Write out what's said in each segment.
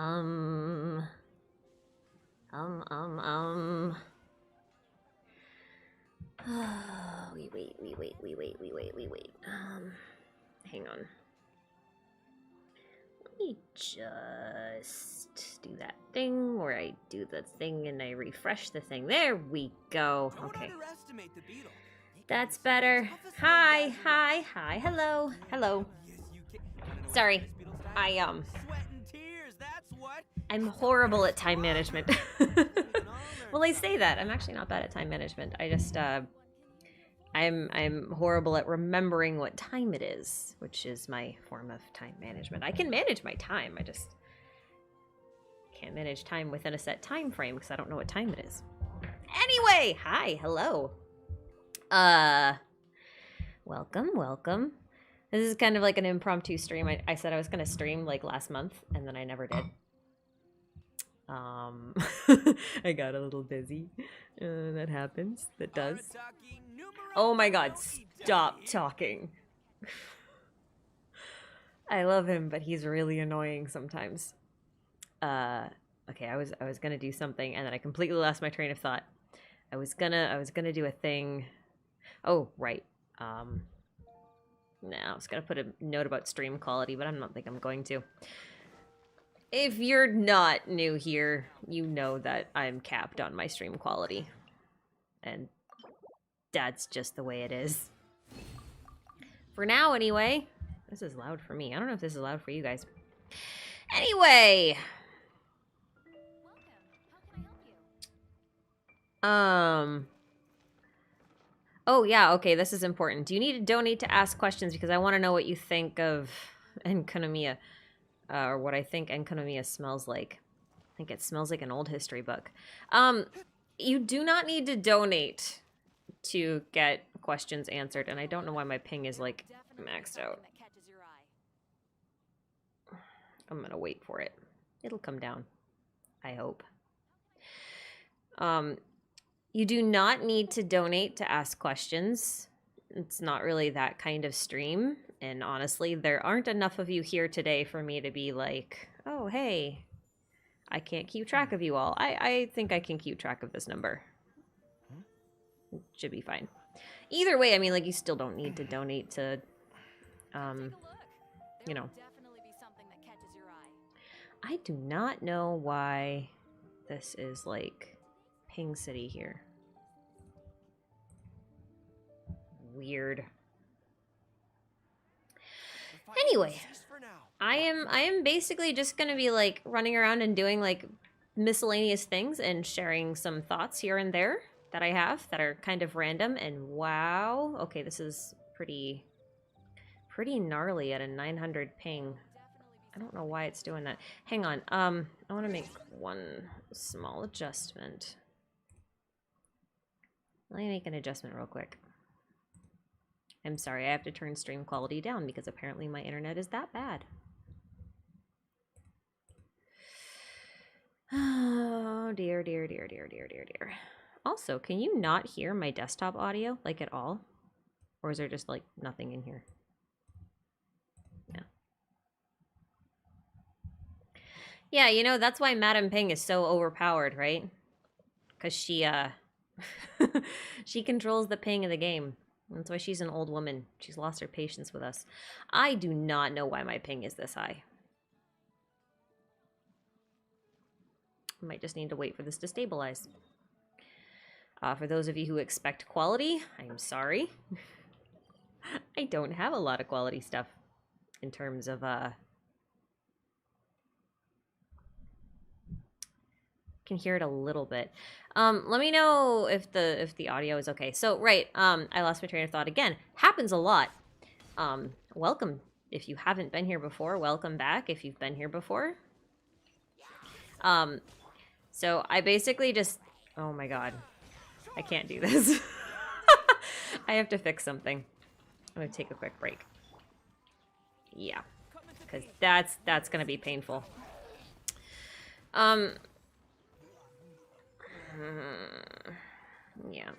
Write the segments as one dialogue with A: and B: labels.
A: Um. Oh, we wait. Hang on. Let me just do that thing where I do the thing and I refresh the thing. There we go. Okay. That's better. Hi. Hello. Sorry. I'm horrible at time management. Well, I say that. I'm actually not bad at time management. I just, I'm horrible at remembering what time it is, which is my form of time management. I can manage my time. I just can't manage time within a set time frame because I don't know what time it is. Anyway, hi, hello. Welcome. This is kind of like an impromptu stream. I said I was going to stream like last month, and then I never did. I got a little busy. That happens. That does. Oh my god, stop talking. I love him, but he's really annoying sometimes. Okay, I was gonna do something, and then I completely lost my train of thought. I was gonna do a thing. Oh, right. I was gonna put a note about stream quality, but I don't think I'm going to. If you're not new here, you know that I'm capped on my stream quality. And that's just the way it is. For now, anyway. This is loud for me. I don't know if this is loud for you guys. Anyway. Oh, yeah, okay, this is important. Do you need to donate to ask questions? Because I want to know what you think of Enkonomiya. Or what I think Enkonomiya smells like. I think it smells like an old history book. You do not need to donate to get questions answered, and I don't know why my ping is, like, maxed out. I'm gonna wait for it. It'll come down. I hope. You do not need to donate to ask questions. It's not really that kind of stream. And honestly, there aren't enough of you here today for me to be like, oh, hey, I can't keep track of you all. I think I can keep track of this number. It should be fine. Either way, I mean, like, you still don't need to donate to, you know. I do not know why this is, like, Ping City here. Weird. Anyway, I am basically just gonna be like running around and doing like miscellaneous things and sharing some thoughts here and there that I have that are kind of random. And wow, okay, this is pretty gnarly at a 900 ping. I don't know why it's doing that. Hang on, I want to make one small adjustment. Let me make an adjustment real quick. I'm sorry, I have to turn stream quality down because apparently my internet is that bad. Oh, dear. Also, can you not hear my desktop audio, like, at all? Or is there just, like, nothing in here? Yeah. Yeah, you know, that's why Madam Ping is so overpowered, right? Because she, she controls the ping of the game. That's why she's an old woman. She's lost her patience with us. I do not know why my ping is this high. I might just need to wait for this to stabilize. For those of you who expect quality, I'm sorry. I don't have a lot of quality stuff in terms of, can hear it a little bit. Let me know if the audio is okay. So, right, I lost my train of thought again. Happens a lot. Welcome. If you haven't been here before, welcome back if you've been here before. So I basically just, oh my god. I can't do this. I have to fix something. I'm gonna take a quick break. Yeah, because that's gonna be painful. Yeah.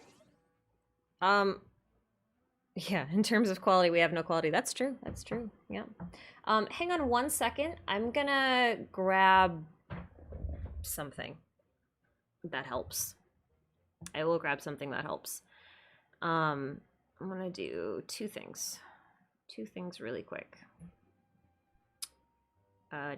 A: Yeah, in terms of quality, we have no quality. That's true. That's true. Yeah. Hang on 1 second. I'm gonna grab something that helps. I will grab something that helps. I'm gonna do two things. Two things really quick. I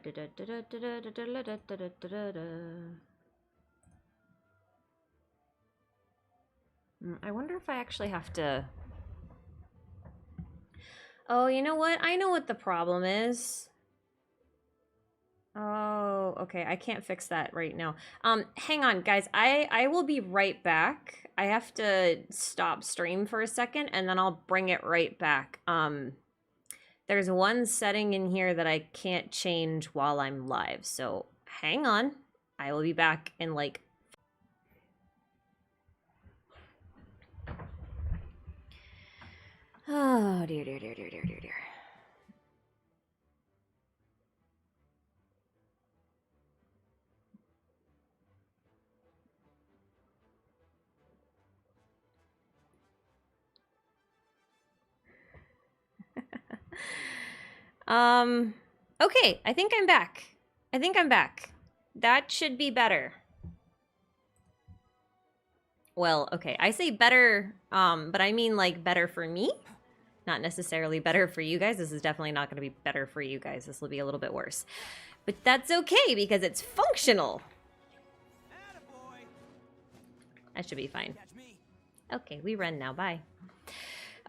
A: wonder if I actually have to... Oh, you know what? I know what the problem is. Oh, okay. I can't fix that right now. Hang on, guys. I will be right back. I have to stop stream for a second, and then I'll bring it right back. There's one setting in here that I can't change while I'm live, so hang on. I will be back in like... Oh, dear, dear, dear, dear, dear, dear, dear. Okay, I think I'm back. I think I'm back. That should be better. Well, okay, I say better, but I mean like better for me, not necessarily better for you guys. This is definitely not going to be better for you guys. This will be a little bit worse, but that's okay because it's functional. That should be fine. Okay, we run now. Bye.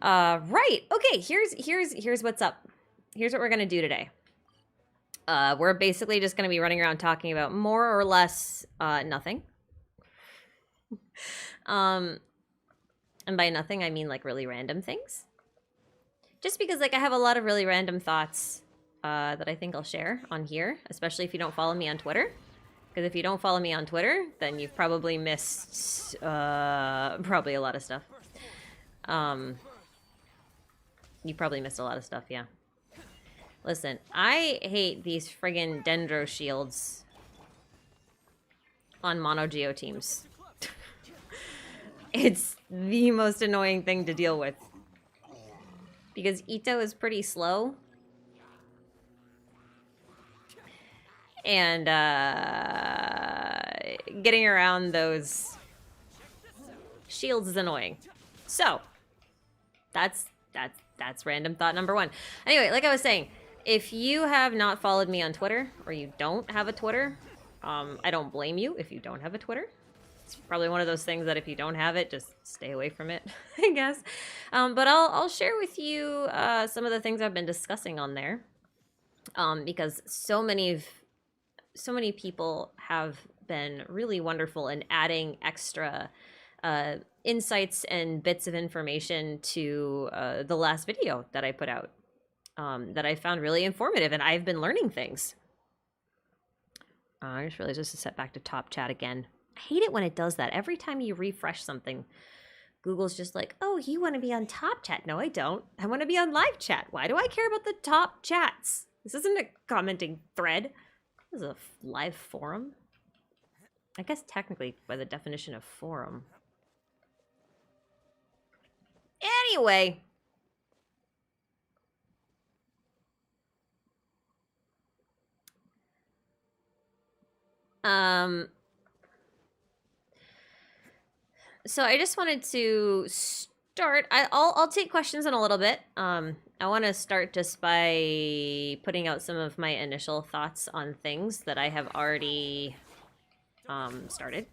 A: Right. Okay, here's what's up. Here's what we're gonna do today. We're basically just gonna be running around talking about more or less nothing. And by nothing, I mean like really random things. Just because like I have a lot of really random thoughts that I think I'll share on here, especially if you don't follow me on Twitter. Because if you don't follow me on Twitter, then you've probably missed probably a lot of stuff. You probably missed a lot of stuff, yeah. Listen, I hate these friggin' Dendro shields on Mono Geo teams. It's the most annoying thing to deal with. Because Ito is pretty slow. And getting around those shields is annoying. So, that's random thought number one. Anyway, like I was saying, if you have not followed me on Twitter, or you don't have a Twitter, I don't blame you if you don't have a Twitter. It's probably one of those things that if you don't have it, just stay away from it, I guess. But I'll share with you some of the things I've been discussing on there, because so many people have been really wonderful in adding extra insights and bits of information to the last video that I put out that I found really informative, and I've been learning things. I just realized just to set back to top chat again. I hate it when it does that. Every time you refresh something, Google's just like, oh, you want to be on top chat. No, I don't. I want to be on live chat. Why do I care about the top chats? This isn't a commenting thread. This is a live forum. I guess technically by the definition of forum. Anyway. So I just wanted to start. I'll take questions in a little bit. I want to start just by putting out some of my initial thoughts on things that I have already started.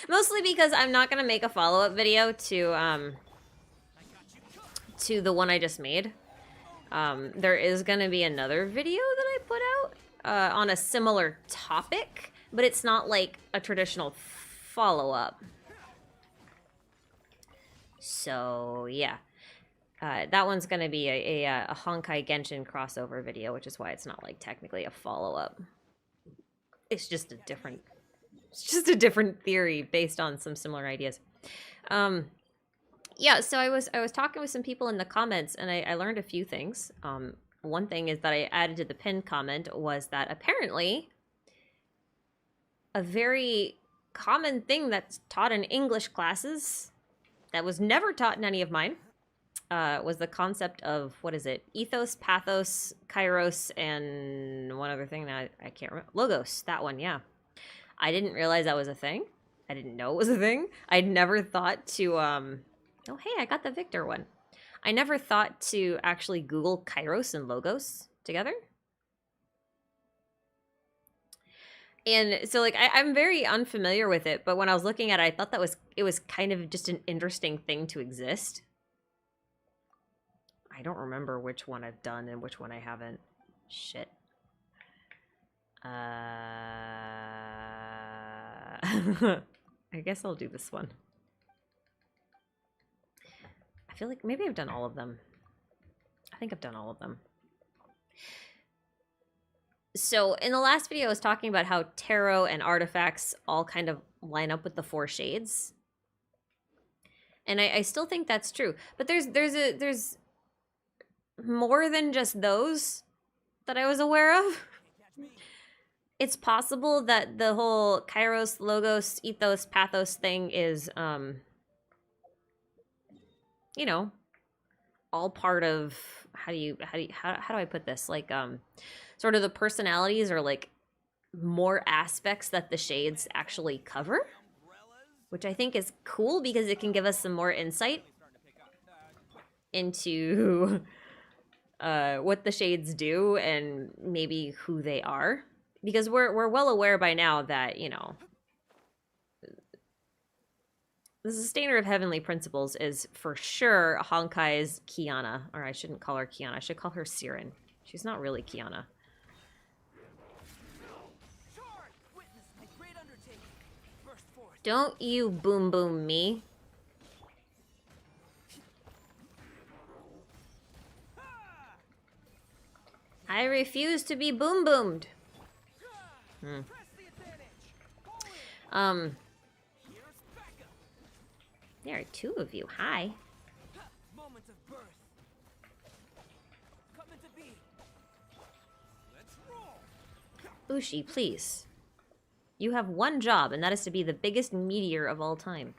A: Mostly because I'm not going to make a follow-up video to the one I just made. There is going to be another video that I put out on a similar topic, but it's not like a traditional follow-up. So, yeah. That one's going to be a Honkai Genshin crossover video, which is why it's not like technically a follow-up. It's just a different theory based on some similar ideas. Yeah, so I was talking with some people in the comments, and I learned a few things. One thing is that I added to the pinned comment was that apparently a very common thing that's taught in English classes that was never taught in any of mine was the concept of, what is it? Ethos, pathos, kairos, and one other thing that I can't remember. Logos, that one, yeah. I didn't realize that was a thing. I didn't know it was a thing. I'd never thought to, oh, hey, I got the Victor one. I never thought to actually Google kairos and logos together. And so, like, I'm very unfamiliar with it, but when I was looking at it, I thought it was kind of just an interesting thing to exist. I don't remember which one I've done and which one I haven't. Shit. I guess I'll do this one. I feel like maybe I've done all of them. I think I've done all of them. So in the last video, I was talking about how tarot and artifacts all kind of line up with the four shades. And I still think that's true. But there's more than just those that I was aware of. It's possible that the whole kairos, logos, ethos, pathos thing is, you know, all part of, how do I put this? Like, sort of the personalities or like more aspects that the shades actually cover, which I think is cool because it can give us some more insight into what the shades do and maybe who they are. Because we're well aware by now that, you know, the sustainer of heavenly principles is for sure Honkai's Kiana. Or I shouldn't call her Kiana. I should call her Siren. She's not really Kiana. Don't you boom boom me. I refuse to be boom boomed. There are two of you. Hi. Ushi, please. You have one job, and that is to be the biggest meteor of all time.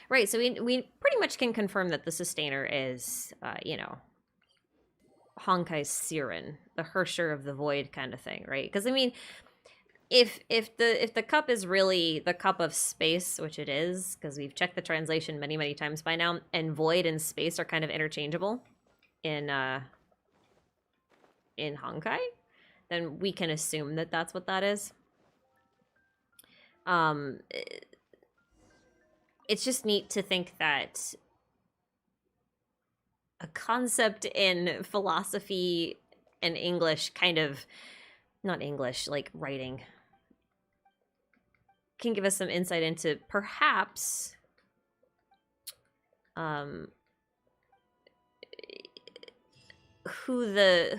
A: Right, so we pretty much can confirm that the sustainer is, you know, Honkai's Siren, the Hersher of the Void kind of thing, right? Because I mean, if the cup is really the cup of space, which it is, because we've checked the translation many times by now, and void and space are kind of interchangeable in Honkai, then we can assume that that's what that is. It's just neat to think that a concept in philosophy and English kind of, not English, like writing, can give us some insight into perhaps who the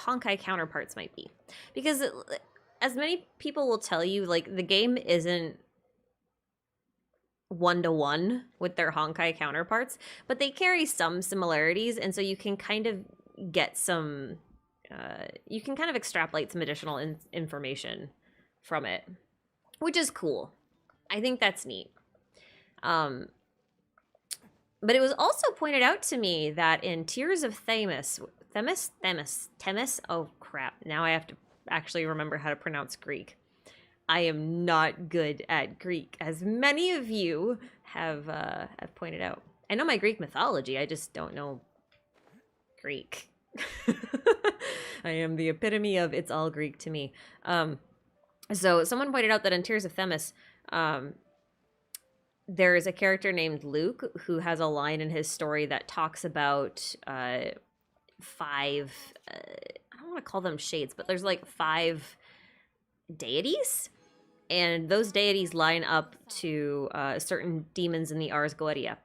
A: Honkai counterparts might be. Because as many people will tell you, like, the game isn't one-to-one with their Honkai counterparts, but they carry some similarities, and so you can kind of get some you can kind of extrapolate some additional information from it, which is cool. I think that's neat. But it was also pointed out to me that in Tears of Themis, oh crap, now I have to actually remember how to pronounce Greek. I am not good at Greek, as many of you have pointed out. I know my Greek mythology, I just don't know Greek. I am the epitome of it's all Greek to me. So someone pointed out that in Tears of Themis, there is a character named Luke who has a line in his story that talks about 5, I don't want to call them shades, but there's like 5 deities. And those deities line up to certain demons in the Ars Goetia.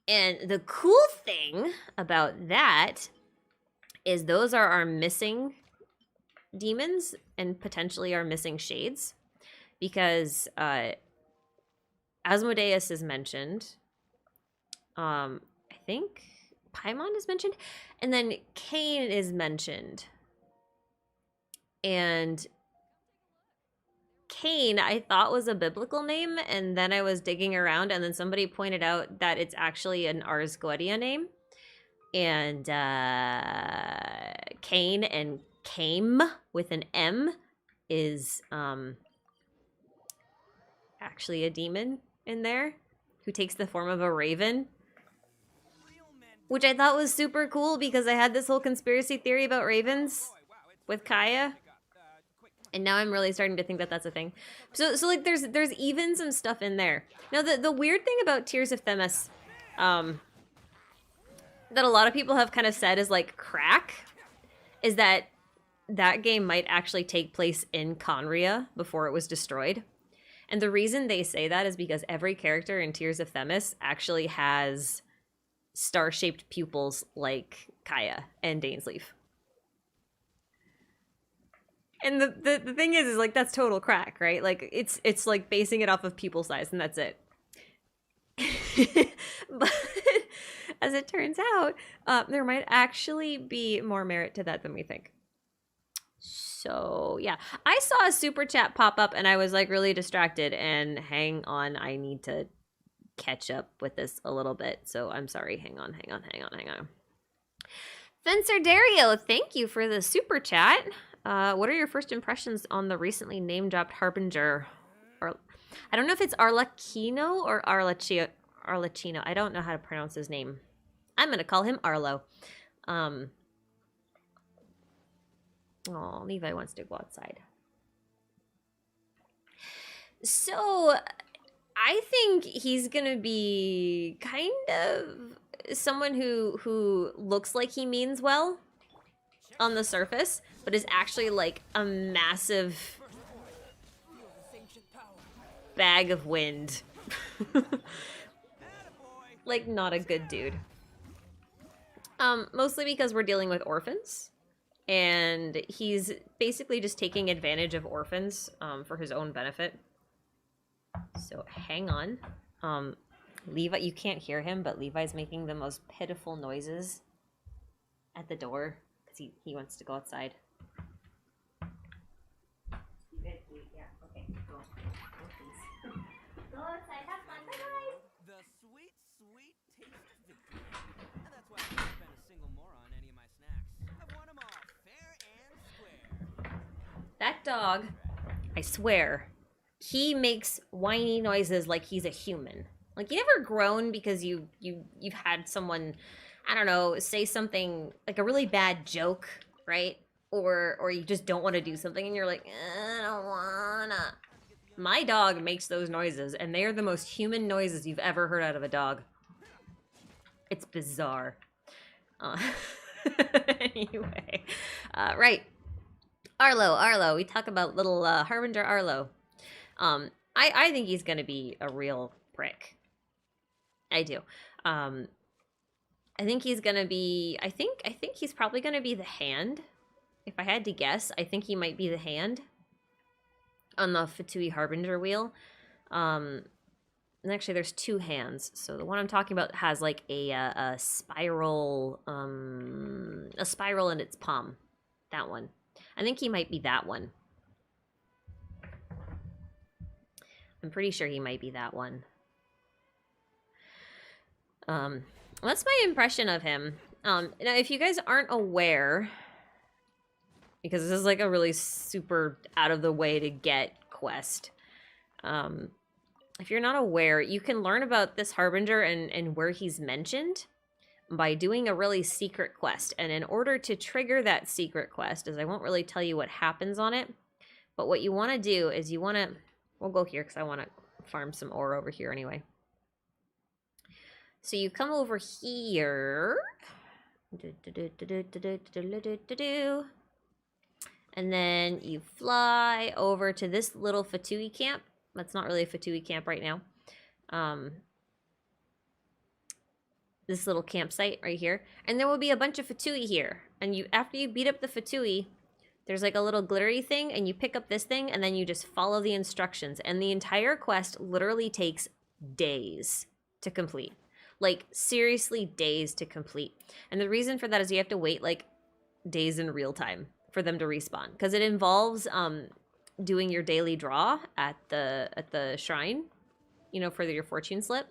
A: And the cool thing about that is those are our missing demons and potentially our missing shades. Because Asmodeus is mentioned. I think Paimon is mentioned. And then Cain is mentioned. And Cain I thought was a biblical name, and then I was digging around, and then somebody pointed out that it's actually an Ars Goetia name. And Cain and Came with an M is actually a demon in there who takes the form of a raven, which I thought was super cool because I had this whole conspiracy theory about ravens with Kaya, and now I'm really starting to think that that's a thing. So like there's even some stuff in there. Now the weird thing about Tears of Themis, that a lot of people have kind of said is like crack, is that game might actually take place in Conria before it was destroyed. And the reason they say that is because every character in Tears of Themis actually has star-shaped pupils like Kaya and Dainsleif. And the thing is like that's total crack, right? Like it's like basing it off of pupil size and that's it. But as it turns out, there might actually be more merit to that than we think. So yeah, I saw a super chat pop up and I was like really distracted, and hang on, I need to catch up with this a little bit. So I'm sorry, hang on. Fencer Dario, thank you for the super chat. What are your first impressions on the recently name-dropped Harbinger? Or I don't know if it's Arlecchino or Arlecchino. I don't know how to pronounce his name. I'm going to call him Arlo. Oh, Levi wants to go outside. So, I think he's going to be kind of someone who looks like he means well on the surface, but is actually like a massive bag of wind. Like, not a good dude. Mostly because we're dealing with orphans. And he's basically just taking advantage of orphans for his own benefit. So hang on. Levi, you can't hear him, but Levi's making the most pitiful noises at the door because he wants to go outside. Yeah, okay, go. Go outside, have fun, bye-bye. The sweet, sweet taste of victory. And that's why I don't spend a single more on any of my snacks. I've won them all, fair and square. That dog, I swear, he makes whiny noises like he's a human. Like, you never groan because you've had someone, I don't know, say something, like a really bad joke, right? Or you just don't want to do something and you're like, I don't wanna. My dog makes those noises, and they are the most human noises you've ever heard out of a dog. It's bizarre. Anyway, right. Arlo. We talk about little Harbinger Arlo. I think he's gonna be a real prick. I do. I think he's gonna be. I think he's probably gonna be the hand. If I had to guess, I think he might be the hand on the Fatui Harbinger wheel. And actually, there's two hands. So the one I'm talking about has like a spiral, in its palm. That one. I think he might be that one. I'm pretty sure he might be that one. That's my impression of him. Now, if you guys aren't aware, because this is like a really super out of the way to get quest. If you're not aware, you can learn about this Harbinger and where he's mentioned by doing a really secret quest. And in order to trigger that secret quest, as I won't really tell you what happens on it, but what you want to do is you want to, we'll go here because I want to farm some ore over here anyway. So you come over here, and then you fly over to this little Fatui camp. That's not really a Fatui camp right now. This little campsite right here. And there will be a bunch of Fatui here. And you, after you beat up the Fatui, there's like a little glittery thing, and you pick up this thing, and then you just follow the instructions. And the entire quest literally takes days to complete. Like, seriously, days to complete. And the reason for that is you have to wait, like, days in real time for them to respawn. Because it involves doing your daily draw at the shrine, you know, for your fortune slip.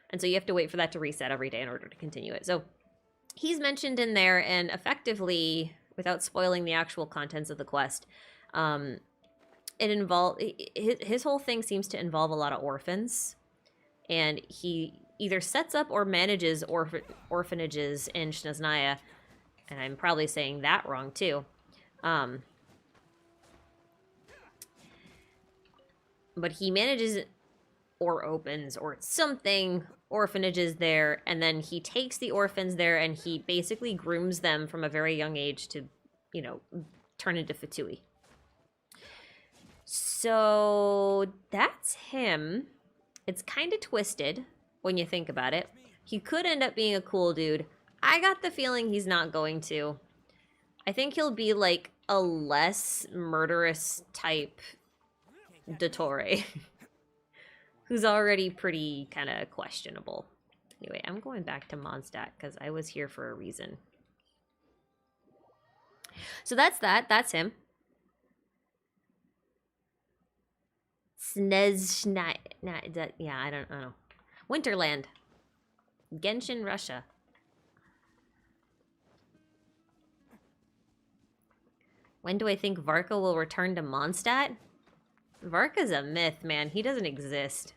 A: And so you have to wait for that to reset every day in order to continue it. So he's mentioned in there, and effectively, without spoiling the actual contents of the quest, his whole thing seems to involve a lot of orphans, and he either sets up or manages orphanages in Snezhnaya, and I'm probably saying that wrong too. But he manages or opens or something orphanages there, and then he takes the orphans there and he basically grooms them from a very young age to, you know, turn into Fatui. So that's him. It's kind of twisted when you think about it. He could end up being a cool dude. I got the feeling he's not going to. I think he'll be like a less murderous type Dottore. Who's already pretty kind of questionable. Anyway, I'm going back to Mondstadt because I was here for a reason. So that's that. That's him. Yeah, I don't know. Winterland. Genshin, Russia. When do I think Varka will return to Mondstadt? Varka's a myth, man. He doesn't exist.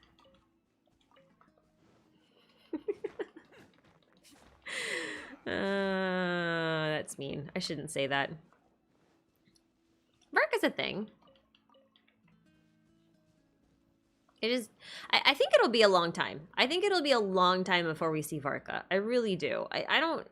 A: That's mean. I shouldn't say that. Varka's a thing. It is. I think it'll be a long time. I think it'll be a long time before we see Varka. I really do. I don't...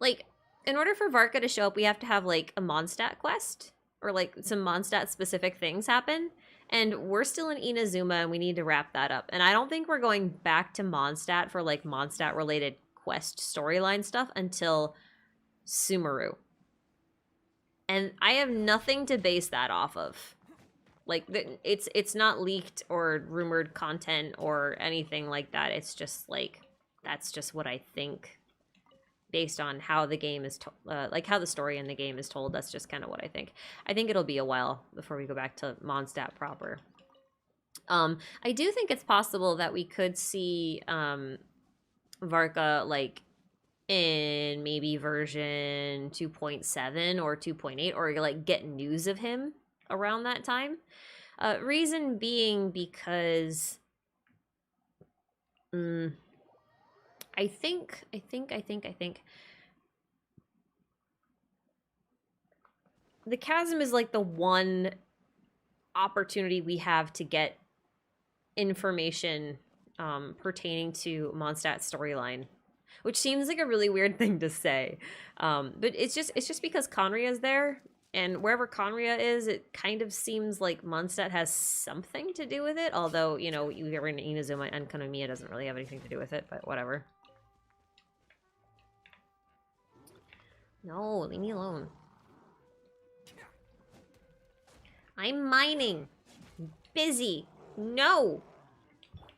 A: Like, in order for Varka to show up, we have to have, like, a Mondstadt quest. Or, like, some Mondstadt-specific things happen. And we're still in Inazuma, and we need to wrap that up. And I don't think we're going back to Mondstadt for, like, Mondstadt-related quest storyline stuff until Sumeru. And I have nothing to base that off of. Like, it's not leaked or rumored content or anything like that. It's just, like, that's just what I think based on how the game is, like, how the story in the game is told. That's just kind of what I think. I think it'll be a while before we go back to Mondstadt proper. I do think it's possible that we could see Varka, like, in maybe version 2.7 or 2.8, or, like, get news of him around that time. Reason being because I think the chasm is like the one opportunity we have to get information pertaining to Mondstadt's storyline, which seems like a really weird thing to say, but it's just because Conria is there, and wherever Conria is, it kind of seems like Mondstadt has something to do with it, although, you know, you get rid of Inazuma and Konomiya doesn't really have anything to do with it, but whatever. No, leave me alone. I'm mining. I'm busy. No.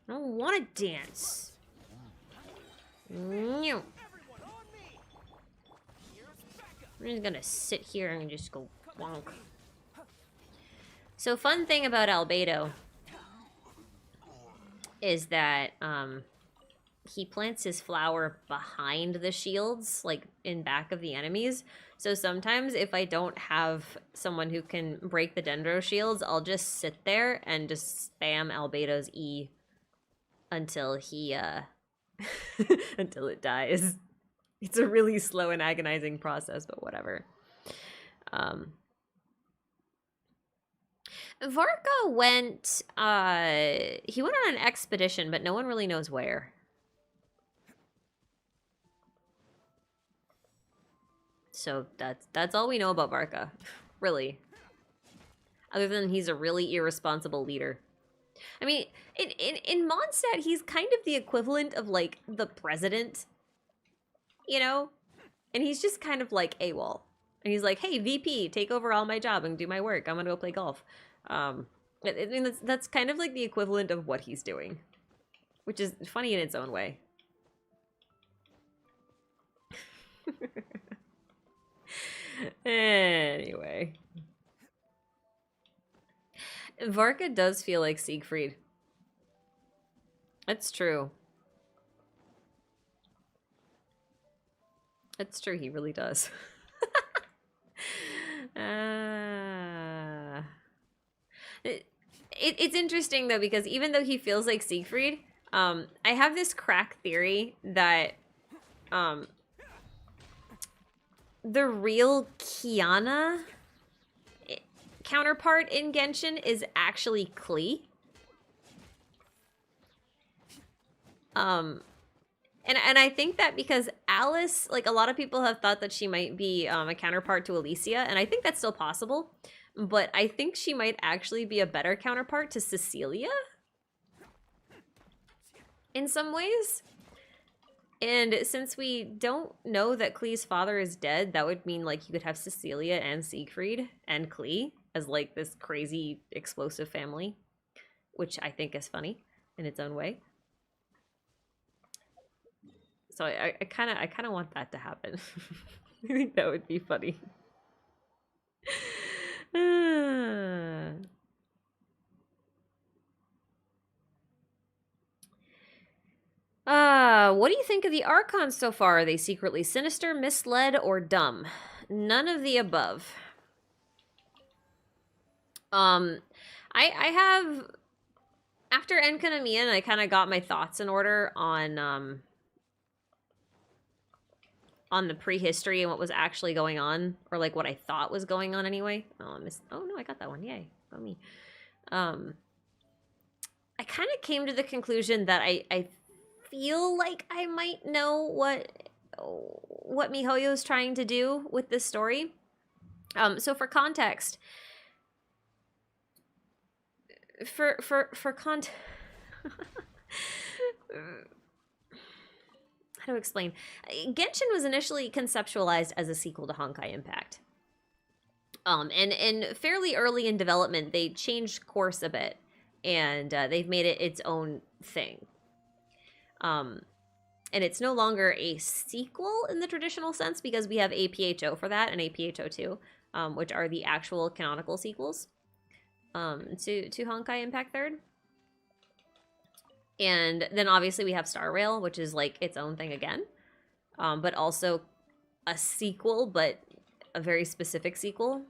A: I don't want to dance. No. I'm just gonna sit here and just go wonk. So, fun thing about Albedo is that he plants his flower behind the shields, like in back of the enemies. So sometimes if I don't have someone who can break the Dendro shields, I'll just sit there and just spam Albedo's E until he until it dies. It's a really slow and agonizing process, but whatever. Varka went he went on an expedition, but no one really knows where. So that's all we know about Varka, really. Other than he's a really irresponsible leader. I mean, in Mondstadt, he's kind of the equivalent of, like, the president, you know? And he's just kind of, like, AWOL. And he's like, hey, VP, take over all my job and do my work. I'm gonna go play golf. I mean, that's kind of, like, the equivalent of what he's doing. Which is funny in its own way. Anyway. Varka does feel like Siegfried. That's true. That's true, he really does. It's interesting, though, because even though he feels like Siegfried, I have this crack theory that the real Kiana counterpart in Genshin is actually Klee. And I think that because Alice, like, a lot of people have thought that she might be a counterpart to Alicia, and I think that's still possible. But I think she might actually be a better counterpart to Cecilia in some ways. And since we don't know that Klee's father is dead, that would mean, like, you could have Cecilia and Siegfried and Klee as, like, this crazy explosive family, which I think is funny in its own way. So I kind of want that to happen. I think that would be funny. What do you think of the archons so far? Are they secretly sinister, misled, or dumb? None of the above. I have, after Enkanamiya, I kind of got my thoughts in order on the prehistory and what was actually going on, or like what I thought was going on anyway. Oh, no, I got that one. Yay, go me. I kind of came to the conclusion that I feel like I might know what MiHoYo's trying to do with this story. So for context, how to explain? Genshin was initially conceptualized as a sequel to Honkai Impact. And fairly early in development, they changed course a bit, and they've made it its own thing. And it's no longer a sequel in the traditional sense, because we have APHO for that and APHO2, which are the actual canonical sequels to Honkai Impact 3rd. And then obviously we have Star Rail, which is like its own thing again, but also a sequel, but a very specific sequel,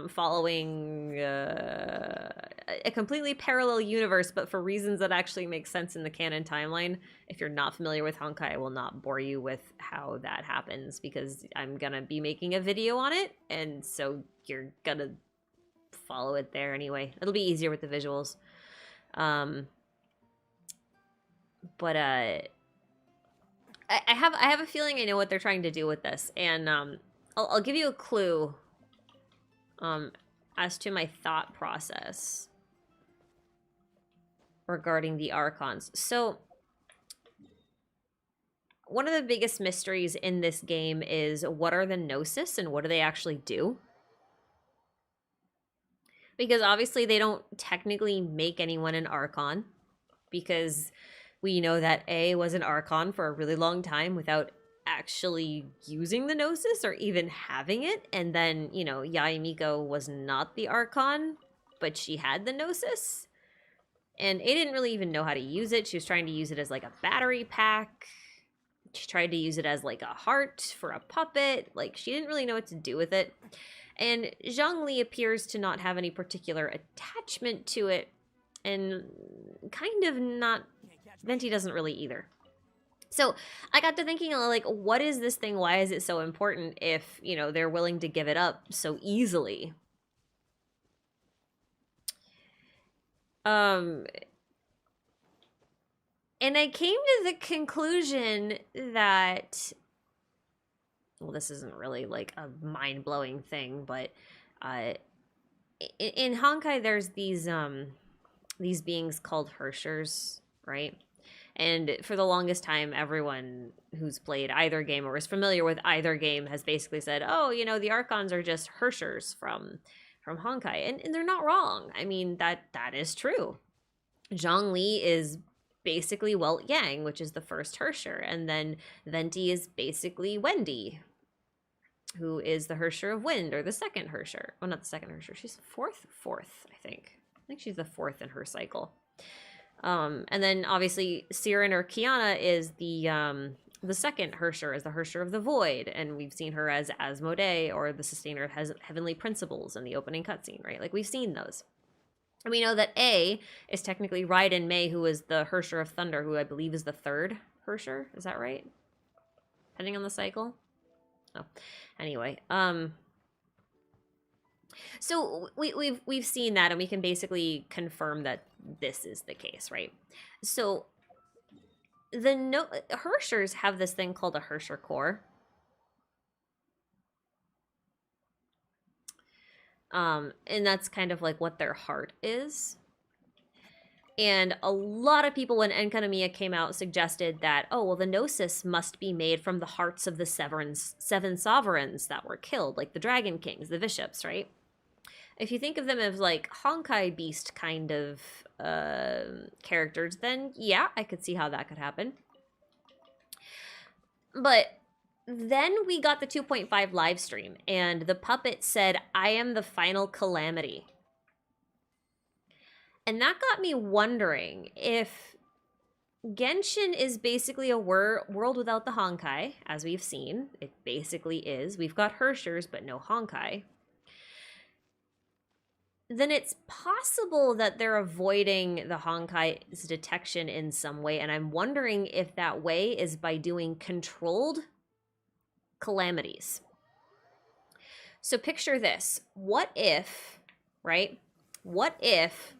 A: following a completely parallel universe, but for reasons that actually make sense in the canon timeline. If you're not familiar with Honkai, I will not bore you with how that happens, because I'm gonna be making a video on it, and so you're gonna follow it there anyway. It'll be easier with the visuals. But I have a feeling I know what they're trying to do with this, and I'll give you a clue as to my thought process regarding the archons. So one of the biggest mysteries in this game is, what are the Gnosis and what do they actually do? Because obviously they don't technically make anyone an archon, because we know that A was an archon for a really long time without actually using the Gnosis or even having it. And then, you know, Yae Miko was not the archon, but she had the Gnosis. And A didn't really even know how to use it. She was trying to use it as like a battery pack. She tried to use it as like a heart for a puppet. Like, she didn't really know what to do with it. And Zhongli appears to not have any particular attachment to it. And kind of not... Venti doesn't really either. So I got to thinking, like, what is this thing? Why is it so important if, you know, they're willing to give it up so easily? And I came to the conclusion that, well, this isn't really like a mind-blowing thing, but in Honkai there's these beings called Hershers, right? And for the longest time, everyone who's played either game or is familiar with either game has basically said, oh, you know, the archons are just Hershers from Honkai. And they're not wrong. I mean, that is true. Zhongli is basically Welt Yang, which is the first Hersher. And then Venti is basically Wendy. who is the Hersher of Wind, or the second Hersher. Oh, not the second Hersher. She's fourth, I think. I think she's the fourth in her cycle. And then obviously Siren or Kiana is the second Hersher, is the Hersher of the Void, and we've seen her as Asmodee, or the Sustainer of Heavenly Principles in the opening cutscene, right? Like, we've seen those. And we know that A is technically Raiden Mei, who is the Hersher of Thunder, who I believe is the third Hersher. Is that right? Depending on the cycle. Oh, anyway. So we've seen that, and we can basically confirm that this is the case, right? So the Hershers have this thing called a Hersher core. And that's kind of like what their heart is. And a lot of people, when Enkanomiya came out, suggested that, oh, well, the Gnosis must be made from the hearts of the seven sovereigns that were killed, like the Dragon Kings, the Bishops, right? If you think of them as, like, Honkai Beast kind of characters, then, yeah, I could see how that could happen. But then we got the 2.5 live stream, and the puppet said, I am the final calamity. And that got me wondering if Genshin is basically a world without the Honkai, as we've seen. It basically is. We've got Hershers, but no Honkai. Then it's possible that they're avoiding the Honkai's detection in some way, and I'm wondering if that way is by doing controlled calamities. So picture this. What if, right? What if...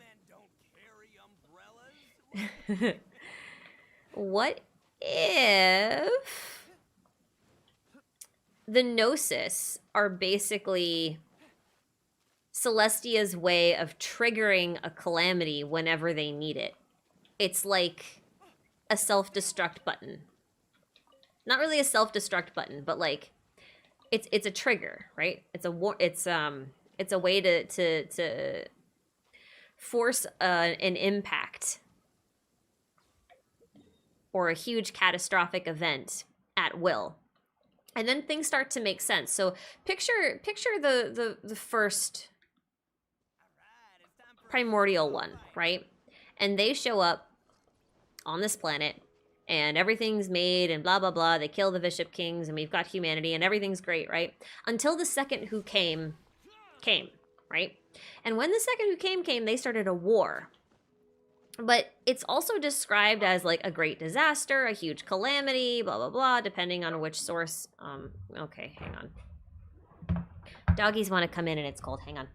A: what if the Gnosis are basically Celestia's way of triggering a calamity whenever they need it? It's like a self-destruct button. Not really a self-destruct button, but like it's a trigger, right? It's a way to force an impact or a huge catastrophic event at will. And then things start to make sense. So picture the first primordial one, right? And they show up on this planet, and everything's made and blah, blah, blah. They kill the Bishop Kings, and we've got humanity, and everything's great, right? Until the second who came, right? And when the second who came, they started a war. But it's also described as like a great disaster, a huge calamity, blah, blah, blah, depending on which source. Okay, hang on. Doggies want to come in and it's cold. Hang on.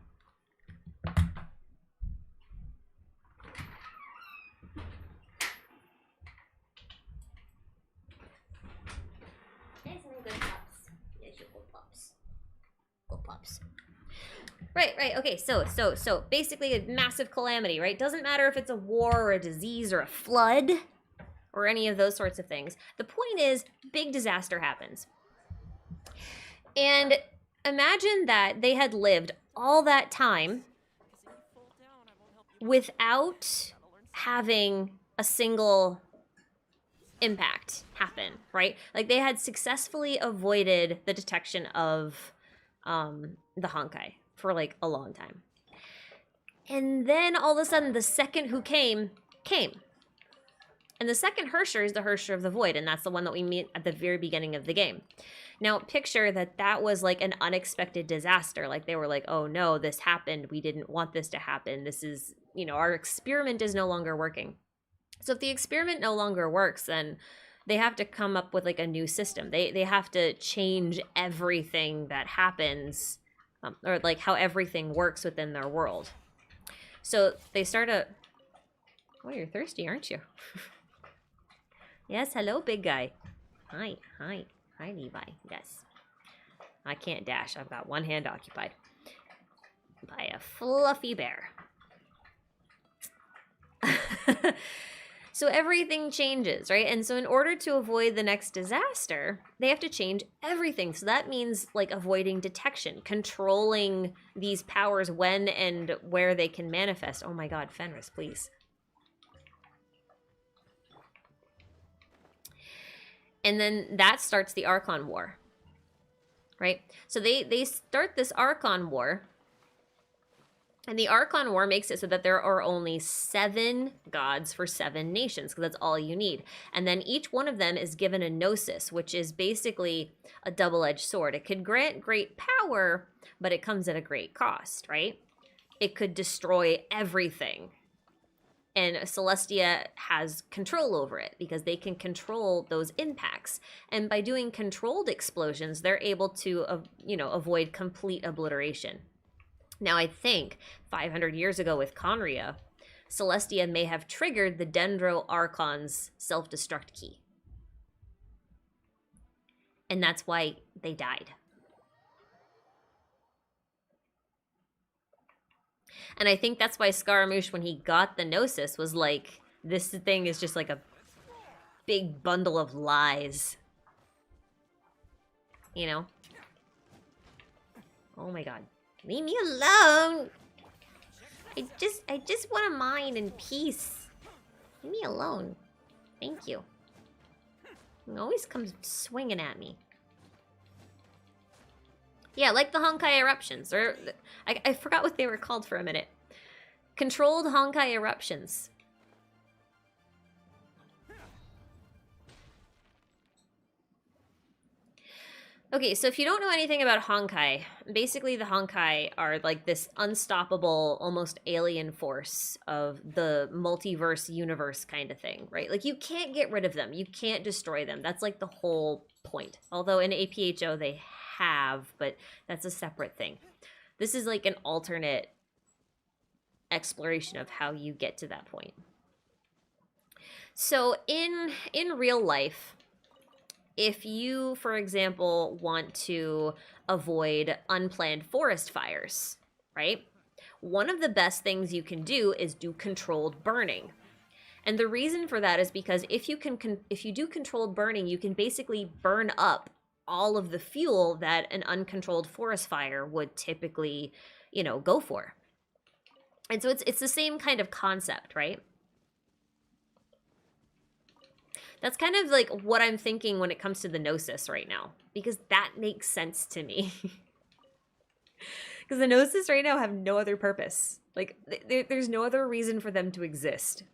A: Hey, some good pups. Yes, you good pups. Good pups. Right, okay, so basically a massive calamity, right? Doesn't matter if it's a war or a disease or a flood or any of those sorts of things. The point is, big disaster happens. And imagine that they had lived all that time without having a single impact happen, right? Like, they had successfully avoided the detection of the Honkai for like a long time. And then all of a sudden the second who came. And the second Hersher is the Hersher of the Void, and that's the one that we meet at the very beginning of the game. Now picture that was like an unexpected disaster. Like, they were like, oh no, this happened. We didn't want this to happen. This is, you know, our experiment is no longer working. So if the experiment no longer works, then they have to come up with like a new system. They have to change everything that happens, or like how everything works within their world. So they start a... Oh, you're thirsty, aren't you? Yes, hello, big guy. Hi, Levi. Yes. I can't dash. I've got one hand occupied by a fluffy bear. So everything changes, right? And so in order to avoid the next disaster, they have to change everything. So that means like avoiding detection, controlling these powers when and where they can manifest. Oh my god, Fenris, please. And then that starts the Archon War. right? So they start this Archon War. And the Archon War makes it so that there are only 7 gods for 7 nations, because that's all you need. And then each one of them is given a Gnosis, which is basically a double-edged sword. It could grant great power, but it comes at a great cost, right? It could destroy everything. And Celestia has control over it, because they can control those impacts. And by doing controlled explosions, they're able to, avoid complete obliteration. Now, I think 500 years ago with Conria, Celestia may have triggered the Dendro Archon's self-destruct key. And that's why they died. And I think that's why Scaramouche, when he got the Gnosis, was like, this thing is just like a big bundle of lies. You know? Oh my god. Leave me alone! I just want to mine in peace. Leave me alone. Thank you. He always comes swinging at me. Yeah, like the Honkai eruptions. Or I forgot what they were called for a minute. Controlled Honkai eruptions. Okay, so if you don't know anything about Honkai, basically the Honkai are like this unstoppable, almost alien force of the multiverse universe kind of thing, right? Like, you can't get rid of them. You can't destroy them. That's like the whole point. Although in APHO they have, but that's a separate thing. This is like an alternate exploration of how you get to that point. So in real life, if you, for example, want to avoid unplanned forest fires, right? One of the best things you can do is do controlled burning. And the reason for that is because if you do controlled burning, you can basically burn up all of the fuel that an uncontrolled forest fire would typically, go for. And so it's the same kind of concept, right? That's kind of like what I'm thinking when it comes to the Gnosis right now, because that makes sense to me. Because the Gnosis right now have no other purpose. Like, there's no other reason for them to exist.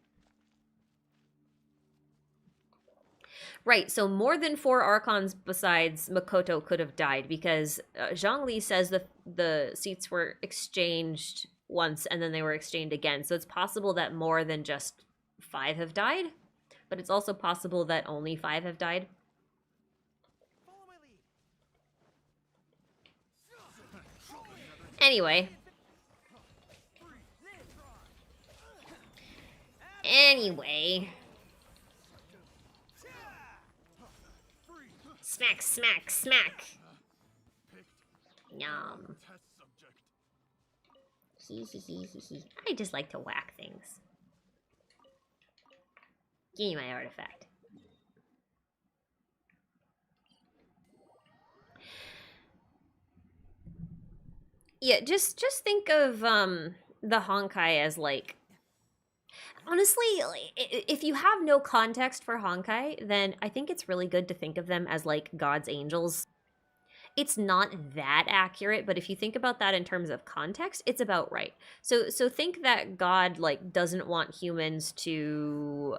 A: Right, so more than 4 Archons besides Makoto could have died, because Zhongli says the seats were exchanged once and then they were exchanged again. So it's possible that more than just 5 have died. But it's also possible that only 5 have died. Anyway. Smack, smack, smack. Yum. I just like to whack things. Give me my artifact. Yeah, just think of the Honkai as like, honestly, if you have no context for Honkai, then I think it's really good to think of them as like God's angels. It's not that accurate, but if you think about that in terms of context, it's about right. So think that God like doesn't want humans to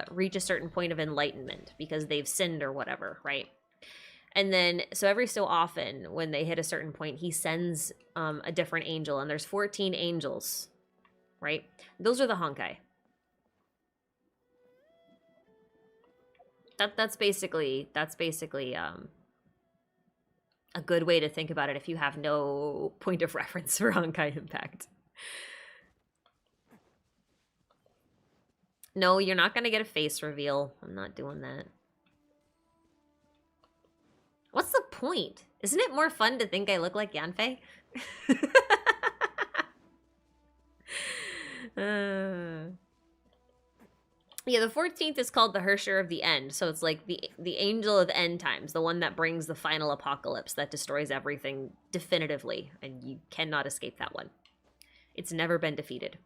A: reach a certain point of enlightenment because they've sinned or whatever, right? And then so every so often when they hit a certain point, he sends a different angel, and there's 14 angels, right? Those are the Honkai. That's basically a good way to think about it if you have no point of reference for Honkai Impact. No, you're not going to get a face reveal. I'm not doing that. What's the point? Isn't it more fun to think I look like Yanfei? Yeah, the 14th is called the Hersher of the End, so it's like the angel of end times, the one that brings the final apocalypse that destroys everything definitively, and you cannot escape that one. It's never been defeated.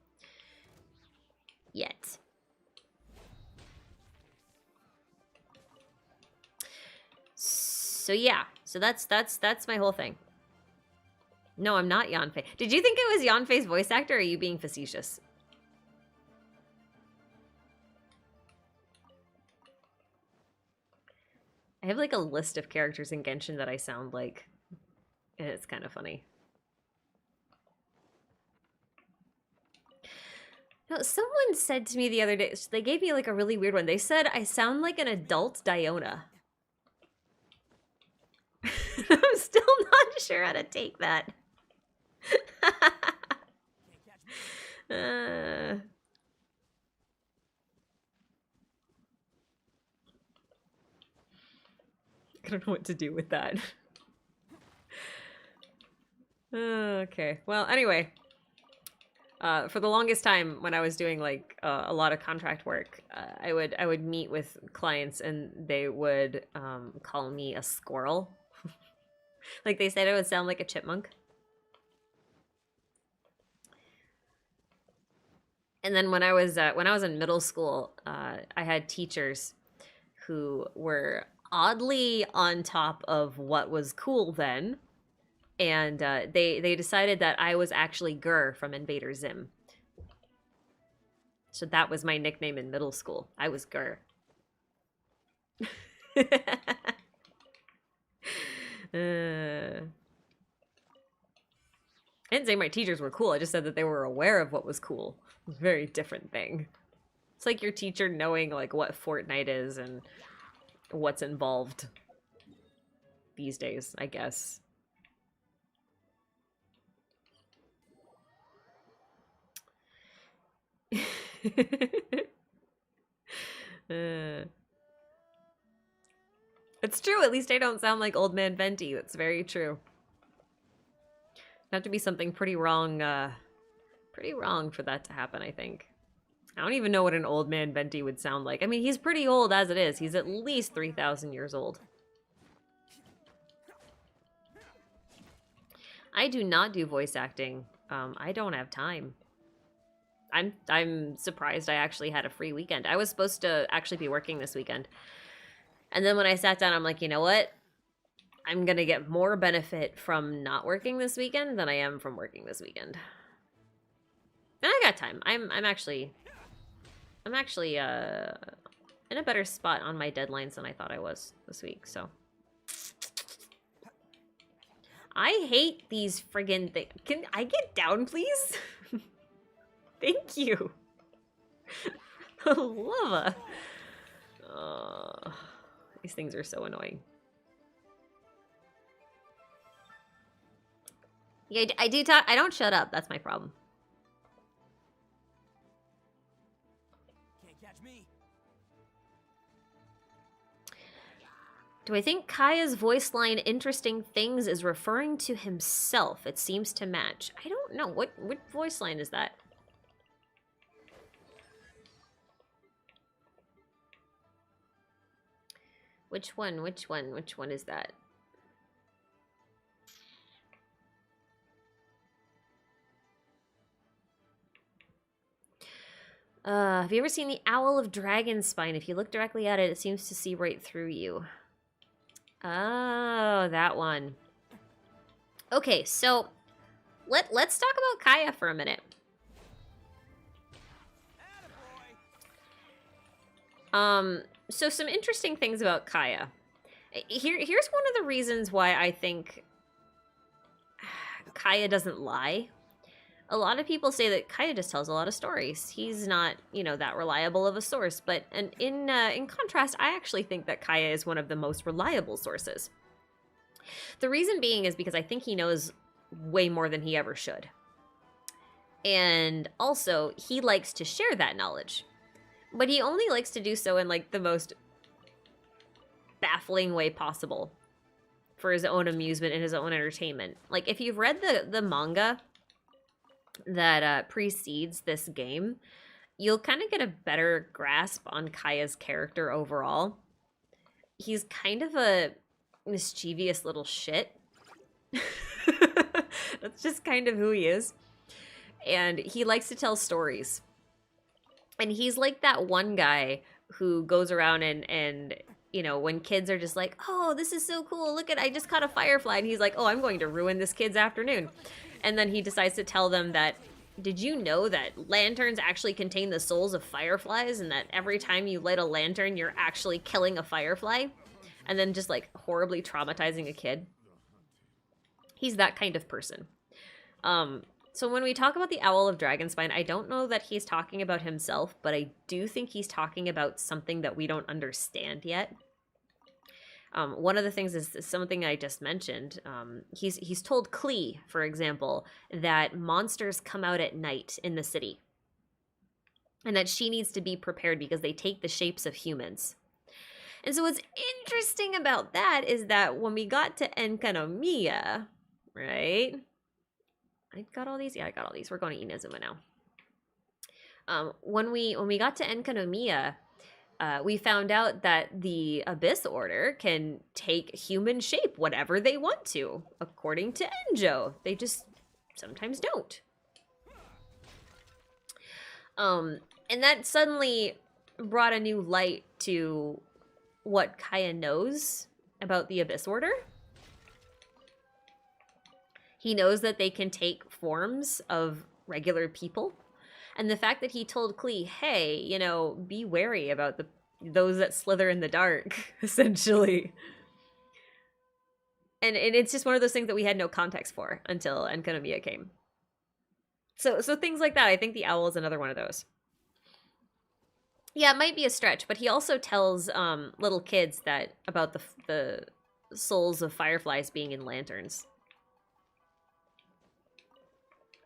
A: Yet. So yeah, So that's my whole thing. No, I'm not Yanfei. Did you think it was Yanfei's voice actor, or are you being facetious? I have like a list of characters in Genshin that I sound like, and it's kind of funny. No, someone said to me the other day, they gave me like a really weird one. They said I sound like an adult Diona. I'm still not sure how to take that. I don't know what to do with that. Okay. Well, anyway. For the longest time, when I was doing like a lot of contract work, I would meet with clients and they would call me a squirrel. Like they said, I would sound like a chipmunk. And then when I was in middle school, I had teachers who were oddly on top of what was cool then. And they decided that I was actually Gur from Invader Zim. So that was my nickname in middle school. I was Gur. I didn't say my teachers were cool. I just said that they were aware of what was cool. It was a very different thing. It's like your teacher knowing like what Fortnite is and what's involved these days, I guess. It's true. At least I don't sound like old man Venti. That's very true. Have to be something pretty wrong for that to happen, I think. I don't even know what an old man Venti would sound like. I mean, he's pretty old as it is. He's at least 3,000 years old. I do not do voice acting. I don't have time. I'm surprised I actually had a free weekend. I was supposed to actually be working this weekend. And then when I sat down, I'm like, you know what? I'm going to get more benefit from not working this weekend than I am from working this weekend. And I got time. I'm actually in a better spot on my deadlines than I thought I was this week, so. I hate these friggin' things. Can I get down, please? Thank you. Lava. These things are so annoying. Yeah, I do talk. I don't shut up. That's my problem.
B: Can't catch me.
A: Do I think Kaya's voice line "interesting things" is referring to himself? It seems to match. I don't know. What voice line is that? Which one? Which one is that? Have you ever seen the Owl of Dragonspine? If you look directly at it, it seems to see right through you. Oh, that one. Okay, so let's talk about Kaya for a minute. So some interesting things about Kaya. Here's one of the reasons why I think Kaya doesn't lie. A lot of people say that Kaya just tells a lot of stories. He's not, you know, that reliable of a source. But in contrast, I actually think that Kaya is one of the most reliable sources. The reason being is because I think he knows way more than he ever should. And also, he likes to share that knowledge. But he only likes to do so in, like, the most baffling way possible for his own amusement and his own entertainment. Like, if you've read the manga that precedes this game, you'll kind of get a better grasp on Kaya's character overall. He's kind of a mischievous little shit. That's just kind of who he is. And he likes to tell stories. And he's like that one guy who goes around and you know, when kids are just like, oh, this is so cool, look at, I just caught a firefly, and he's like, oh, I'm going to ruin this kid's afternoon. And then he decides to tell them that, did you know that lanterns actually contain the souls of fireflies, and that every time you light a lantern, you're actually killing a firefly? And then just, like, horribly traumatizing a kid. He's that kind of person. So when we talk about the Owl of Dragonspine, I don't know that he's talking about himself, but I do think he's talking about something that we don't understand yet. One of the things is something I just mentioned. He's told Klee, for example, that monsters come out at night in the city. And that she needs to be prepared because they take the shapes of humans. And so what's interesting about that is that when we got to Enkanomiya, right? I got all these? Yeah, I got all these. We're going to Inazuma now. When we got to Enkanomiya, we found out that the Abyss Order can take human shape whatever they want to, according to Enjo. They just sometimes don't. And that suddenly brought a new light to what Kaya knows about the Abyss Order. He knows that they can take forms of regular people. And the fact that he told Klee, hey, you know, be wary about those that slither in the dark, essentially. And it's just one of those things that we had no context for until Enkanomiya came. So things like that. I think the owl is another one of those. Yeah, it might be a stretch, but he also tells little kids that about the souls of fireflies being in lanterns.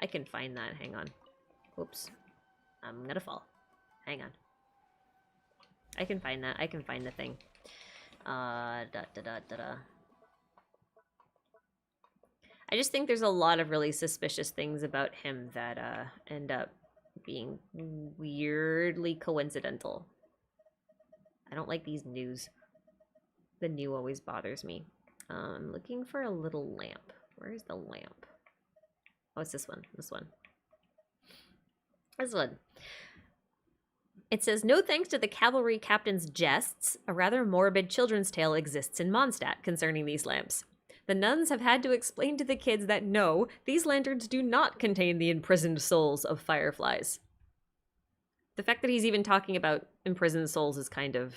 A: I can find that. Hang on. Oops. I'm gonna fall. Hang on. I can find that. I can find the thing. I just think there's a lot of really suspicious things about him that end up being weirdly coincidental. I don't like these news. The new always bothers me. I'm looking for a little lamp. Where is the lamp? Oh, it's this one. This one. This one. It says, no thanks to the cavalry captain's jests, a rather morbid children's tale exists in Mondstadt concerning these lamps. The nuns have had to explain to the kids that no, these lanterns do not contain the imprisoned souls of fireflies. The fact that he's even talking about imprisoned souls is kind of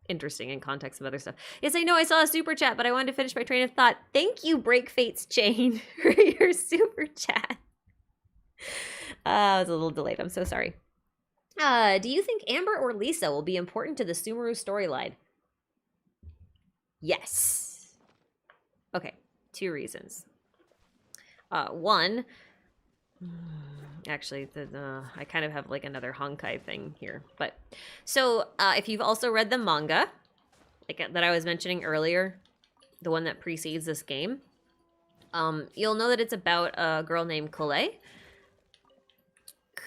A: interesting in context of other stuff. Yes, I know I saw a super chat, but I wanted to finish my train of thought. Thank you, Break Fate's Chain, for your super chat. I was a little delayed. I'm so sorry. Do you think Amber or Lisa will be important to the Sumeru storyline? Yes. Okay, 2 reasons. One, actually, I kind of have like another Honkai thing here. But so if you've also read the manga, like that I was mentioning earlier, the one that precedes this game, you'll know that it's about a girl named Klee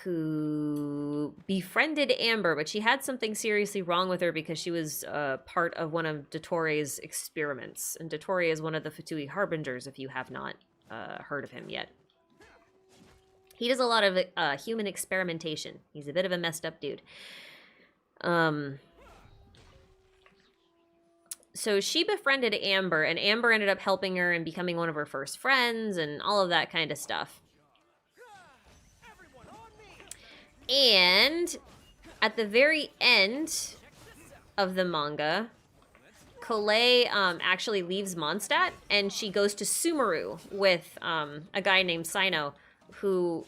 A: who befriended Amber, but she had something seriously wrong with her because she was part of one of Dottoro's experiments. And Dottore is one of the Fatui Harbingers, if you have not heard of him yet. He does a lot of human experimentation. He's a bit of a messed up dude. So she befriended Amber, and Amber ended up helping her and becoming one of her first friends and all of that kind of stuff. And at the very end of the manga, Klee actually leaves Mondstadt, and she goes to Sumeru with a guy named Sino, who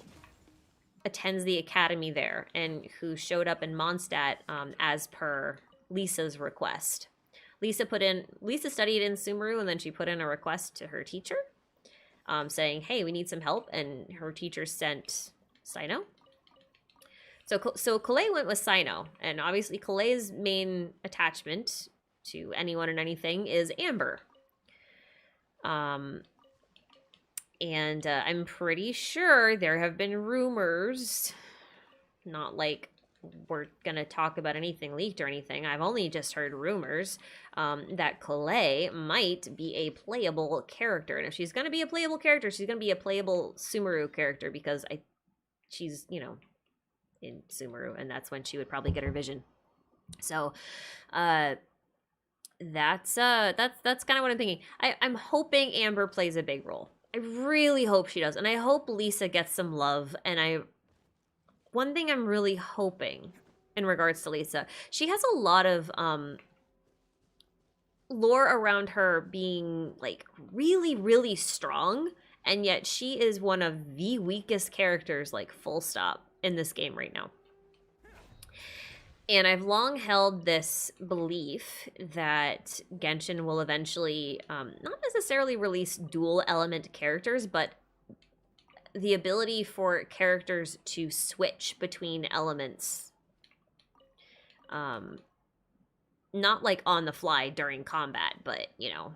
A: attends the academy there, and who showed up in Mondstadt as per Lisa's request. Lisa studied in Sumeru, and then she put in a request to her teacher, saying, hey, we need some help, and her teacher sent Sino. So Klee went with Sino, and obviously Kalee's main attachment to anyone and anything is Amber. And I'm pretty sure there have been rumors, not like we're gonna talk about anything leaked or anything, I've only just heard rumors, that Klee might be a playable character. And if she's gonna be a playable character, she's gonna be a playable Sumeru character, because she's, you know, in Sumeru, and that's when she would probably get her vision. So, that's kind of what I'm thinking. I'm hoping Amber plays a big role. I really hope she does, and I hope Lisa gets some love. And one thing I'm really hoping in regards to Lisa, she has a lot of lore around her being like really, really strong, and yet she is one of the weakest characters, like full stop, in this game right now. And I've long held this belief that Genshin will eventually not necessarily release dual element characters, but the ability for characters to switch between elements. Not like on the fly during combat, but, you know,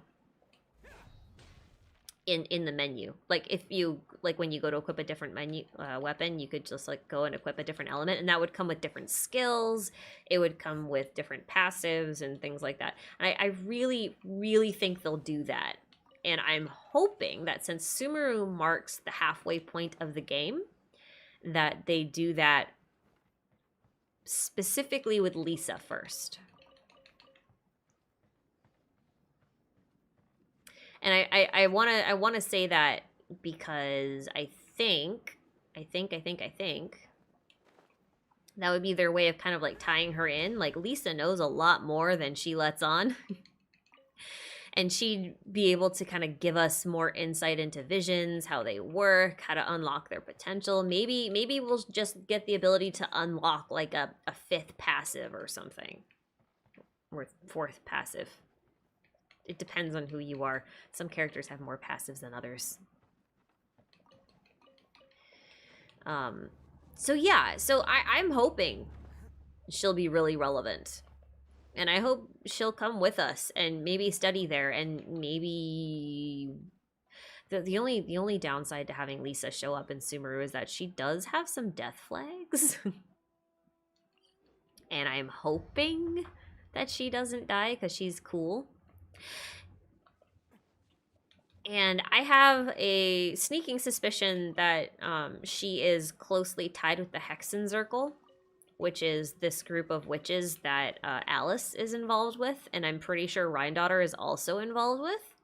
A: in the menu. Like if you, like when you go to equip a different menu weapon, you could just like go and equip a different element, and that would come with different skills. It would come with different passives and things like that. And I really, really think they'll do that. And I'm hoping that since Sumeru marks the halfway point of the game, that they do that specifically with Lisa first. And I want to say that because I think that would be their way of kind of like tying her in. Like Lisa knows a lot more than she lets on. And she'd be able to kind of give us more insight into visions, how they work, how to unlock their potential. Maybe we'll just get the ability to unlock like a fifth passive or something. Or fourth passive. It depends on who you are. Some characters have more passives than others. So yeah, so I'm hoping she'll be really relevant. And I hope she'll come with us and maybe study there, and maybe the only downside to having Lisa show up in Sumeru is that she does have some death flags. And I'm hoping that she doesn't die because she's cool. And I have a sneaking suspicion that she is closely tied with the Hexenzirkel, which is this group of witches that Alice is involved with, and I'm pretty sure Rhindaughter is also involved with.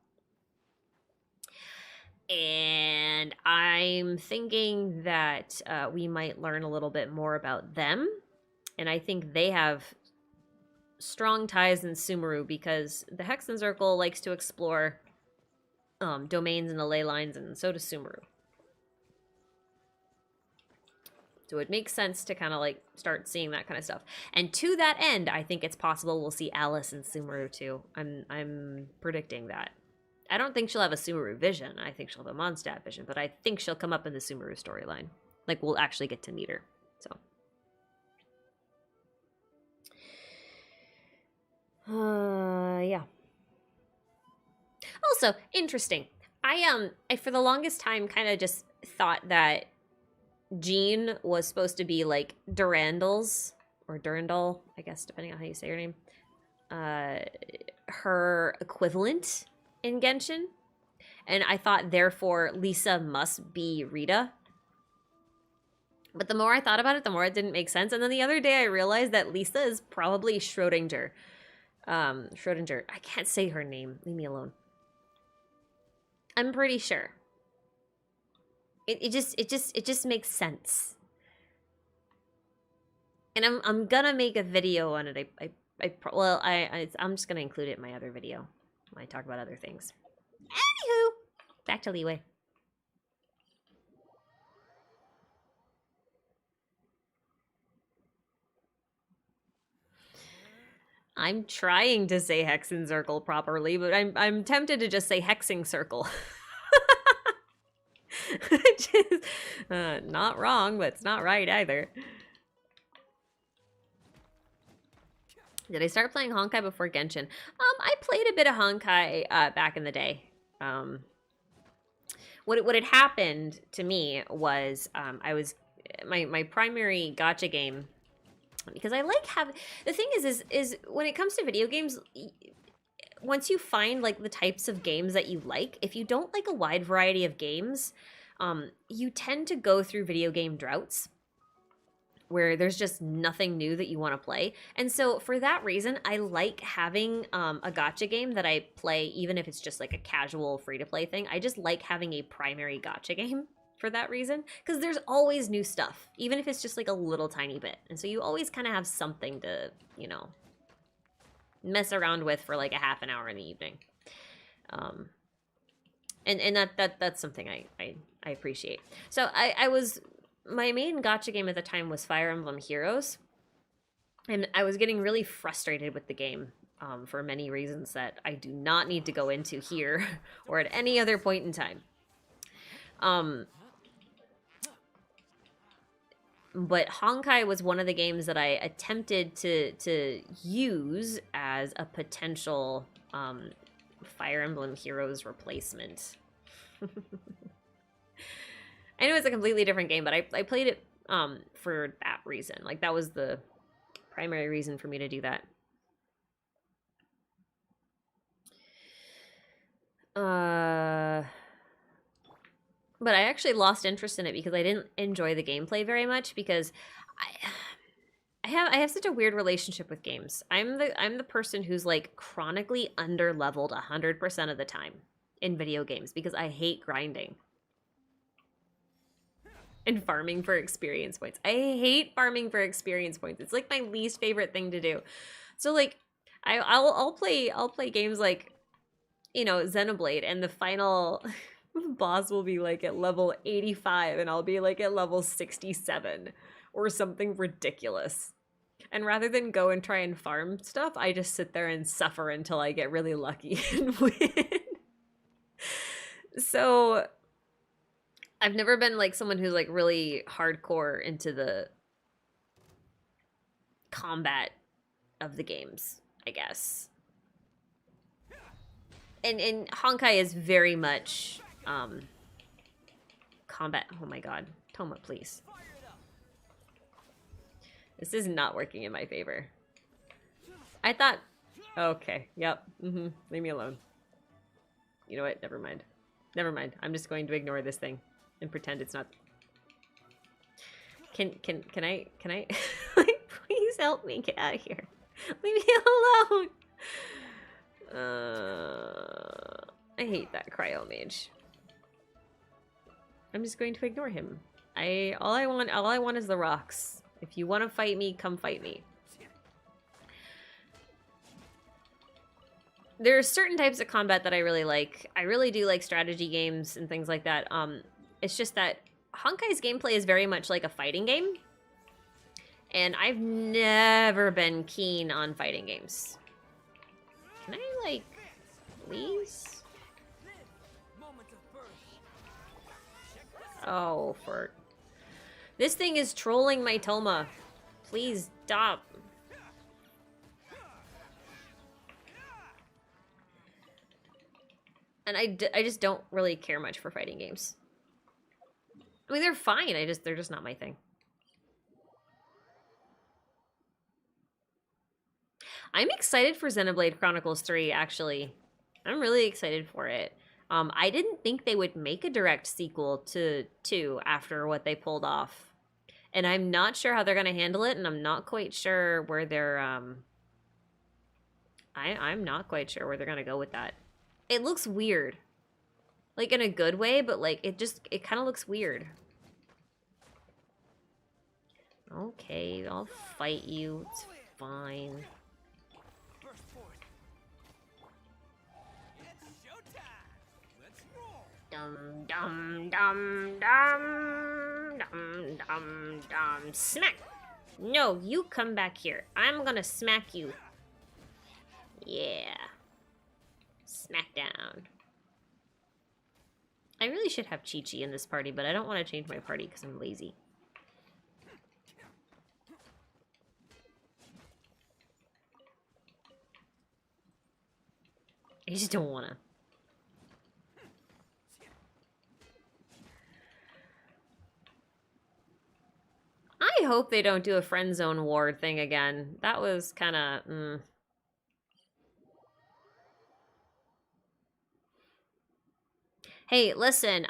A: And I'm thinking that we might learn a little bit more about them, and I think they have strong ties in Sumeru because the Hexenzirkel likes to explore domains and the ley lines, and so does Sumeru. So it makes sense to kind of like start seeing that kind of stuff. And to that end, I think it's possible we'll see Alice in Sumeru too. I'm predicting that. I don't think she'll have a Sumeru vision. I think she'll have a Mondstadt vision, but I think she'll come up in the Sumeru storyline. Like we'll actually get to meet her. So. Yeah. Also, interesting. I for the longest time kind of just thought that Jean was supposed to be like Durandal's, or Durandal, I guess, depending on how you say her name, her equivalent in Genshin. And I thought, therefore, Lisa must be Rita. But the more I thought about it, the more it didn't make sense. And then the other day I realized that Lisa is probably Schrodinger. Schrodinger. I can't say her name. Leave me alone. I'm pretty sure. It just makes sense. And I'm gonna make a video on it. I'm just gonna include it in my other video when I talk about other things. Anywho, back to Liyue. I'm trying to say Hexenzirkel properly, but I'm tempted to just say Hexenzirkel. Which is not wrong, but it's not right either. Did I start playing Honkai before Genshin? I played a bit of Honkai back in the day. What had happened to me was I was my primary gacha game, because I like having, the thing is when it comes to video games, once you find like the types of games that you like, if you don't like a wide variety of games, you tend to go through video game droughts. where there's just nothing new that you want to play. And so for that reason, I like having a gacha game that I play, even if it's just like a casual free-to-play thing. I just like having a primary gacha game for that reason, because there's always new stuff, even if it's just like a little tiny bit. And so you always kind of have something to, you know, mess around with for like a half an hour in the evening. And that's something I appreciate. So my main gacha game at the time was Fire Emblem Heroes, and I was getting really frustrated with the game for many reasons that I do not need to go into here or at any other point in time. But Honkai was one of the games that I attempted to use as a potential Fire Emblem Heroes replacement. I know it's a completely different game, but I played it for that reason. Like, that was the primary reason for me to do that. But I actually lost interest in it because I didn't enjoy the gameplay very much, because I have such a weird relationship with games. I'm the person who's like chronically under-leveled 100% of the time in video games because I hate grinding and farming for experience points. I hate farming for experience points. It's like my least favorite thing to do. So like I'll play games like, you know, Xenoblade, and the final boss will be like at level 85 and I'll be like at level 67 or something ridiculous. And rather than go and try and farm stuff, I just sit there and suffer until I get really lucky and win. So I've never been like someone who's like really hardcore into the combat of the games, I guess. And Honkai is very much combat. Oh my god. Toma, please. This is not working in my favor. I thought... Okay, yep. Leave me alone. You know what? Never mind. Never mind. I'm just going to ignore this thing and pretend it's not... Can I... like, please help me get out of here. Leave me alone! I hate that cryo mage. I'm just going to ignore him. All I want is the rocks. If you want to fight me, come fight me. There are certain types of combat that I really like. I really do like strategy games and things like that. It's just that Honkai's gameplay is very much like a fighting game. And I've never been keen on fighting games. Can I, like, please? Oh, for... This thing is trolling my Toma. Please stop. And I just don't really care much for fighting games. I mean, they're fine. They're just not my thing. I'm excited for Xenoblade Chronicles 3, actually. I'm really excited for it. I didn't think they would make a direct sequel to 2 after what they pulled off. And I'm not sure how they're going to handle it, and I'm not quite sure where they're, I'm not quite sure where they're going to go with that. It looks weird. Like, in a good way, but, like, it kind of looks weird. Okay, I'll fight you. It's fine. Dum dum dum dum dum dum dum. Smack! No, you come back here. I'm gonna smack you. Yeah. Smack down. I really should have Chi-Chi in this party, but I don't want to change my party because I'm lazy. I just don't want to. I hope they don't do a friend zone ward thing again. That was kind of... Hey, listen,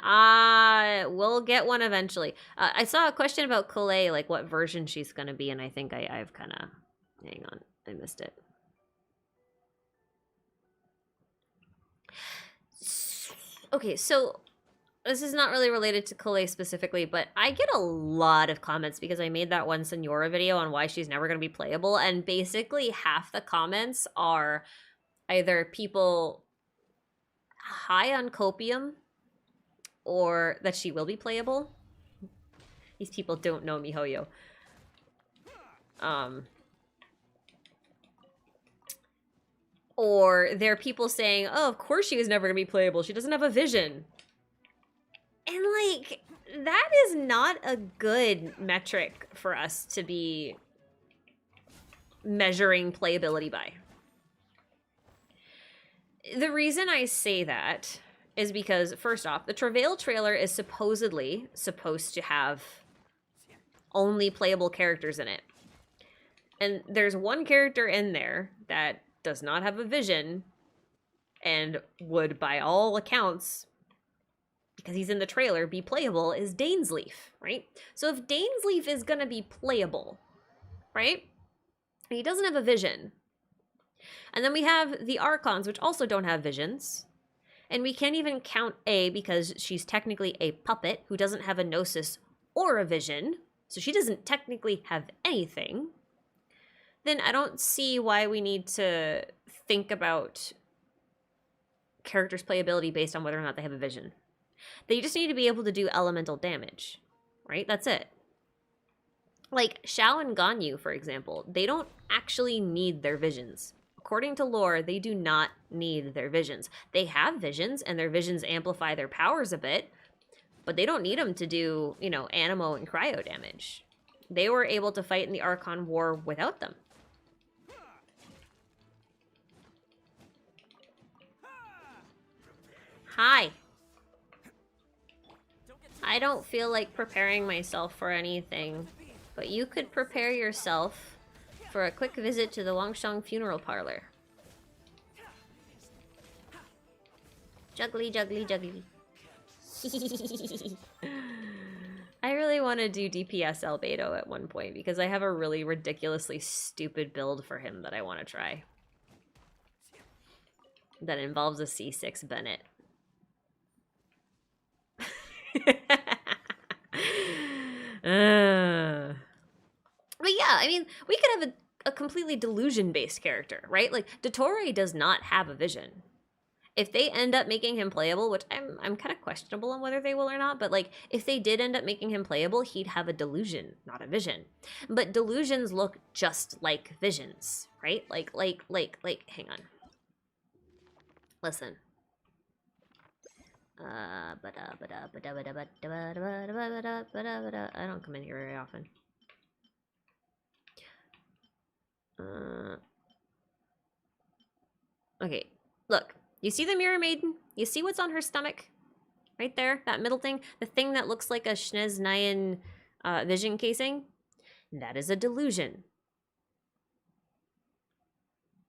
A: we'll get one eventually. I saw a question about Klee, like what version she's gonna be, and I think I've kind of... Hang on, I missed it. Okay, so this is not really related to Klee specifically, but I get a lot of comments because I made that one Senora video on why she's never going to be playable, and basically half the comments are either people high on copium or that she will be playable. These people don't know MiHoYo. Or there are people saying, oh, of course she was never going to be playable. She doesn't have a vision. And, like, that is not a good metric for us to be measuring playability by. The reason I say that is because, first off, the Travail trailer is supposedly supposed to have only playable characters in it. And there's one character in there that does not have a vision and would, by all accounts, because he's in the trailer, be playable, is Dainsleif, right? So if Dainsleif is going to be playable, right? And he doesn't have a vision. And then we have the archons, which also don't have visions. And we can't even count A because she's technically a puppet who doesn't have a gnosis or a vision. So she doesn't technically have anything. Then I don't see why we need to think about characters' playability based on whether or not they have a vision. They just need to be able to do elemental damage, right? That's it. Like Xiao and Ganyu, for example, they don't actually need their visions. According to lore, they do not need their visions. They have visions, and their visions amplify their powers a bit, but they don't need them to do, you know, animo and cryo damage. They were able to fight in the Archon War without them. Hi. I don't feel like preparing myself for anything, but you could prepare yourself for a quick visit to the Wangsheng funeral parlor. Juggly, juggly, juggly. I really want to do DPS Albedo at one point because I have a really ridiculously stupid build for him that I want to try. That involves a C6 Bennett. But yeah, I mean, we could have a completely delusion-based character, right? Like, Dottore does not have a vision. If they end up making him playable, which I'm kind of questionable on whether they will or not, but like, if they did end up making him playable, he'd have a delusion, not a vision. But delusions look just like visions, right? Like, hang on. Listen. I don't come in here very often. Okay, look. You see the Mirror Maiden? You see what's on her stomach? Right there? That middle thing? The thing that looks like a Shnez Nyan vision casing? That is a delusion.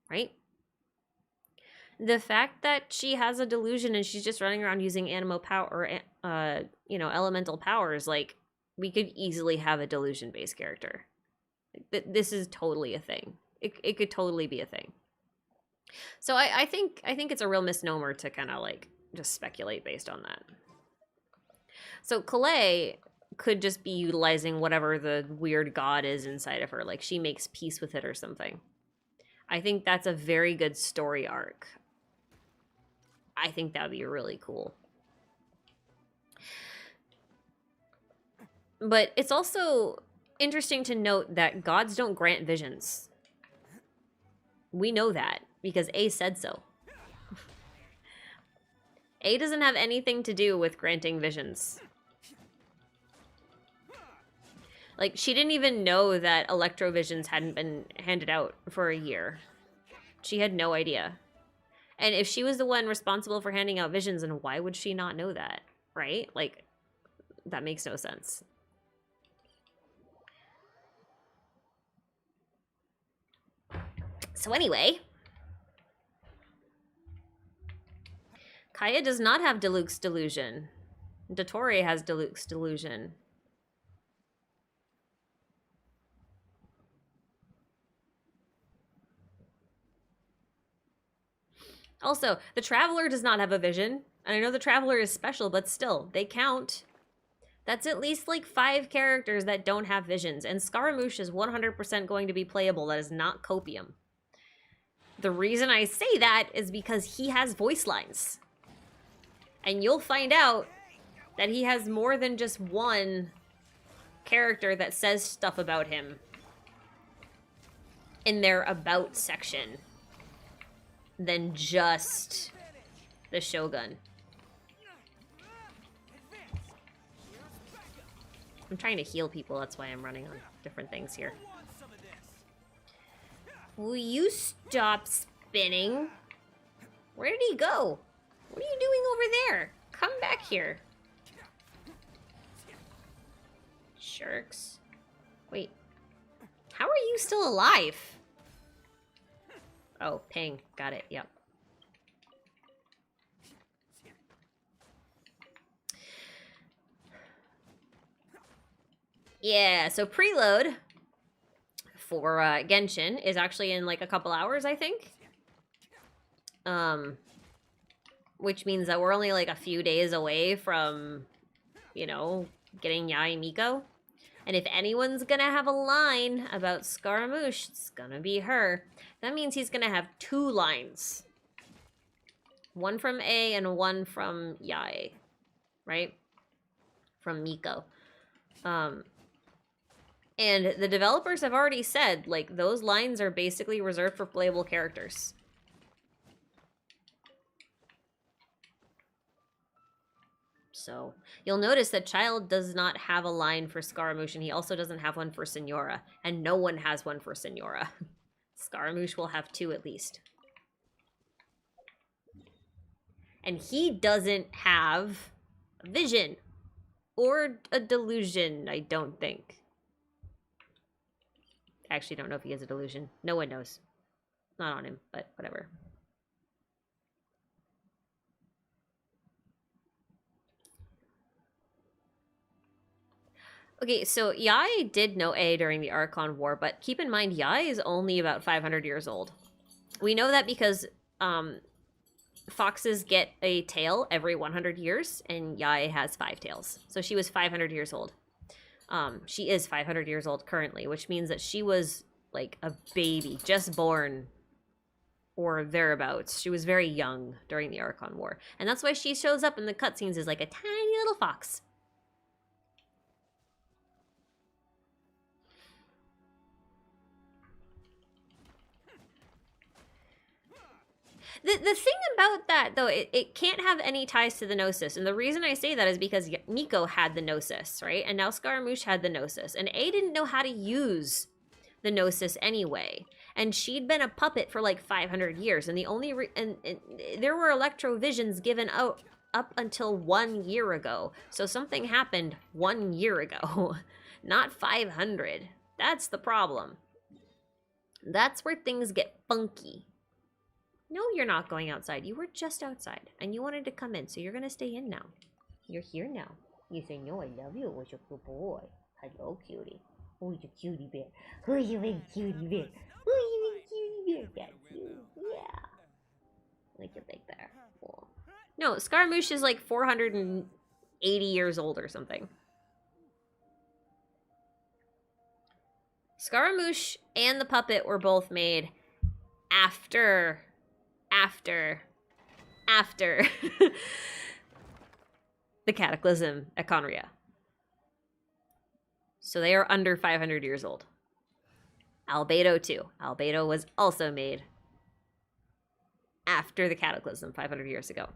A: Right? The fact that she has a delusion and she's just running around using animo power, or, you know, elemental powers, like, we could easily have a delusion-based character. This is totally a thing. It could totally be a thing. So I think it's a real misnomer to kind of, like, just speculate based on that. So Klee could just be utilizing whatever the weird god is inside of her. Like, she makes peace with it or something. I think that's a very good story arc. I think that would be really cool. But it's also interesting to note that gods don't grant visions. We know that because A said so. A doesn't have anything to do with granting visions. Like, she didn't even know that electrovisions hadn't been handed out for a year. She had no idea. And if she was the one responsible for handing out visions, then why would she not know that, right? Like, that makes no sense. So anyway, Kaya does not have Deluxe Delusion. Dottore has Deluxe Delusion. Also, the Traveler does not have a vision. And I know the Traveler is special, but still, they count. That's at least like 5 characters that don't have visions. And Scaramouche is 100% going to be playable. That is not copium. The reason I say that is because he has voice lines. And you'll find out that he has more than just one character that says stuff about him in their about section than just the Shogun. I'm trying to heal people, that's why I'm running on different things here. Will you stop spinning? Where did he go? What are you doing over there? Come back here. Jerks. Wait. How are you still alive? Oh, ping. Got it. Yep. Yeah, so preload for Genshin is actually in like a couple hours, I think. Which means that we're only like a few days away from, you know, getting Yae Miko. And if anyone's gonna have a line about Scaramouche, it's gonna be her. That means he's gonna have 2 lines. One from A and one from Yae, right? From Miko. And the developers have already said, like, those lines are basically reserved for playable characters. So, you'll notice that Child does not have a line for Scaramouche, and he also doesn't have one for Senora. And no one has one for Senora. Scaramouche will have 2 at least. And he doesn't have a vision. Or a delusion, I don't think. I actually don't know if he has a delusion. No one knows. Not on him, but whatever. Okay, so Yae did know A during the Archon War, but keep in mind, Yae is only about 500 years old. We know that because foxes get a tail every 100 years, and Yae has 5 tails. So she was 500 years old. She is 500 years old currently, which means that she was like a baby, just born or thereabouts. She was very young during the Archon War. And that's why she shows up in the cutscenes as like a tiny little fox. The thing about that, though, it can't have any ties to the Gnosis. And the reason I say that is because Miko had the Gnosis, right? And now Scaramouche had the Gnosis. And A didn't know how to use the Gnosis anyway. And she'd been a puppet for like 500 years. And the only... and there were Electrovisions given out up until 1 year ago. So something happened 1 year ago. Not 500. That's the problem. That's where things get funky. No, you're not going outside. You were just outside. And you wanted to come in, so you're going to stay in now. You're here now. You say, no, I love you. Who's your good boy? Hello, cutie. Who's your cutie bear? Who's your big cutie bear? Who's your big cutie bear? That's you. Yeah. Look at right there. Cool. No, Scaramouche is like 480 years old or something. Scaramouche and the puppet were both made after the Cataclysm at Conria. So they are under 500 years old. Albedo too. Albedo was also made after the Cataclysm 500 years ago.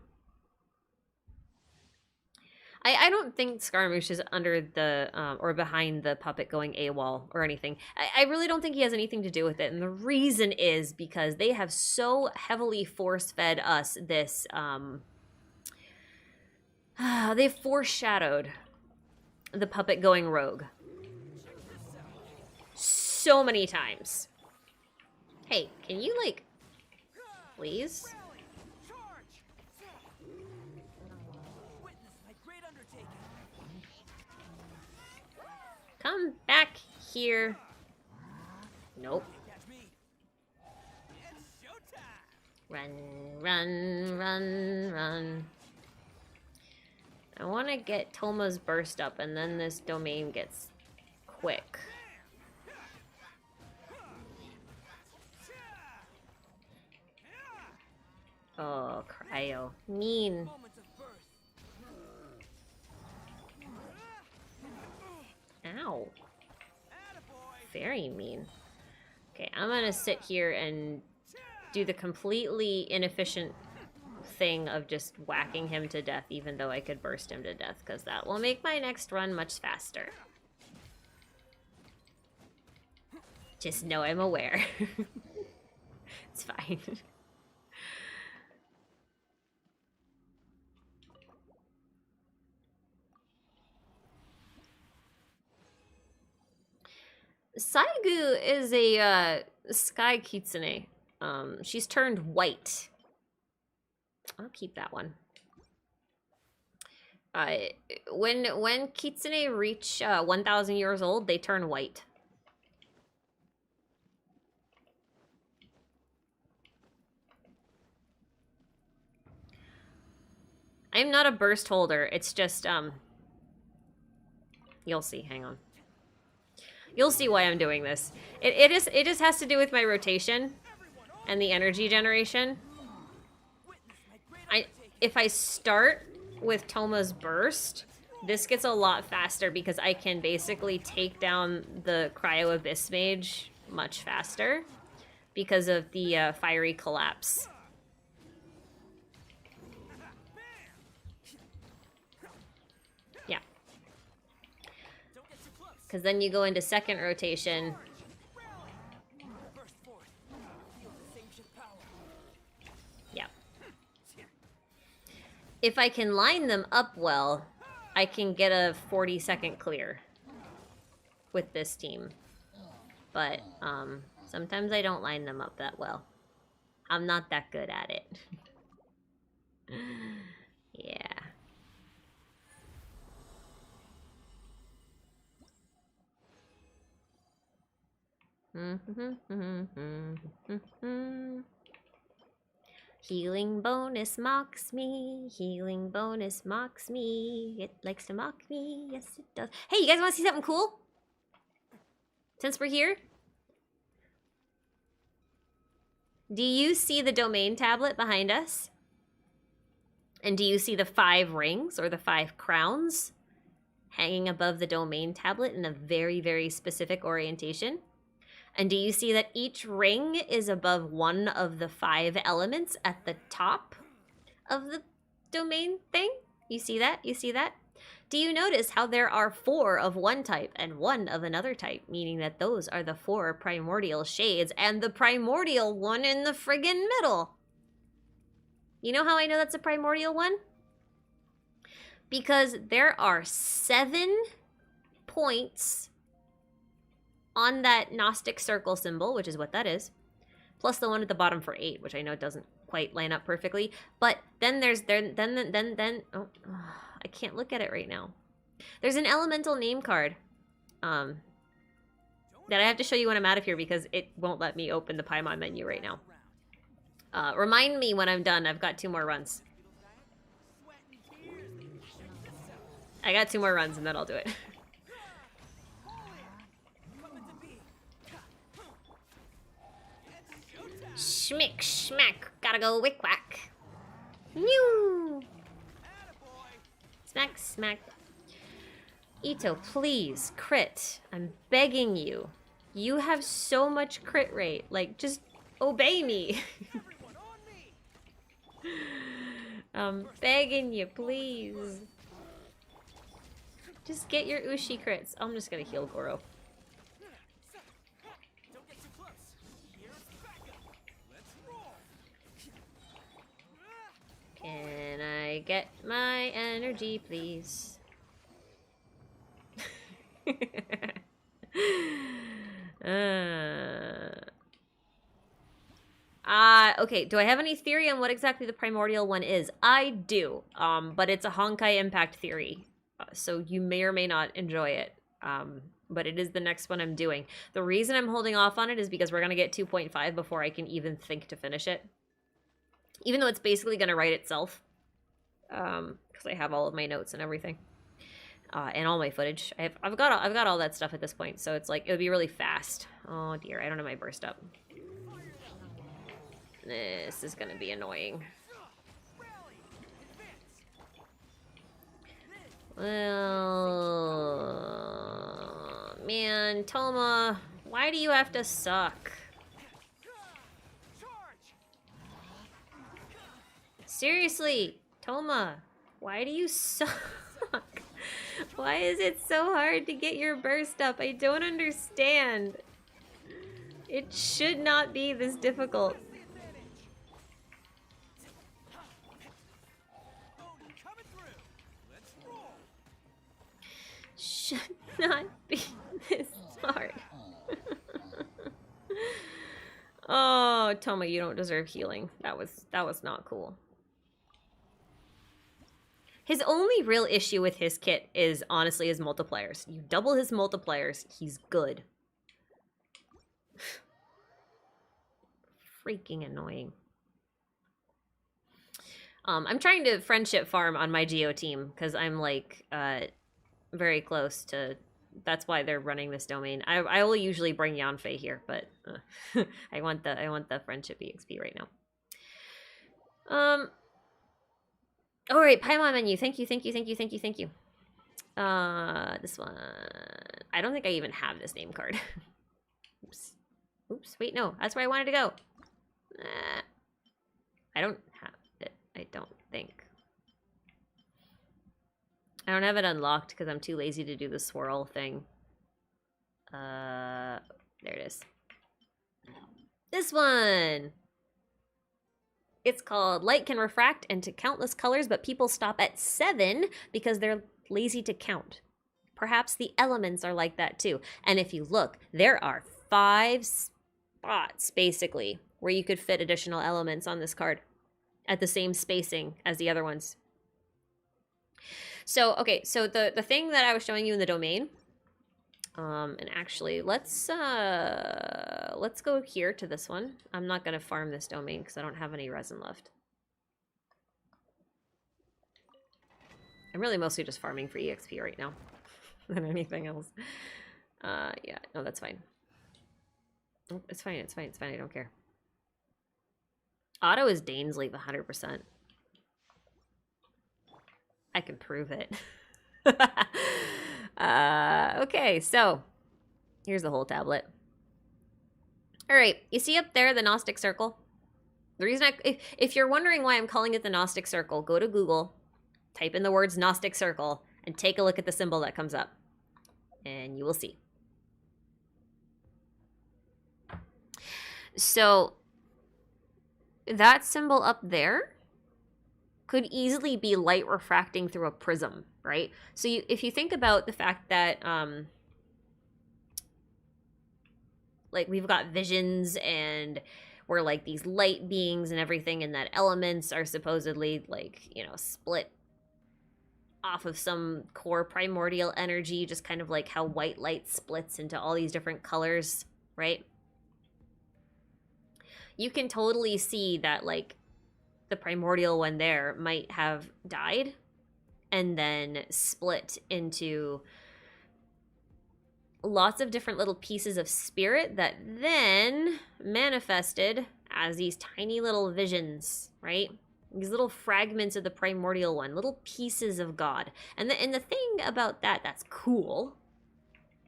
A: I don't think Scaramouche is under the, or behind the puppet going AWOL or anything. I really don't think he has anything to do with it. And the reason is because they have so heavily force-fed us this, they foreshadowed the puppet going rogue. So many times. Hey, can you, like, please? Come back here. Nope. Run, run, run, run. I want to get Toma's burst up, and then this domain gets quick. Oh, cryo. Mean. Ow. Very mean. Okay, I'm gonna sit here and do the completely inefficient thing of just whacking him to death, even though I could burst him to death, because that will make my next run much faster. Just know I'm aware. It's fine. Saigu is a sky kitsune. She's turned white. I'll keep that one. When kitsune reach 1,000 years old, they turn white. I'm not a burst holder. It's just you'll see. Hang on. You'll see why I'm doing this. It just has to do with my rotation and the energy generation. If I start with Toma's burst, this gets a lot faster because I can basically take down the Cryo Abyss Mage much faster because of the fiery collapse. Yeah. Because then you go into second rotation. Yeah. If I can line them up well, I can get a 40-second clear with this team. But sometimes I don't line them up that well. I'm not that good at it. Yeah. Healing bonus mocks me. Healing bonus mocks me. It likes to mock me. Yes, it does. Hey, you guys want to see something cool? Since we're here? Do you see the domain tablet behind us? And do you see the 5 rings or the 5 crowns hanging above the domain tablet in a very, very specific orientation? And do you see that each ring is above one of the 5 elements at the top of the domain thing? You see that? You see that? Do you notice how there are 4 of one type and 1 of another type, meaning that those are the 4 primordial shades and the primordial one in the friggin' middle? You know how I know that's a primordial one? Because there are 7 points on that Gnostic circle symbol, which is what that is, plus the one at the bottom for 8, which I know doesn't quite line up perfectly. But then there's oh, I can't look at it right now. There's an elemental name card that I have to show you when I'm out of here because it won't let me open the Paimon menu right now. Remind me when I'm done. I've got 2 more runs. I got 2 more runs and then I'll do it. Schmick, schmack. Gotta go wick whack. Mew. Smack, smack. Ito, please, crit. I'm begging you. You have so much crit rate. Like, just obey me. I'm begging you, please. Just get your Ushi crits. I'm just gonna heal Goro. Can I get my energy, please? Okay, do I have any theory on what exactly the primordial one is? I do, but it's a Honkai Impact theory, so you may or may not enjoy it. but it is the next one I'm doing. The reason I'm holding off on it is because we're going to get 2.5 before I can even think to finish it. Even though it's basically going to write itself. Because I have all of my notes and everything. And all my footage. I've got all that stuff at this point, so it's like, it would be really fast. Oh dear, I don't have my burst up. This is going to be annoying. Well, man, Toma, why do you have to suck? Seriously, Toma, why do you suck? Why is it so hard to get your burst up? I don't understand. It should not be this difficult. Should not be this hard. Oh, Toma, you don't deserve healing. That was not cool. His only real issue with his kit is honestly his multipliers. You double his multipliers, he's good. Freaking annoying. I'm trying to friendship farm on my Geo team because I'm like very close to. That's why they're running this domain. I will usually bring Yanfei here, but I want the friendship EXP right now. All right, Paimon menu. Thank you. This one. I don't think I even have this name card. Oops. Wait, no. That's where I wanted to go. I don't have it. I don't think. I don't have it unlocked because I'm too lazy to do the swirl thing. There it is. This one! It's called Light Can Refract into Countless Colors, but people stop at 7 because they're lazy to count. Perhaps the elements are like that too. And if you look, there are 5 spots, basically, where you could fit additional elements on this card at the same spacing as the other ones. So, okay, so the thing that I was showing you in the domain, and actually, let's go here to this one. I'm not going to farm this domain because I don't have any resin left. I'm really mostly just farming for EXP right now than anything else. Yeah, no, that's fine. It's fine, I don't care. Otto is Dainsleif 100%. I can prove it. Okay, so here's the whole tablet. All right, you see up there the Gnostic circle? The reason if you're wondering why I'm calling it the Gnostic circle, go to Google, type in the words Gnostic circle, and take a look at the symbol that comes up. And you will see. So that symbol up there could easily be light refracting through a prism, right? So if you think about the fact that, like, we've got visions and we're like these light beings and everything, and that elements are supposedly, like, you know, split off of some core primordial energy, just kind of like how white light splits into all these different colors, right? You can totally see that, like, the primordial one there might have died and then split into lots of different little pieces of spirit that then manifested as these tiny little visions, right? These little fragments of the primordial one, little pieces of God. And the thing about that's cool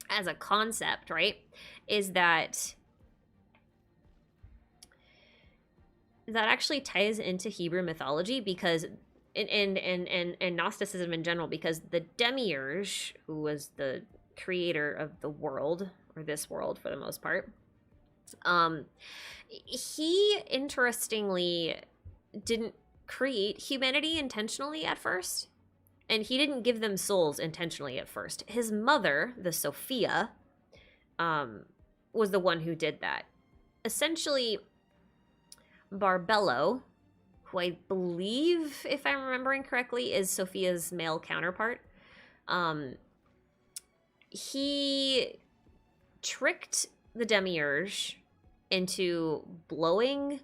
A: as a concept, right, is that actually ties into Hebrew mythology, because and Gnosticism in general, because the Demiurge, who was the creator of the world, or this world for the most part, he interestingly didn't create humanity intentionally at first, and he didn't give them souls intentionally at first. His mother, the Sophia, was the one who did that. Essentially, Barbello, who I believe, if I'm remembering correctly, is Sophia's male counterpart, he tricked the Demiurge into blowing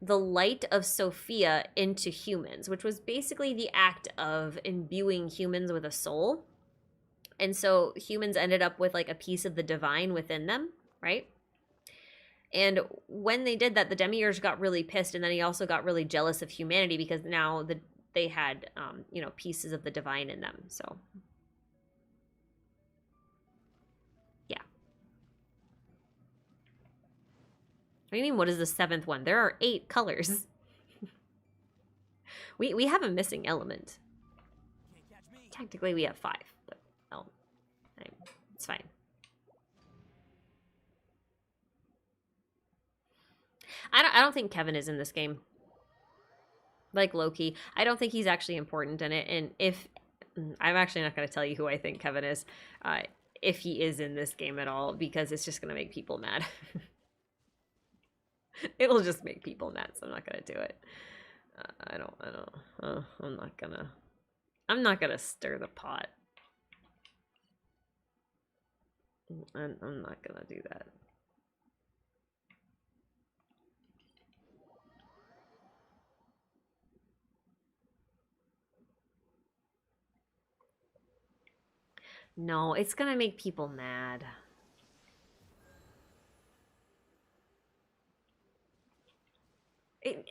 A: the light of Sophia into humans, which was basically the act of imbuing humans with a soul. And so humans ended up with like a piece of the divine within them, right? And when they did that, the Demiurge got really pissed, and then he also got really jealous of humanity because now they had, you know, pieces of the divine in them. So, yeah. What do you mean, what is the 7th one? There are 8 colors. we have a missing element. Technically, we have 5, but, oh, it's fine. I don't think Kevin is in this game. Like Loki, I don't think he's actually important in it. And if I'm actually not going to tell you who I think Kevin is, if he is in this game at all, because it's just going to make people mad. It'll just make people mad, so I'm not going to do it. I'm not gonna stir the pot. I'm not gonna do that. No, it's gonna make people mad. It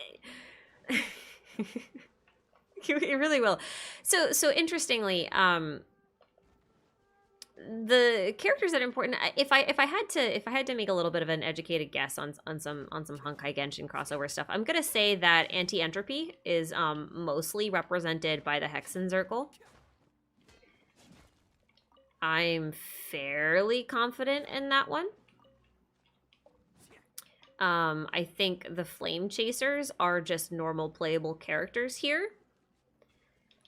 A: really will. So interestingly, the characters that are important. If I had to make a little bit of an educated guess on some Honkai Genshin crossover stuff, I'm gonna say that anti-entropy is mostly represented by the Hexenzirkel. I'm fairly confident in that one. I think the Flame Chasers are just normal playable characters here.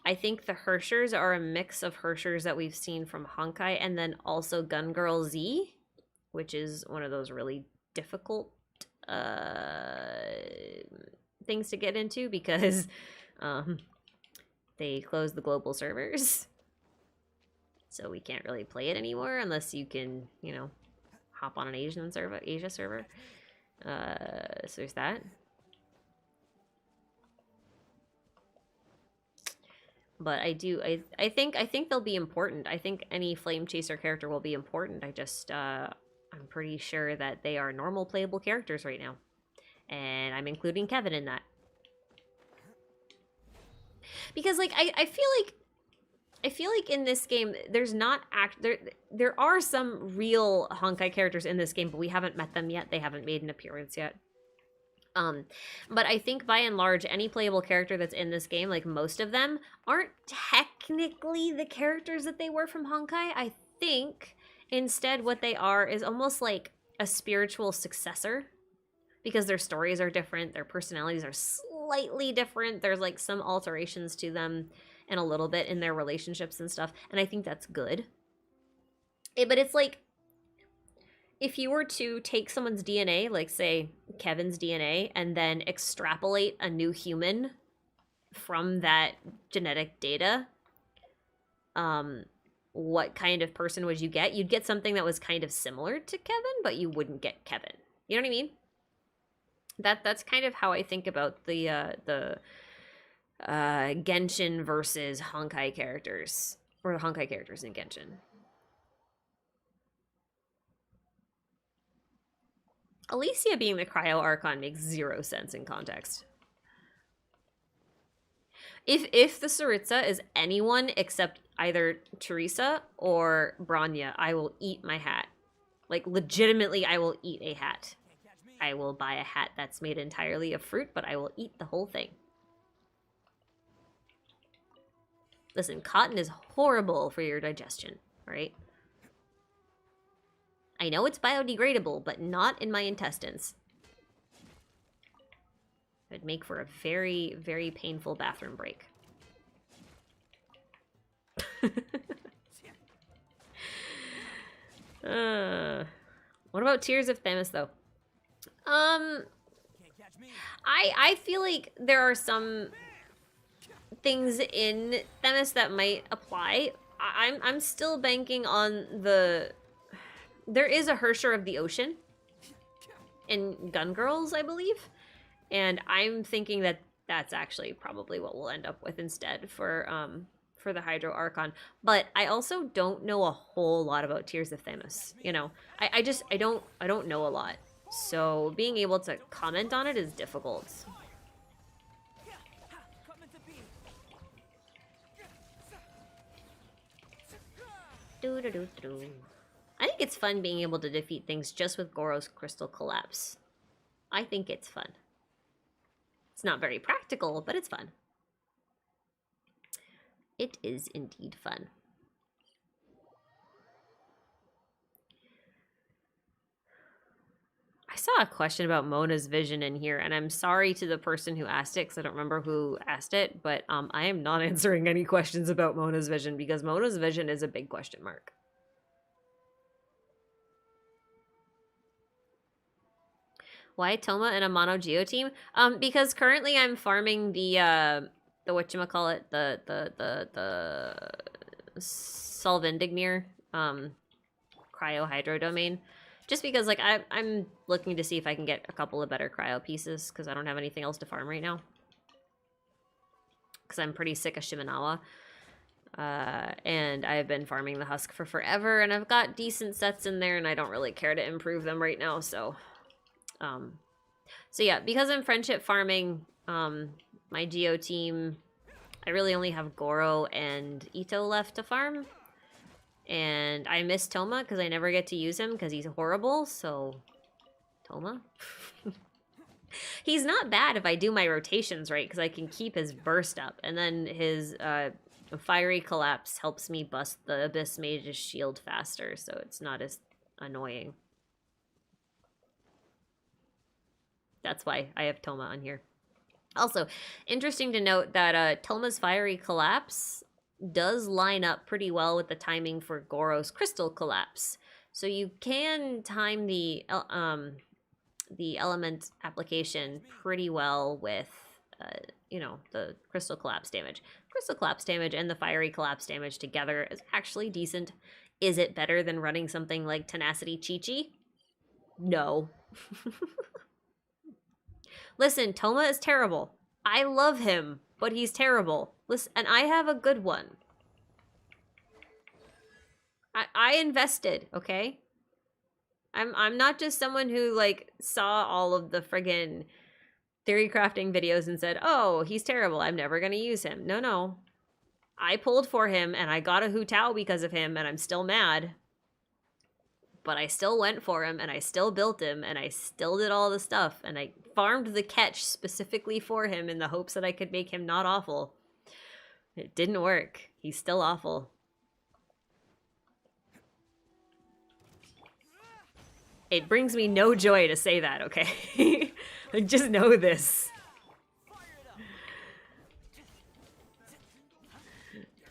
A: I think the Hershers are a mix of Hershers that we've seen from Honkai, and then also Gun Girl Z, which is one of those really difficult things to get into because they closed the global servers. So we can't really play it anymore unless you can, you know, hop on an Asia server. So there's that. But I think they'll be important. I think any Flame Chaser character will be important. I'm pretty sure that they are normal playable characters right now. And I'm including Kevin in that. Because like I feel like in this game there's not there are some real Honkai characters in this game, but we haven't met them yet. They haven't made an appearance yet. But I think by and large, any playable character that's in this game, like most of them, aren't technically the characters that they were from Honkai. I think instead what they are is almost like a spiritual successor, because their stories are different, their personalities are slightly different, there's like some alterations to them and a little bit in their relationships and stuff, and I think that's good. But it's like, if you were to take someone's DNA, like say Kevin's DNA, and then extrapolate a new human from that genetic data, what kind of person would you get? You'd get something that was kind of similar to Kevin, but you wouldn't get Kevin. You know what I mean? That's kind of how I think about the Genshin versus Honkai characters, or the Honkai characters in Genshin. Alicia being the Cryo Archon makes 0 sense in context. If the Saritsa is anyone except either Teresa or Branya, I will eat my hat. Like, legitimately, I will eat a hat. I will buy a hat that's made entirely of fruit, but I will eat the whole thing. Listen, cotton is horrible for your digestion, right? I know it's biodegradable, but not in my intestines. It would make for a very, very painful bathroom break. What about Tears of Themis, though? I feel like there are some things in Themis that might apply. I'm still banking on the... There is a Hersher of the Ocean in Gun Girls, I believe. And I'm thinking that that's actually probably what we'll end up with instead for the Hydro Archon. But I also don't know a whole lot about Tears of Themis. You know, I don't know a lot. So being able to comment on it is difficult. I think it's fun being able to defeat things just with Goro's Crystal Collapse. I think it's fun. It's not very practical, but it's fun. It is indeed fun. I saw a question about Mona's vision in here, and I'm sorry to the person who asked it, because I don't remember who asked it, but I am not answering any questions about Mona's vision, because Mona's vision is a big question mark. Why Toma and a mono geo team? Because currently I'm farming the whatchamacallit, the Solvindignir, cryo hydro domain. Just because, like, I'm looking to see if I can get a couple of better cryo pieces, because I don't have anything else to farm right now. Because I'm pretty sick of Shimenawa. And I've been farming the husk for forever, and I've got decent sets in there, and I don't really care to improve them right now, so... So yeah, because I'm friendship farming, my Geo team, I really only have Goro and Ito left to farm. And I miss Toma because I never get to use him because he's horrible, so... Toma? He's not bad if I do my rotations right, because I can keep his burst up. And then his fiery collapse helps me bust the Abyss Mage's shield faster, so it's not as annoying. That's why I have Toma on here. Also, interesting to note that Toma's fiery collapse does line up pretty well with the timing for Goro's crystal collapse. So you can time the element application pretty well with, you know, the crystal collapse damage. Crystal collapse damage and the fiery collapse damage together is actually decent. Is it better than running something like Tenacity Chi-Chi? No. Listen, Toma is terrible. I love him, but he's terrible. Listen, and I have a good one. I invested, okay? I'm not just someone who, like, saw all of the friggin' theory crafting videos and said, oh, he's terrible, I'm never gonna use him. No, no. I pulled for him, and I got a Hu Tao because of him, and I'm still mad. But I still went for him, and I still built him, and I still did all the stuff, and I farmed the catch specifically for him in the hopes that I could make him not awful. It didn't work. He's still awful. It brings me no joy to say that, okay? I just know this.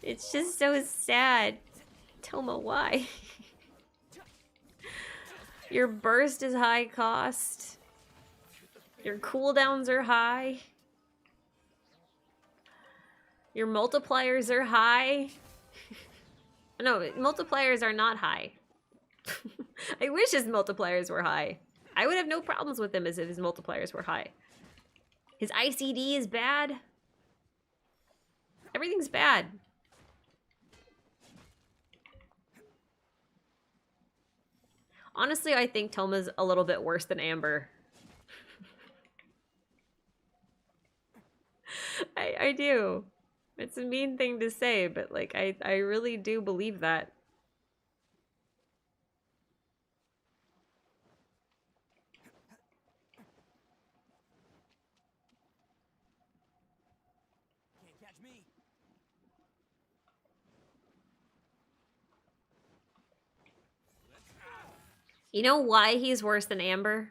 A: It's just so sad. Toma, why? Your burst is high cost. Your cooldowns are high. Your multipliers are high. No, multipliers are not high. I wish his multipliers were high. I would have no problems with him as if his multipliers were high. His ICD is bad. Everything's bad. Honestly, I think Toma's a little bit worse than Amber. I do. It's a mean thing to say, but like I really do believe that.
B: Can't catch me.
A: You know why he's worse than Amber?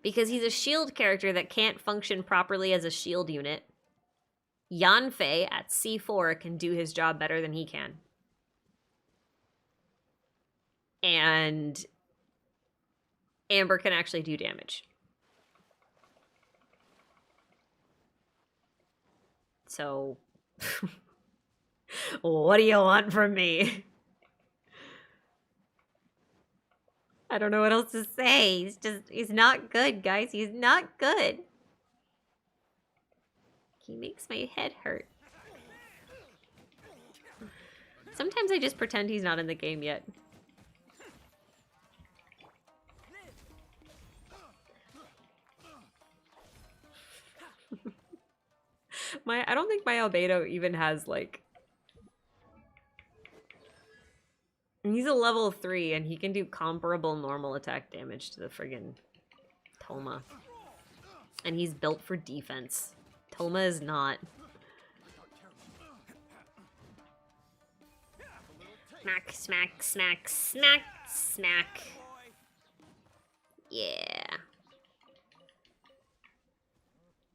A: Because he's a shield character that can't function properly as a shield unit. Yanfei at C4 can do his job better than he can. And Amber can actually do damage. So What do you want from me? I don't know what else to say. He's not good, guys. He's not good. He makes my head hurt. Sometimes I just pretend he's not in the game yet. I don't think my Albedo even has, like... He's a level 3, and he can do comparable normal attack damage to the friggin' Toma. And he's built for defense. Toma is not. Smack, smack, smack, smack, smack. Yeah.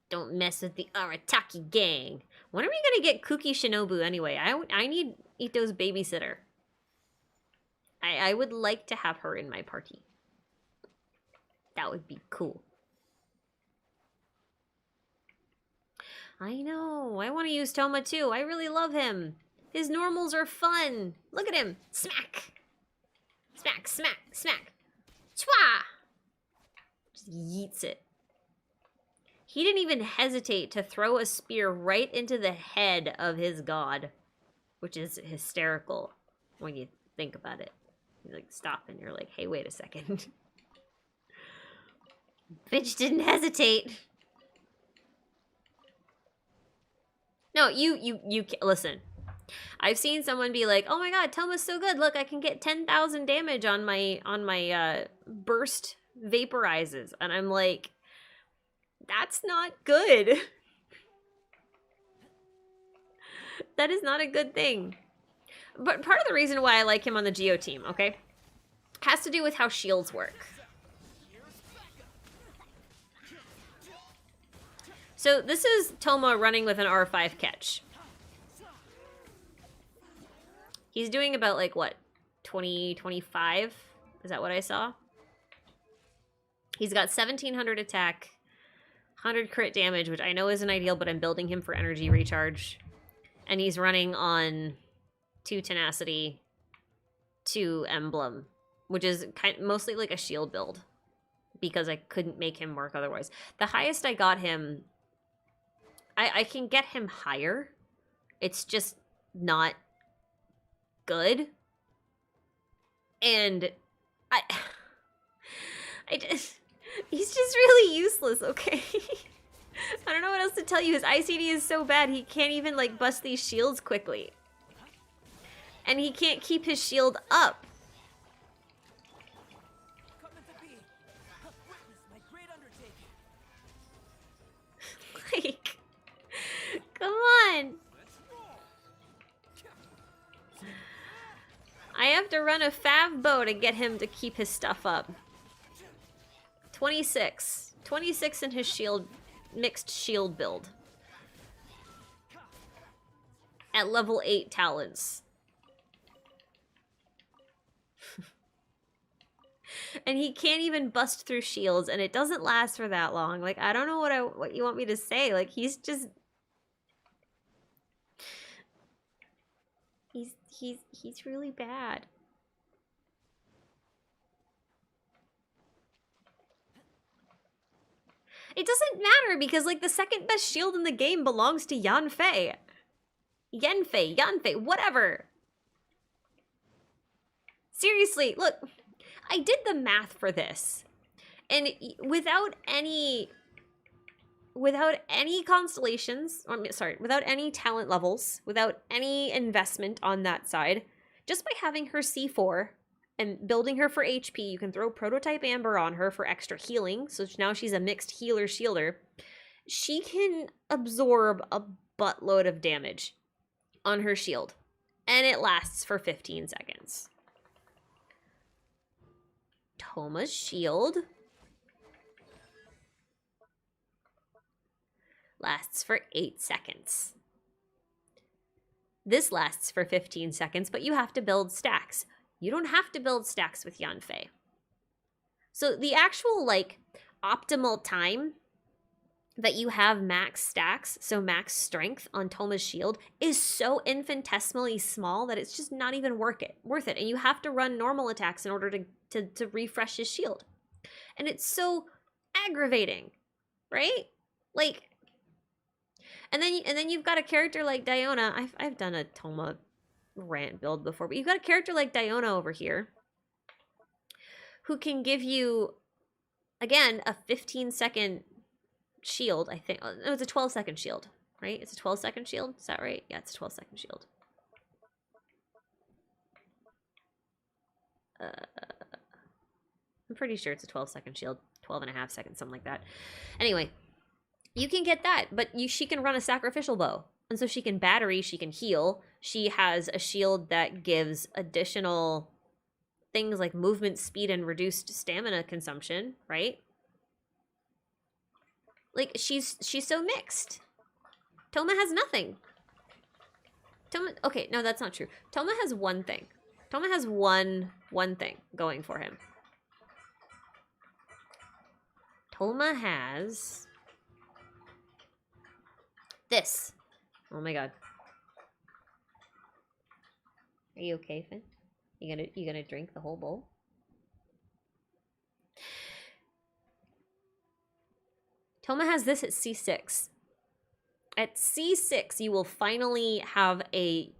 A: Don't mess with the Arataki gang. When are we gonna get Kuki Shinobu anyway? I need Ito's babysitter. I would like to have her in my party. That would be cool. I know. I want to use Toma too. I really love him. His normals are fun. Look at him. Smack. Smack, smack, smack. Chwa! Just yeets it. He didn't even hesitate to throw a spear right into the head of his god, which is hysterical when you think about it. You like stop and you're like, hey, wait a second. Bitch didn't hesitate. No, you listen. I've seen someone be like, oh my god, Toma's so good. Look, I can get 10,000 damage on my burst vaporizes. And I'm like, that's not good. That is not a good thing. But part of the reason why I like him on the Geo team, okay, has to do with how shields work. So this is Toma running with an R5 catch. He's doing about, like, what, 20, 25? Is that what I saw? He's got 1,700 attack, 100 crit damage, which I know isn't ideal, but I'm building him for energy recharge. And he's running on 2 tenacity, 2 emblem, which is mostly like a shield build, because I couldn't make him work otherwise. The highest I got him, I can get him higher. It's just not good. And he's just really useless, okay? I don't know what else to tell you. His ICD is so bad, he can't even, like, bust these shields quickly. And he can't keep his shield up. Like, come on. I have to run a fav bow to get him to keep his stuff up. 26. 26 in his shield, mixed shield build. At level 8 talents. And he can't even bust through shields, and it doesn't last for that long. Like, I don't know what you want me to say. Like, he's just... He's really bad. It doesn't matter, because, like, the second best shield in the game belongs to Yanfei. Yanfei, whatever. Seriously, look... I did the math for this, and without any constellations, without any talent levels, without any investment on that side, just by having her C4 and building her for HP, you can throw Prototype Amber on her for extra healing, so now she's a mixed healer-shielder. She can absorb a buttload of damage on her shield, and it lasts for 15 seconds. Toma's shield lasts for 8 seconds. This lasts for 15 seconds, but you have to build stacks. You don't have to build stacks with Yanfei. So the actual, like, optimal time that you have max stacks, so max strength on Toma's shield, is so infinitesimally small that it's just not even worth it. And you have to run normal attacks in order to refresh his shield. And it's so aggravating, right? Like, and then you've got a character like Diona. I've done a Toma rant build before, but you've got a character like Diona over here who can give you, again, a 15-second shield, I think. Oh, no, it's a 12-second shield, right? It's a 12-second shield. Is that right? Yeah, it's a 12-second shield. I'm pretty sure it's a 12-second shield. 12.5 seconds, something like that. Anyway, you can get that, but she can run a sacrificial bow. And so she can battery, she can heal. She has a shield that gives additional things like movement speed and reduced stamina consumption, right? Like, she's so mixed. Toma has nothing. Okay, no, that's not true. Toma has one thing. Toma has one thing going for him. Toma has this. Oh my god. Are you okay, Finn? You gonna drink the whole bowl? Toma has this at C6. At C6, you will finally have a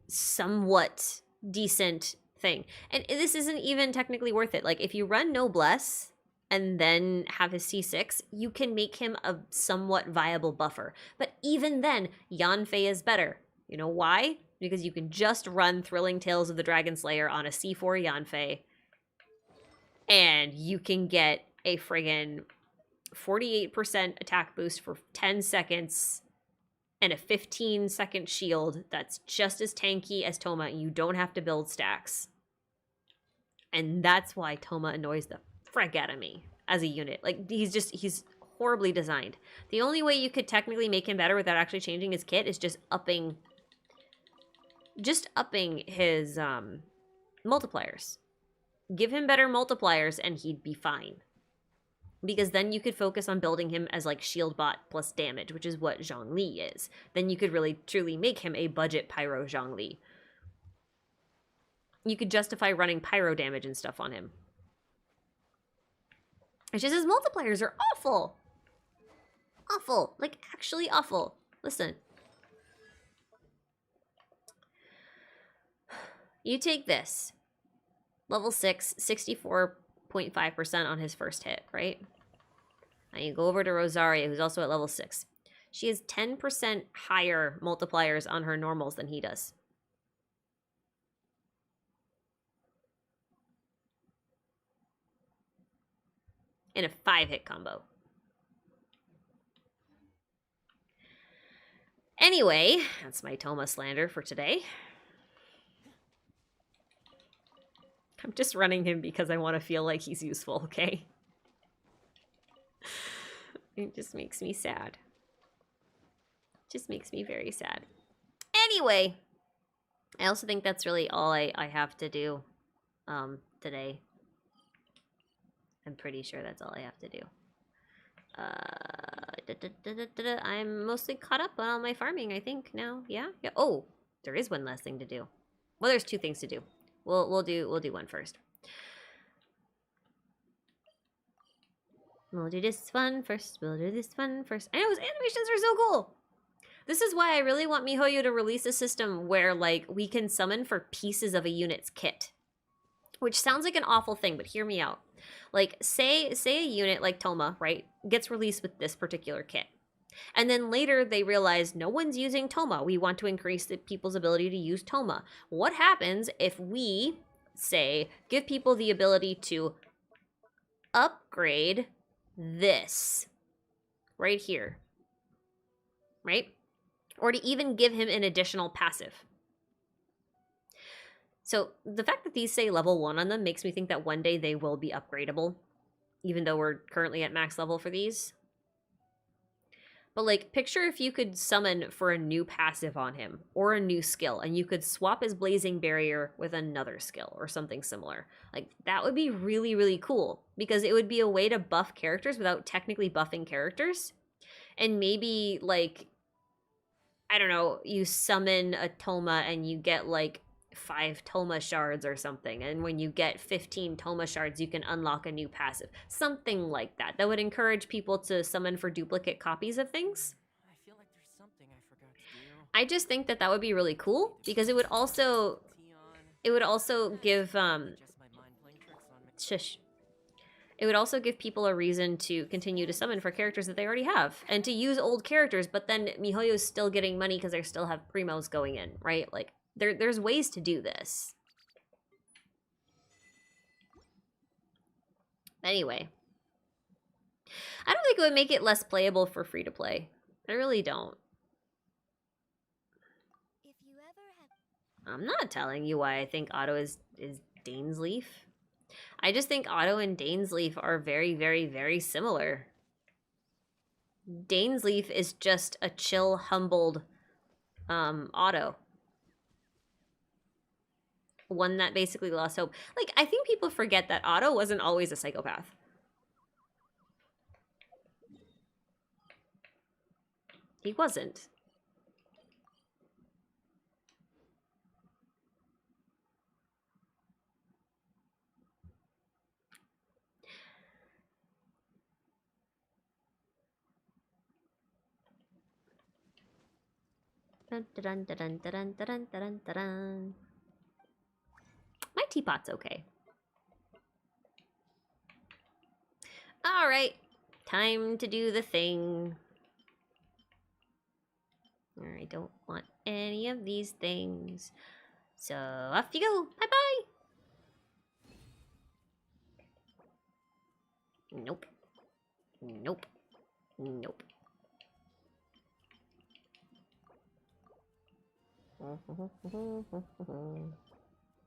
A: somewhat decent thing. And this isn't even technically worth it. Like, if you run Noblesse and then have his C6, you can make him a somewhat viable buffer. But even then, Yanfei is better. You know why? Because you can just run Thrilling Tales of the Dragon Slayer on a C4 Yanfei, and you can get a friggin' 48% attack boost for 10 seconds and a 15-second shield that's just as tanky as Toma, and you don't have to build stacks. And that's why Toma annoys the frick out of me as a unit. Like, he's horribly designed. The only way you could technically make him better without actually changing his kit is just upping his multipliers. Give him better multipliers and he'd be fine. Because then you could focus on building him as like shield bot plus damage, which is what Zhongli is. Then you could really truly make him a budget pyro Zhongli. You could justify running pyro damage and stuff on him. It's just his multipliers are awful. Awful. Like, actually awful. Listen. You take this. Level 6, 64.5% on his first hit, right? Now you go over to Rosaria, who's also at level 6. She has 10% higher multipliers on her normals than he does. In a 5-hit combo. Anyway, that's my Toma slander for today. I'm just running him because I want to feel like he's useful, okay? It just makes me sad. Just makes me very sad. Anyway, I also think that's really all I have to do today. I'm pretty sure that's all I have to do. I'm mostly caught up on all my farming, I think, now. Yeah? Oh, there is one last thing to do. Well, there's 2 things to do. We'll do one first. We'll do this one first. We'll do this one first. I know, his animations are so cool. This is why I really want MiHoYo to release a system where, like, we can summon for pieces of a unit's kit. Which sounds like an awful thing, but hear me out. Like, say a unit like Toma, right, gets released with this particular kit. And then later they realize no one's using Toma. We want to increase the people's ability to use Toma. What happens if we, say, give people the ability to upgrade this right here, right? Or to even give him an additional passive. So the fact that these say level 1 on them makes me think that one day they will be upgradable, even though we're currently at max level for these. But, like, picture if you could summon for a new passive on him, or a new skill, and you could swap his Blazing Barrier with another skill, or something similar. Like, that would be really, really cool, because it would be a way to buff characters without technically buffing characters. And maybe, like, I don't know, you summon a Toma and you get, like, 5 Toma shards or something. And when you get 15 Toma shards, you can unlock a new passive. Something like that. That would encourage people to summon for duplicate copies of things.
B: I feel like there's something I forgot to do.
A: I just think that that would be really cool because it would also give shush. It would also give people a reason to continue to summon for characters that they already have and to use old characters, but then MiHoYo's still getting money because they still have primos going in, right? Like, there's ways to do this. Anyway. I don't think it would make it less playable for free-to-play. I really don't.
C: If you ever have...
A: I'm not telling you why I think Otto is Dainsleif. I just think Otto and Dainsleif are very, very, very similar. Dainsleif is just a chill, humbled Otto. One that basically lost hope. Like, I think people forget that Otto wasn't always a psychopath. He wasn't. Dun, dun, dun, dun, dun, dun, dun, dun, dun. My teapot's okay. All right, time to do the thing. I don't want any of these things. So off you go. Bye-bye. Nope. Nope. Nope.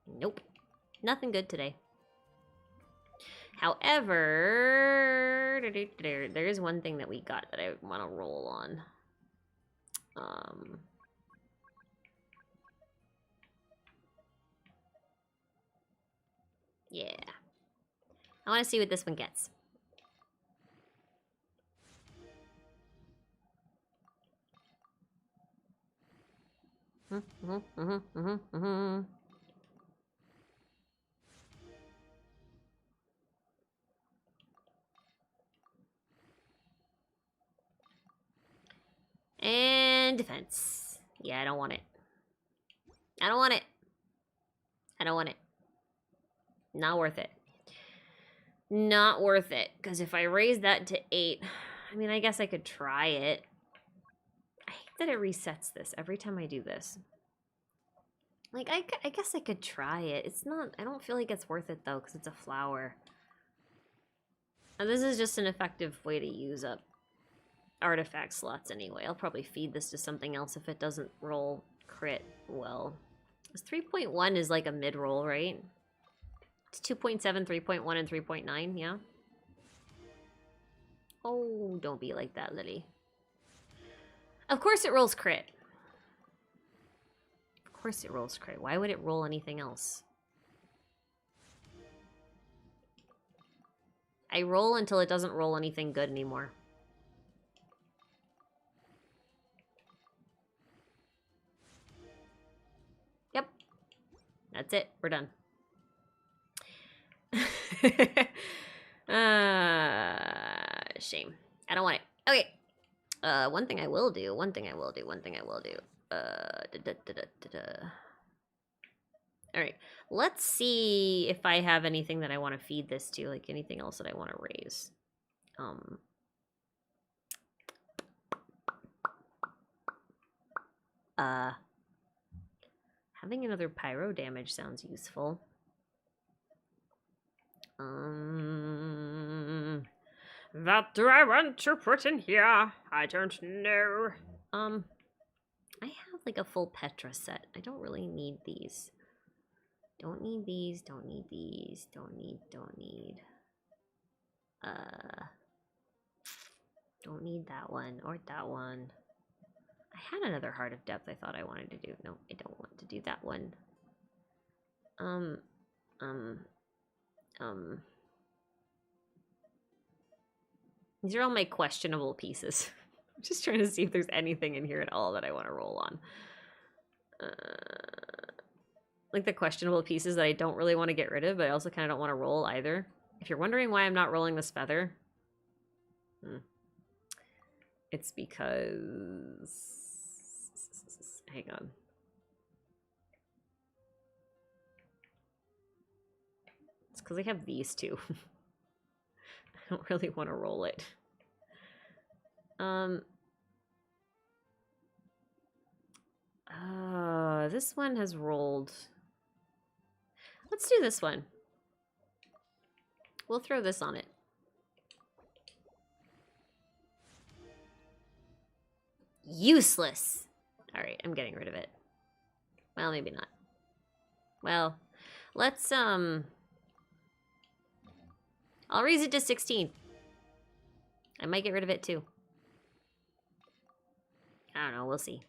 A: Nope. Nothing good today. However, there is one thing that we got that I want to roll on. Yeah. I want to see what this one gets. And defense. Yeah, I don't want it. I don't want it. I don't want it. Not worth it. Not worth it. Because if I raise that to 8, I mean, I guess I could try it. I hate that it resets this every time I do this. Like, I guess I could try it. It's not, I don't feel like it's worth it, though, because it's a flower. And this is just an effective way to use up artifact slots anyway. I'll probably feed this to something else if it doesn't roll crit well. This 3.1 is like a mid-roll, right? It's 2.7, 3.1, and 3.9, yeah? Oh, don't be like that, Lily. Of course it rolls crit. Of course it rolls crit. Why would it roll anything else? I roll until it doesn't roll anything good anymore. Yep. That's it. We're done. Shame. I don't want it. Okay. One thing I will do. Alright. Let's see if I have anything that I want to feed this to. Like anything else that I want to raise. Having another pyro damage sounds useful. What do I want to put in here? I don't know. I have like a full Petra set. I don't really need these. Don't need these, don't need these, don't need. Don't need that one or that one. I had another Heart of Depth I thought I wanted to do. No, I don't want to do that one. These are all my questionable pieces. Just trying to see if there's anything in here at all that I want to roll on. Like the questionable pieces that I don't really want to get rid of, but I also kind of don't want to roll either. If you're wondering why I'm not rolling this feather, it's because... Hang on. It's because I have these two. I don't really want to roll it. This one has rolled. Let's do this one. We'll throw this on it. Useless. All right, I'm getting rid of it. Well, maybe not. Well, let's I'll raise it to 16. I might get rid of it too. I don't know, we'll see.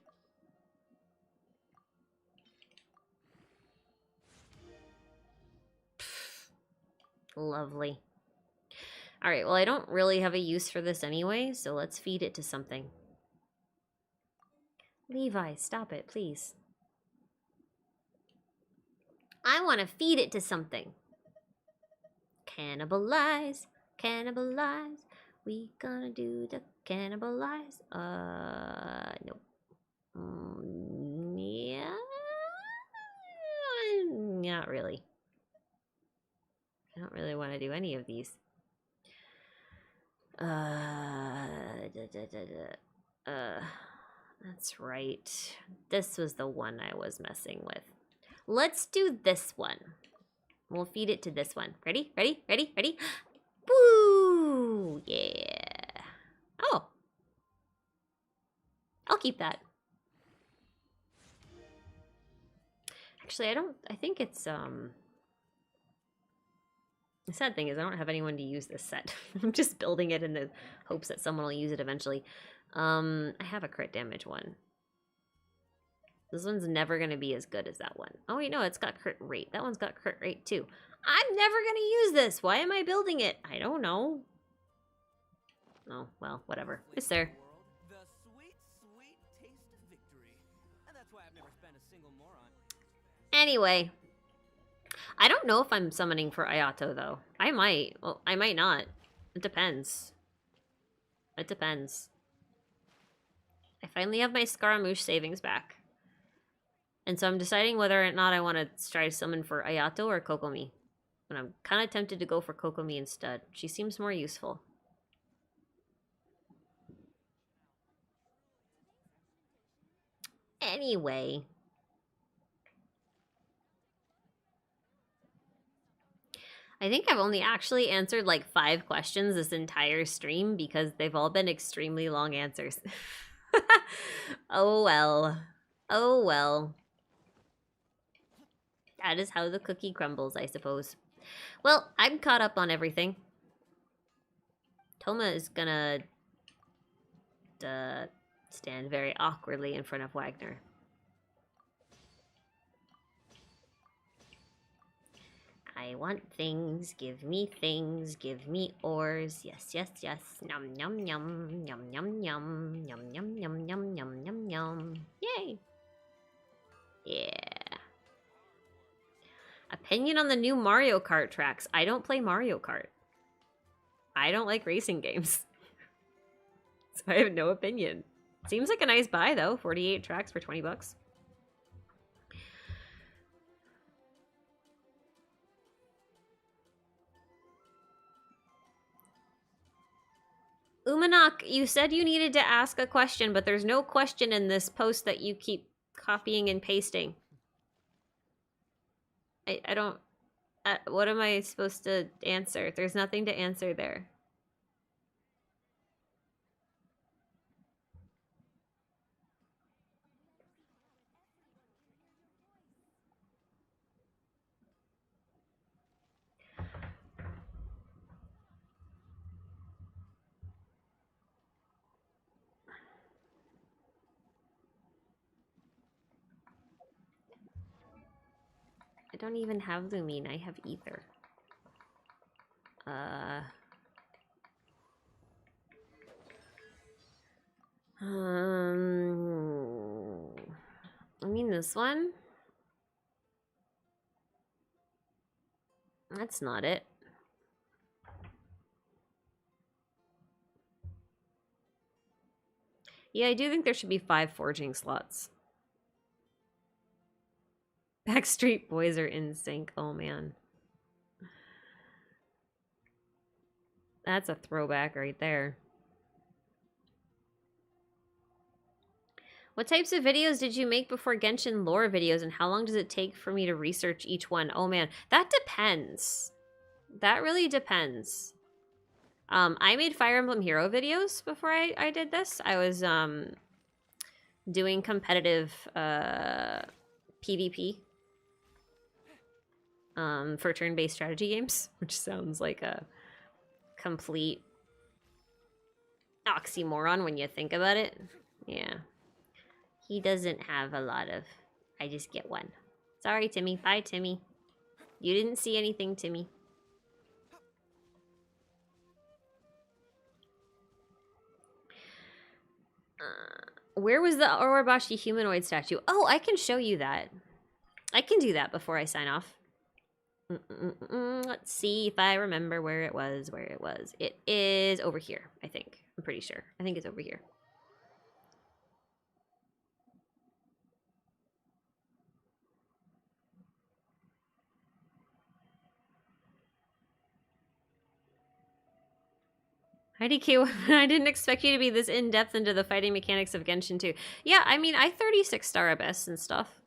A: Lovely. All right, well, I don't really have a use for this anyway, so let's feed it to something. Levi, stop it, please. I want to feed it to something. Cannibalize, cannibalize. We gonna do the cannibalize. Nope. Yeah. Not really. I don't really want to do any of these. That's right. This was the one I was messing with. Let's do this one. We'll feed it to this one. Ready? Ready? Ready? Ready? Boo! Yeah. Oh. I'll keep that. Actually, I think it's, the sad thing is I don't have anyone to use this set. I'm just building it in the hopes that someone will use it eventually. I have a crit damage one. This one's never going to be as good as that one. Oh, wait, no, it's got crit rate. That one's got crit rate, too. I'm never going to use this. Why am I building it? I don't know. Oh, well, whatever. It's there.
B: The sweet, sweet taste of victory. And that's why I've never spent a single moron.
A: Anyway. I don't know if I'm summoning for Ayato, though. I might. Well, I might not. It depends. It depends. I finally have my Scaramouche savings back. And so I'm deciding whether or not I want to try to summon for Ayato or Kokomi. And I'm kind of tempted to go for Kokomi instead. She seems more useful. Anyway. I think I've only actually answered like 5 questions this entire stream because they've all been extremely long answers. Oh well. Oh well. That is how the cookie crumbles, I suppose. Well, I'm caught up on everything. Toma is gonna stand very awkwardly in front of Wagner. I want things, give me ores. Yes, yes, yes. Yum, yum, yum, yum, yum, yum, yum, yum, yum, yum, yum, yum, yum. Yay! Yeah. Opinion on the new Mario Kart tracks. I don't play Mario Kart. I don't like racing games. So I have no opinion. Seems like a nice buy, though. 48 tracks for 20 bucks. Umanak, you said you needed to ask a question, but there's no question in this post that you keep copying and pasting. I don't... what am I supposed to answer? There's nothing to answer there. I don't even have Lumine. I have Ether. I mean this one. That's not it. Yeah, I do think there should be 5 forging slots. Backstreet Boys are in sync. Oh, man. That's a throwback right there. What types of videos did you make before Genshin lore videos, and how long does it take for me to research each one? Oh, man. That depends. That really depends. I made Fire Emblem Hero videos before I did this. I was doing competitive PvP for turn-based strategy games, which sounds like a complete oxymoron when you think about it. Yeah. He doesn't have a lot of... I just get one. Sorry, Timmy. Bye, Timmy. You didn't see anything, Timmy. Where was the Orobashi humanoid statue? Oh, I can show you that. I can do that before I sign off. Let's see if I remember where it was. It is over here, I think. I'm pretty sure. I think it's over here. IDK, I didn't expect you to be this in-depth into the fighting mechanics of Genshin 2. Yeah, I mean, I 36-star Abyss and stuff.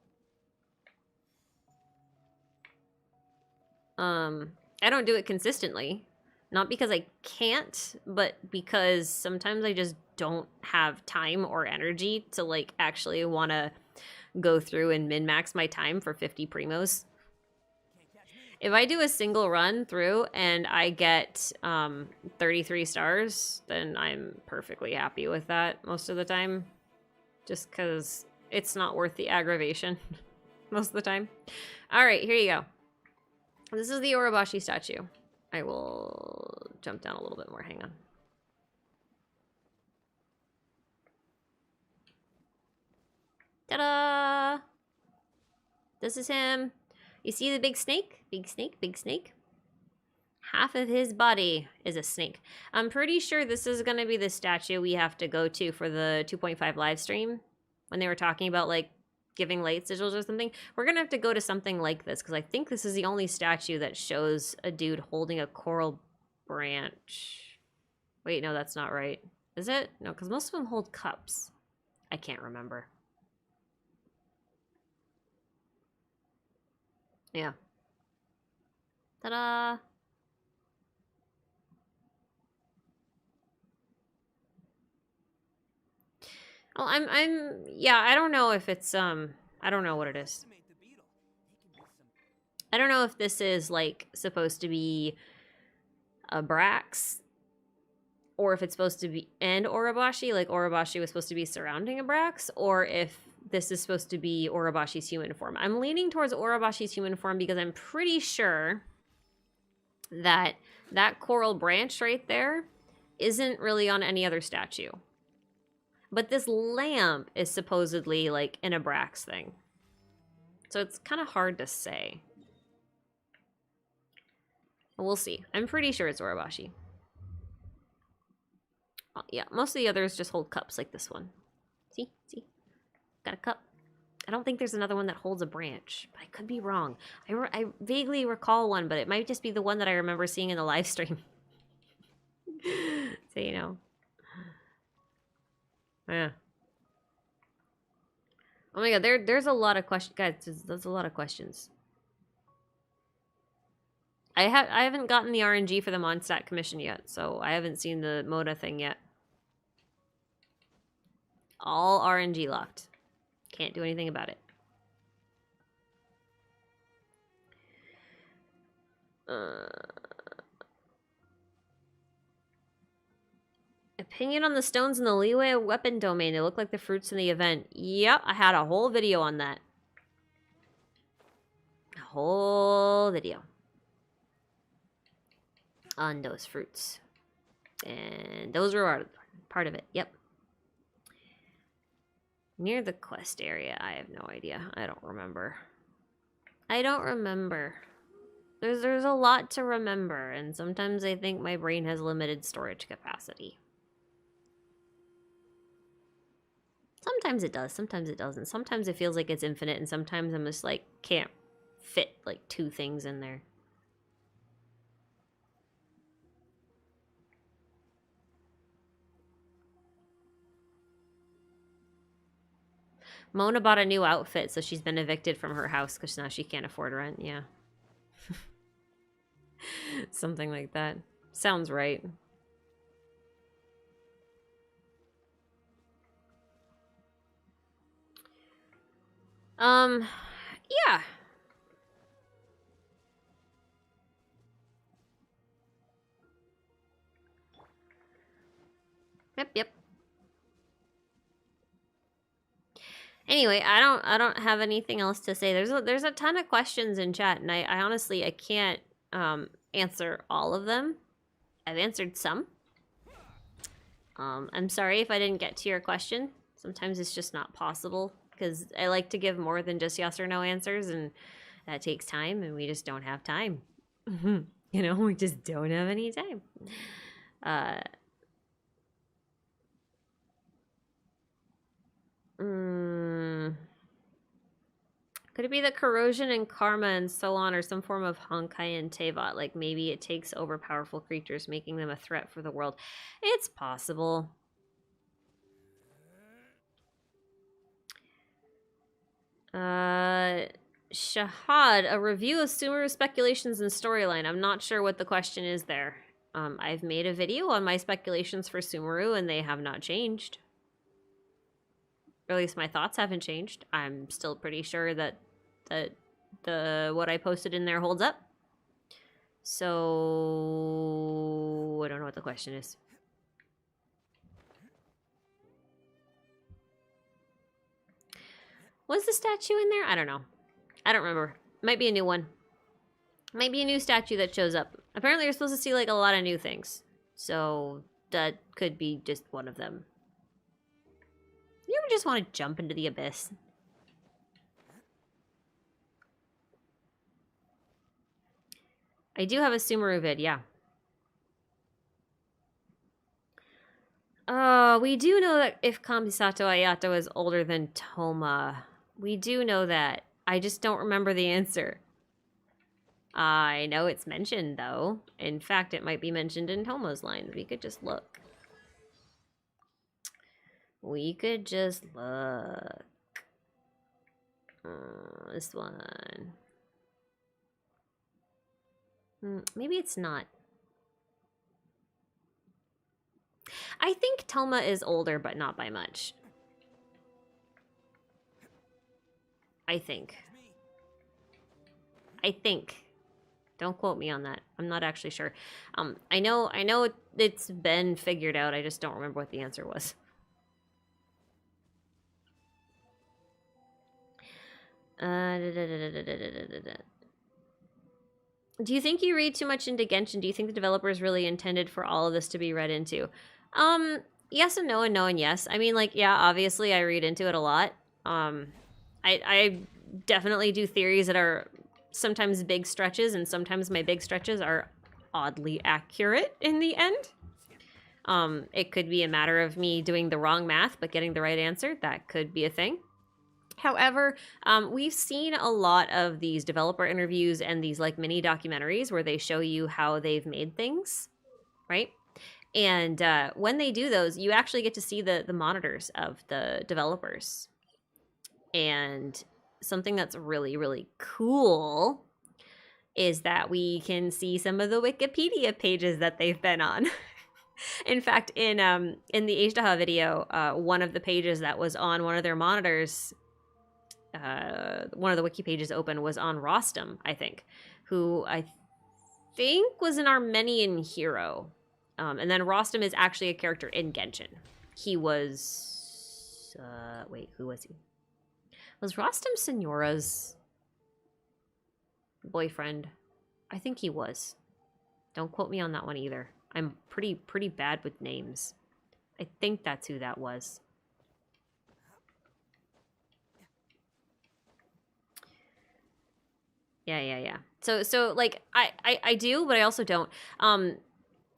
A: I don't do it consistently. Not because I can't, but because sometimes I just don't have time or energy to, like, actually want to go through and min-max my time for 50 primos. If I do a single run through and I get 33 stars, then I'm perfectly happy with that most of the time. Just because it's not worth the aggravation most of the time. Alright, here you go. This is the Orobashi statue. I will jump down a little bit more. Hang on. Ta-da! This is him. You see the big snake? Big snake, big snake. Half of his body is a snake. I'm pretty sure this is going to be the statue we have to go to for the 2.5 live stream. When they were talking about, like, giving light sigils or something. We're going to have to go to something like this, because I think this is the only statue that shows a dude holding a coral branch. Wait, no, that's not right. Is it? No, because most of them hold cups. I can't remember. Yeah. Ta-da! Oh, yeah, I don't know if it's, I don't know what it is. I don't know if this is, like, supposed to be a Brax, or if it's supposed to be, and Orobashi, like Orobashi was supposed to be surrounding a Brax, or if this is supposed to be Orobashi's human form. I'm leaning towards Orobashi's human form because I'm pretty sure that that coral branch right there isn't really on any other statue. But this lamp is supposedly, like, an Abrax thing. So it's kind of hard to say. We'll see. I'm pretty sure it's Orobashi. Oh, yeah, most of the others just hold cups like this one. See? See? Got a cup. I don't think there's another one that holds a branch, but I could be wrong. I vaguely recall one, but it might just be the one that I remember seeing in the live stream. So, you know. Yeah. Oh my god, there's a lot of questions. Guys, there's a lot of questions. I haven't gotten the RNG for the Mondstadt commission yet, so I haven't seen the Moda thing yet. All RNG locked. Can't do anything about it. Opinion on the stones in the leeway weapon domain. They look like the fruits in the event. Yep, I had a whole video on that. A whole video on those fruits. And those were part of it. Yep. Near the quest area. I have no idea. I don't remember. I don't remember. There's a lot to remember, and sometimes I think my brain has limited storage capacity. Sometimes it does, sometimes it doesn't. Sometimes it feels like it's infinite, and sometimes I'm just like, can't fit like 2 things in there. Mona bought a new outfit, so she's been evicted from her house because now she can't afford rent. Yeah. Something like that. Sounds right. Yeah. Yep. Anyway, I don't have anything else to say. There's a ton of questions in chat, and I honestly I can't answer all of them. I've answered some. I'm sorry if I didn't get to your question. Sometimes it's just not possible because I like to give more than just yes or no answers, and that takes time, and we just don't have time. You know, we just don't have any time. Could it be that corrosion and karma and so on are some form of Honkai and Teyvat? Like maybe it takes over powerful creatures, making them a threat for the world. It's possible. Shahad, a review of Sumeru speculations and storyline. I'm not sure what the question is there. I've made a video on my speculations for Sumeru and they have not changed. Or at least my thoughts haven't changed. I'm still pretty sure that what I posted in there holds up. So I don't know what the question is. Was the statue in there? I don't know. I don't remember. Might be a new one. Might be a new statue that shows up. Apparently you're supposed to see like a lot of new things. So that could be just one of them. You ever just want to jump into the abyss? I do have a Sumeru vid, yeah. We do know that if Kamisato Ayato is older than Toma. We do know that. I just don't remember the answer. I know it's mentioned, though. In fact, it might be mentioned in Toma's lines. We could just look. We could just look. This one. Maybe it's not. I think Toma is older, but not by much. I think. Don't quote me on that. I'm not actually sure. I know it's been figured out. I just don't remember what the answer was. Do you think you read too much into Genshin? Do you think the developers really intended for all of this to be read into? Yes and no and no and yes. I mean, like, yeah, obviously I read into it a lot. I definitely do theories that are sometimes big stretches, and sometimes my big stretches are oddly accurate in the end. It could be a matter of me doing the wrong math but getting the right answer. That could be a thing. However, we've seen a lot of these developer interviews and these like mini documentaries where they show you how they've made things, right? And when they do those, you actually get to see the monitors of the developers. And something that's really, really cool is that we can see some of the Wikipedia pages that they've been on. In fact, in the Ashtaha video, one of the pages that was on one of their monitors, one of the wiki pages open was on Rostam, I think, who I think was an Armenian hero. And then Rostam is actually a character in Genshin. He was... wait, who was he? Was Rostam Signora's boyfriend? I think he was. Don't quote me on that one either. I'm pretty bad with names. I think that's who that was. Yeah. So like I do, but I also don't.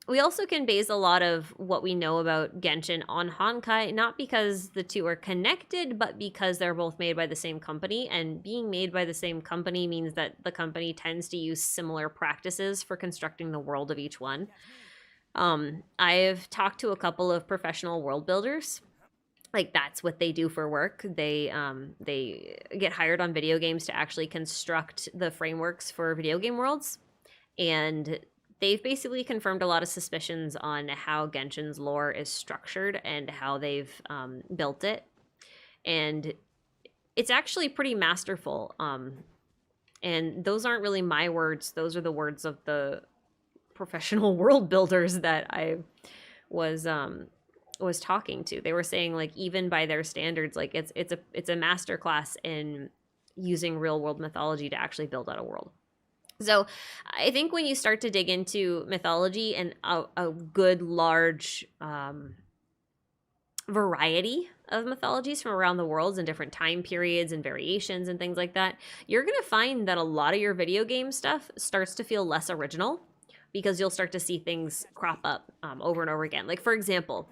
A: We also can base a lot of what we know about Genshin on Honkai, not because the two are connected, but because they're both made by the same company. And being made by the same company means that the company tends to use similar practices for constructing the world of each one. I've talked to a couple of professional world builders. Like that's what they do for work. They get hired on video games to actually construct the frameworks for video game worlds, and they've basically confirmed a lot of suspicions on how Genshin's lore is structured and how they've built it, and it's actually pretty masterful. And those aren't really my words; those are the words of the professional world builders that I was talking to. They were saying like even by their standards, like it's a masterclass in using real world mythology to actually build out a world. So I think when you start to dig into mythology and a good large variety of mythologies from around the world and different time periods and variations and things like that, you're going to find that a lot of your video game stuff starts to feel less original, because you'll start to see things crop up over and over again. Like, for example,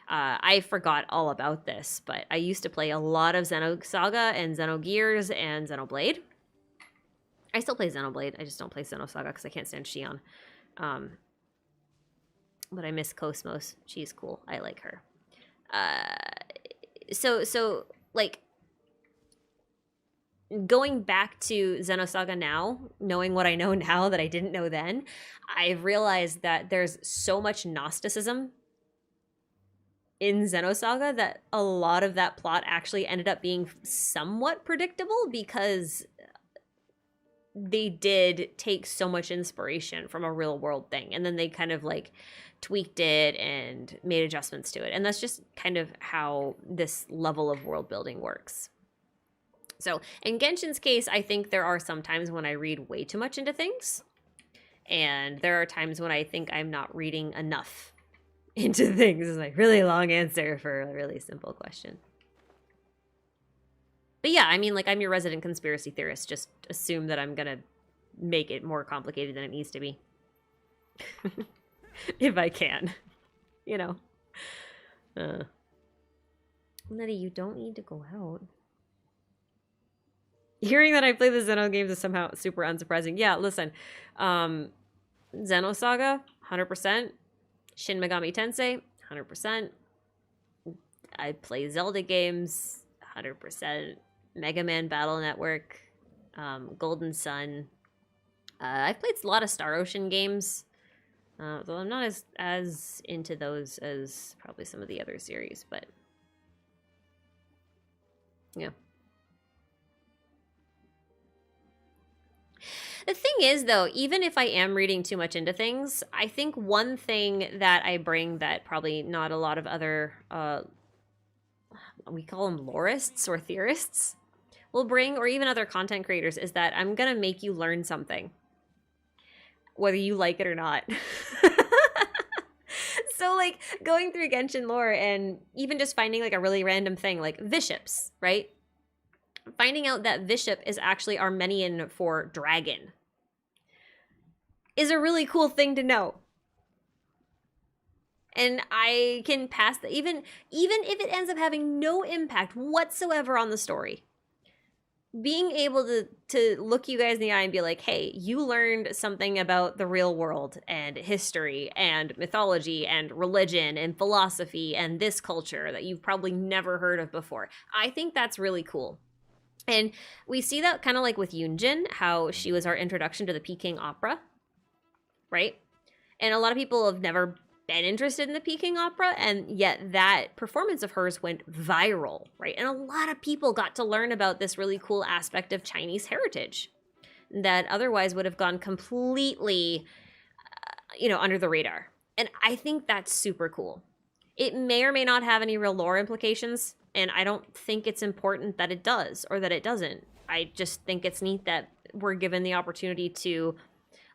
A: I forgot all about this, but I used to play a lot of Xenosaga and Xenogears and Xenoblade. I still play Xenoblade. I just don't play Xenosaga because I can't stand Shion. But I miss Cosmos. She's cool. I like her. So like, going back to Xenosaga now, knowing what I know now that I didn't know then, I've realized that there's so much Gnosticism in Xenosaga that a lot of that plot actually ended up being somewhat predictable, because they did take so much inspiration from a real world thing, and then they kind of like tweaked it and made adjustments to it. And that's just kind of how this level of world building works. So in Genshin's case, I think there are some times when I read way too much into things, and there are times when I think I'm not reading enough into things. Is like really long answer for a really simple question. But yeah, I mean, like, I'm your resident conspiracy theorist. Just assume that I'm gonna make it more complicated than it needs to be. If I can. You know. Nettie, you don't need to go out. Hearing that I play the Xeno games is somehow super unsurprising. Yeah, listen. Xenosaga, 100%. Shin Megami Tensei, 100%. I play Zelda games, 100%. Mega Man Battle Network, Golden Sun. I've played a lot of Star Ocean games, though I'm not as into those as probably some of the other series, but yeah. The thing is, though, even if I am reading too much into things, I think one thing that I bring that probably not a lot of other, we call them lorists or theorists, will bring, or even other content creators, is that I'm going to make you learn something, whether you like it or not. So, like, going through Genshin lore and even just finding, like, a really random thing, like Viships, right? Finding out that Bishop is actually Armenian for dragon is a really cool thing to know. And I can pass that, even if it ends up having no impact whatsoever on the story. Being able to look you guys in the eye and be like, hey, you learned something about the real world and history and mythology and religion and philosophy and this culture that you've probably never heard of before. I think that's really cool. And we see that kind of like with Yunjin, how she was our introduction to the Peking opera, right? And a lot of people have never been interested in the Peking opera, and yet that performance of hers went viral, right? And a lot of people got to learn about this really cool aspect of Chinese heritage that otherwise would have gone completely, under the radar. And I think that's super cool. It may or may not have any real lore implications, and I don't think it's important that it does or that it doesn't. I just think it's neat that we're given the opportunity to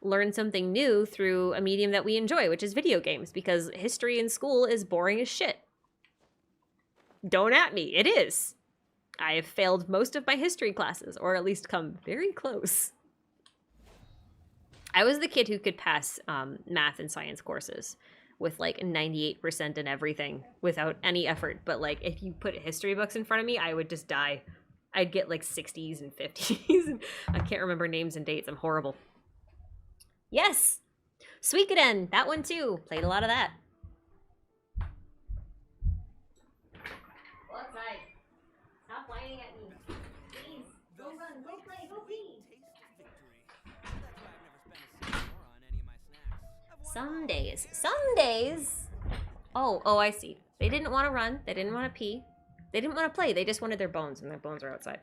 A: learn something new through a medium that we enjoy, which is video games, because history in school is boring as shit. Don't at me. It is. I have failed most of my history classes, or at least come very close. I was the kid who could pass math and science courses with like 98% in everything without any effort. But like if you put history books in front of me, I would just die. I'd get like 60s and 50s. And I can't remember names and dates. I'm horrible. Yes! Suikoden! That one too. Played a lot of that. Go outside. Stop whining at me. Please. Go run. Go play. Go pee. Some days. Some days. Oh, I see. They didn't want to run. They didn't want to pee. They didn't want to play. They just wanted their bones, and their bones are outside.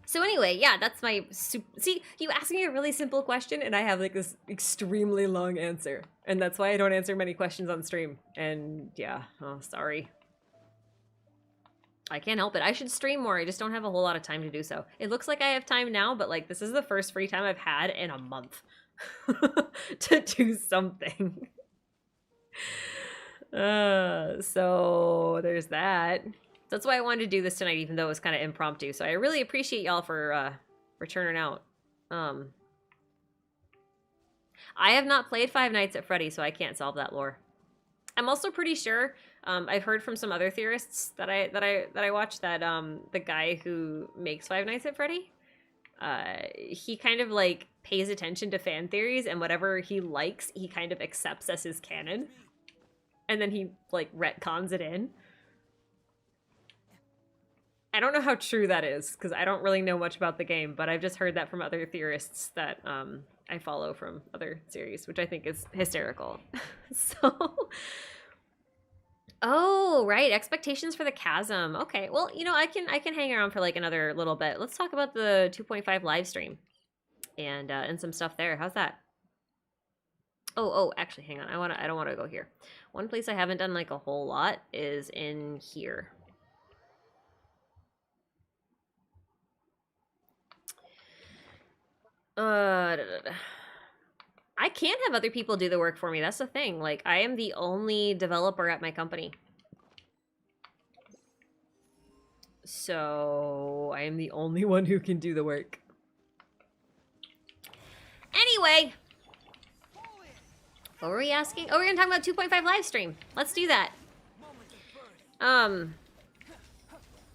A: So anyway, yeah, that's my... See, you asked me a really simple question, and I have like this extremely long answer. And that's why I don't answer many questions on stream. And yeah, oh, sorry. I can't help it. I should stream more. I just don't have a whole lot of time to do so. It looks like I have time now, but like this is the first free time I've had in a month to do something. So there's that. That's why I wanted to do this tonight, even though it was kind of impromptu. So I really appreciate y'all for turning out. I have not played Five Nights at Freddy's, so I can't solve that lore. I'm also pretty sure I've heard from some other theorists that I watched that the guy who makes Five Nights at Freddy, he kind of like pays attention to fan theories, and whatever he likes, he kind of accepts as his canon, and then he like retcons it in. I don't know how true that is because I don't really know much about the game, but I've just heard that from other theorists that I follow from other series, which I think is hysterical. So, oh, right, expectations for the chasm. Okay, well, you know, I can hang around for like another little bit. Let's talk about the 2.5 live stream and some stuff there. How's that? Oh, actually, hang on. I don't want to go here. One place I haven't done like a whole lot is in here. I can't have other people do the work for me. That's the thing. Like, I am the only developer at my company. So, I am the only one who can do the work. Anyway. What were we asking? Oh, we're gonna talk about 2.5 live stream. Let's do that.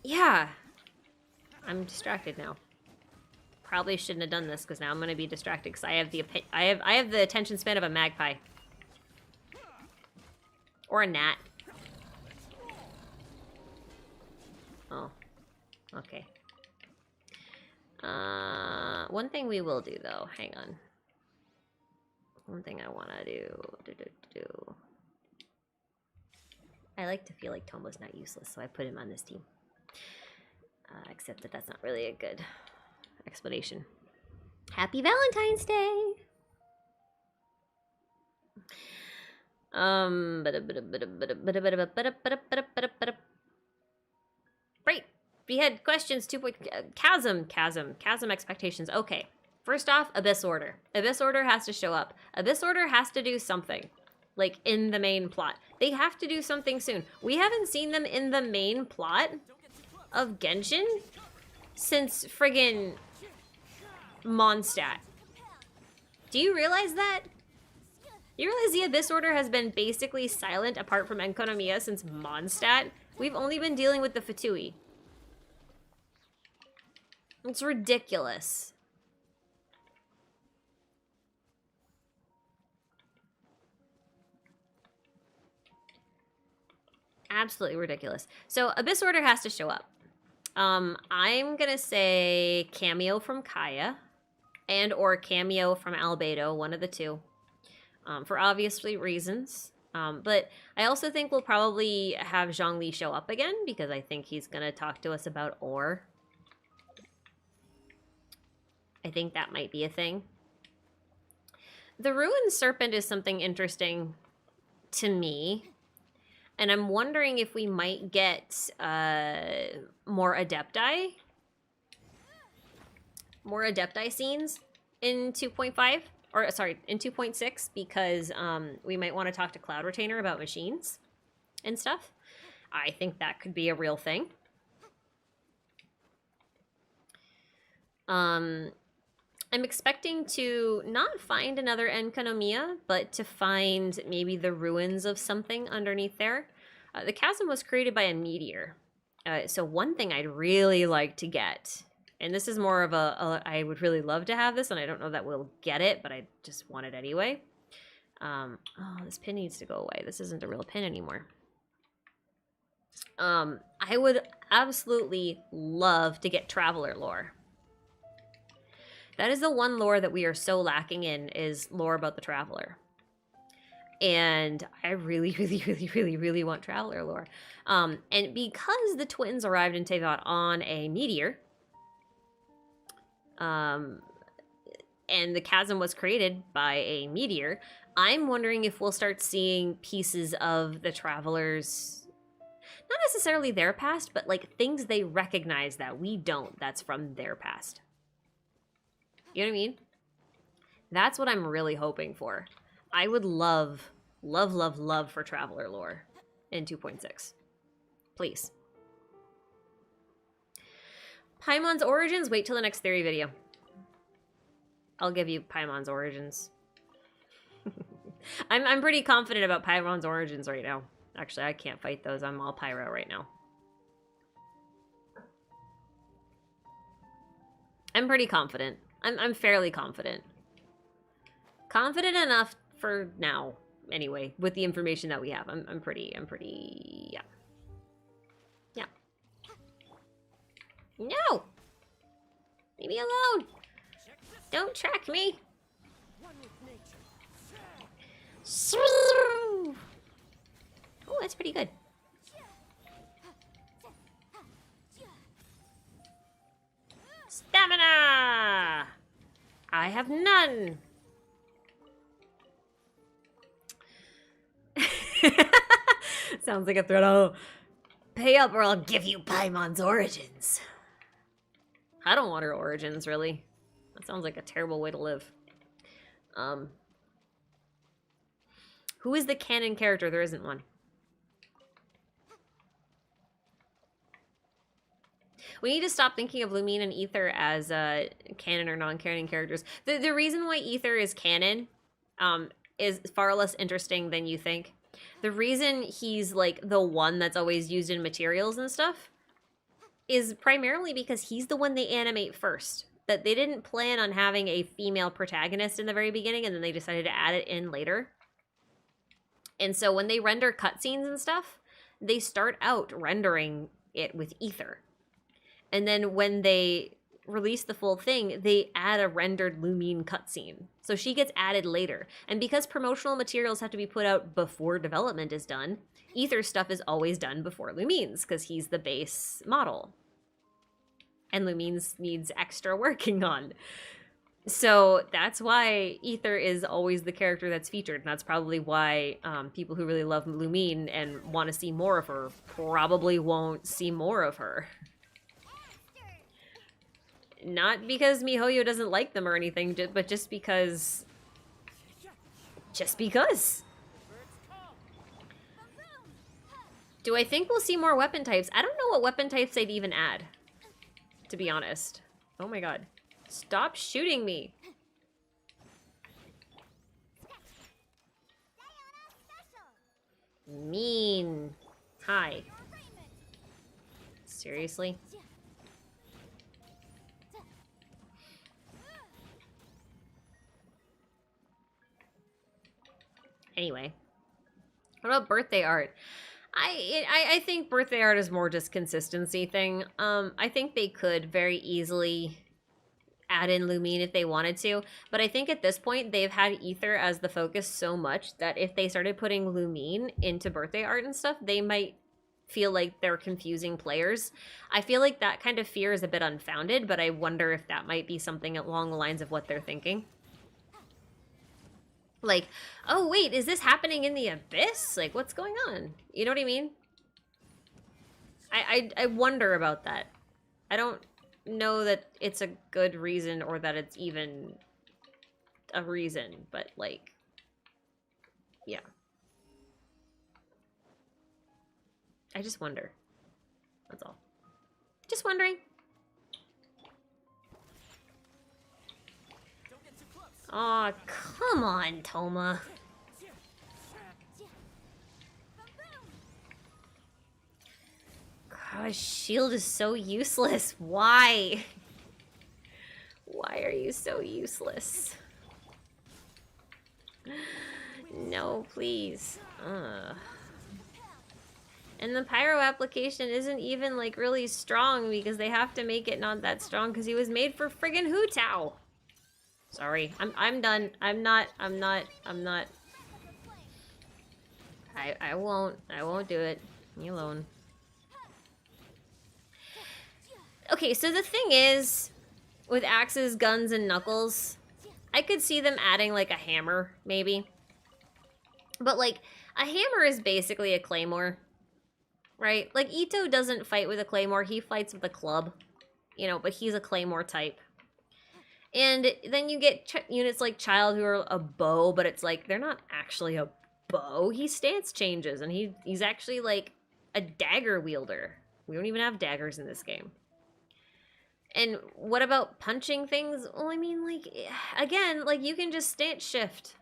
A: Yeah. I'm distracted now. Probably shouldn't have done this because now I'm gonna be distracted because I have the attention span of a magpie or a gnat. Oh, okay. One thing we will do though. Hang on. One thing I want to do. I like to feel like Toma's not useless, so I put him on this team. Except that that's not really a good explanation. Happy Valentine's Day! Right. We had questions. Chasm expectations. Okay. First off, Abyss Order. Abyss Order has to show up. Abyss Order has to do something. Like, in the main plot. They have to do something soon. We haven't seen them in the main plot of Genshin since friggin' Mondstadt. Do you realize that? You realize the Abyss Order has been basically silent apart from Enkonomiya since Mondstadt? We've only been dealing with the Fatui. It's ridiculous. Absolutely ridiculous. So Abyss Order has to show up. I'm gonna say cameo from Kaya and or cameo from Albedo, one of the two, for obviously reasons. But I also think we'll probably have Zhongli show up again because I think he's gonna talk to us about ore. I think that might be a thing. The Ruined Serpent is something interesting to me. And I'm wondering if we might get more Adepti. More Adepti scenes in 2.5. Or, sorry, in 2.6. Because we might want to talk to Cloud Retainer about machines and stuff. I think that could be a real thing. I'm expecting to not find another Enkanomiya, but to find maybe the ruins of something underneath there. The chasm was created by a meteor. So one thing I'd really like to get, and this is more of I would really love to have this, and I don't know that we'll get it, but I just want it anyway. Oh, this pin needs to go away. This isn't a real pin anymore. I would absolutely love to get Traveler lore. That is the one lore that we are so lacking in, is lore about the Traveler. And I really, really, really, really, really want Traveler lore. And because the twins arrived in Teyvat on a meteor, and the chasm was created by a meteor, I'm wondering if we'll start seeing pieces of the Travelers, not necessarily their past, but like things they recognize that we don't, that's from their past. You know what I mean? That's what I'm really hoping for. I would love, love, love, love for Traveler lore in 2.6. Please. Paimon's origins, wait till the next theory video. I'll give you Paimon's origins. I'm pretty confident about Paimon's origins right now. Actually, I can't fight those. I'm all pyro right now. I'm pretty confident. I'm fairly confident. Confident enough for now, anyway, with the information that we have. I'm pretty, yeah. Yeah. No! Leave me alone! Don't track me! Oh, that's pretty good. Stamina! I have none. Sounds like a threat. Oh, pay up or I'll give you Paimon's origins. I don't want her origins, really. That sounds like a terrible way to live. Who is the canon character? There isn't one. We need to stop thinking of Lumine and Ether as canon or non-canon characters. The reason why Ether is canon is far less interesting than you think. The reason he's like the one that's always used in materials and stuff is primarily because he's the one they animate first. That they didn't plan on having a female protagonist in the very beginning, and then they decided to add it in later. And so when they render cutscenes and stuff, they start out rendering it with Ether. And then when they release the full thing, they add a rendered Lumine cutscene. So she gets added later. And because promotional materials have to be put out before development is done, Ether stuff is always done before Lumine's, because he's the base model. And Lumine's needs extra working on. So that's why Ether is always the character that's featured. And that's probably why people who really love Lumine and want to see more of her probably won't see more of her. Not because MiHoYo doesn't like them or anything, but just because. Just because. Do I think we'll see more weapon types? I don't know what weapon types they'd even add, to be honest. Oh my god. Stop shooting me. Mean. Hi. Seriously? Anyway. What about birthday art? I think birthday art is more just consistency thing. I think they could very easily add in Lumine if they wanted to, but I think at this point they've had Ether as the focus so much that if they started putting Lumine into birthday art and stuff, they might feel like they're confusing players. I feel like that kind of fear is a bit unfounded, but I wonder if that might be something along the lines of what they're thinking. Like, oh wait, is this happening in the abyss? Like, what's going on? You know what I mean? I wonder about that. I don't know that it's a good reason or that it's even a reason, but like, yeah. I just wonder. That's all. Just wondering. Aw, come on, Toma. Gosh, shield is so useless. Why? Why are you so useless? No, please. Ugh. And the pyro application isn't even like really strong because they have to make it not that strong because he was made for friggin' Hu Tao. Sorry, I'm done. I won't do it. Leave me alone. Okay, so the thing is, with axes, guns, and knuckles, I could see them adding like a hammer, maybe. But like, a hammer is basically a claymore, right? Like, Ito doesn't fight with a claymore, he fights with a club. You know, but he's a claymore type. And then you get units like Child who are a bow, but it's like, they're not actually a bow. He stance changes, and he's actually like a dagger wielder. We don't even have daggers in this game. And what about punching things? Well, I mean, like, again, like, you can just stance shift.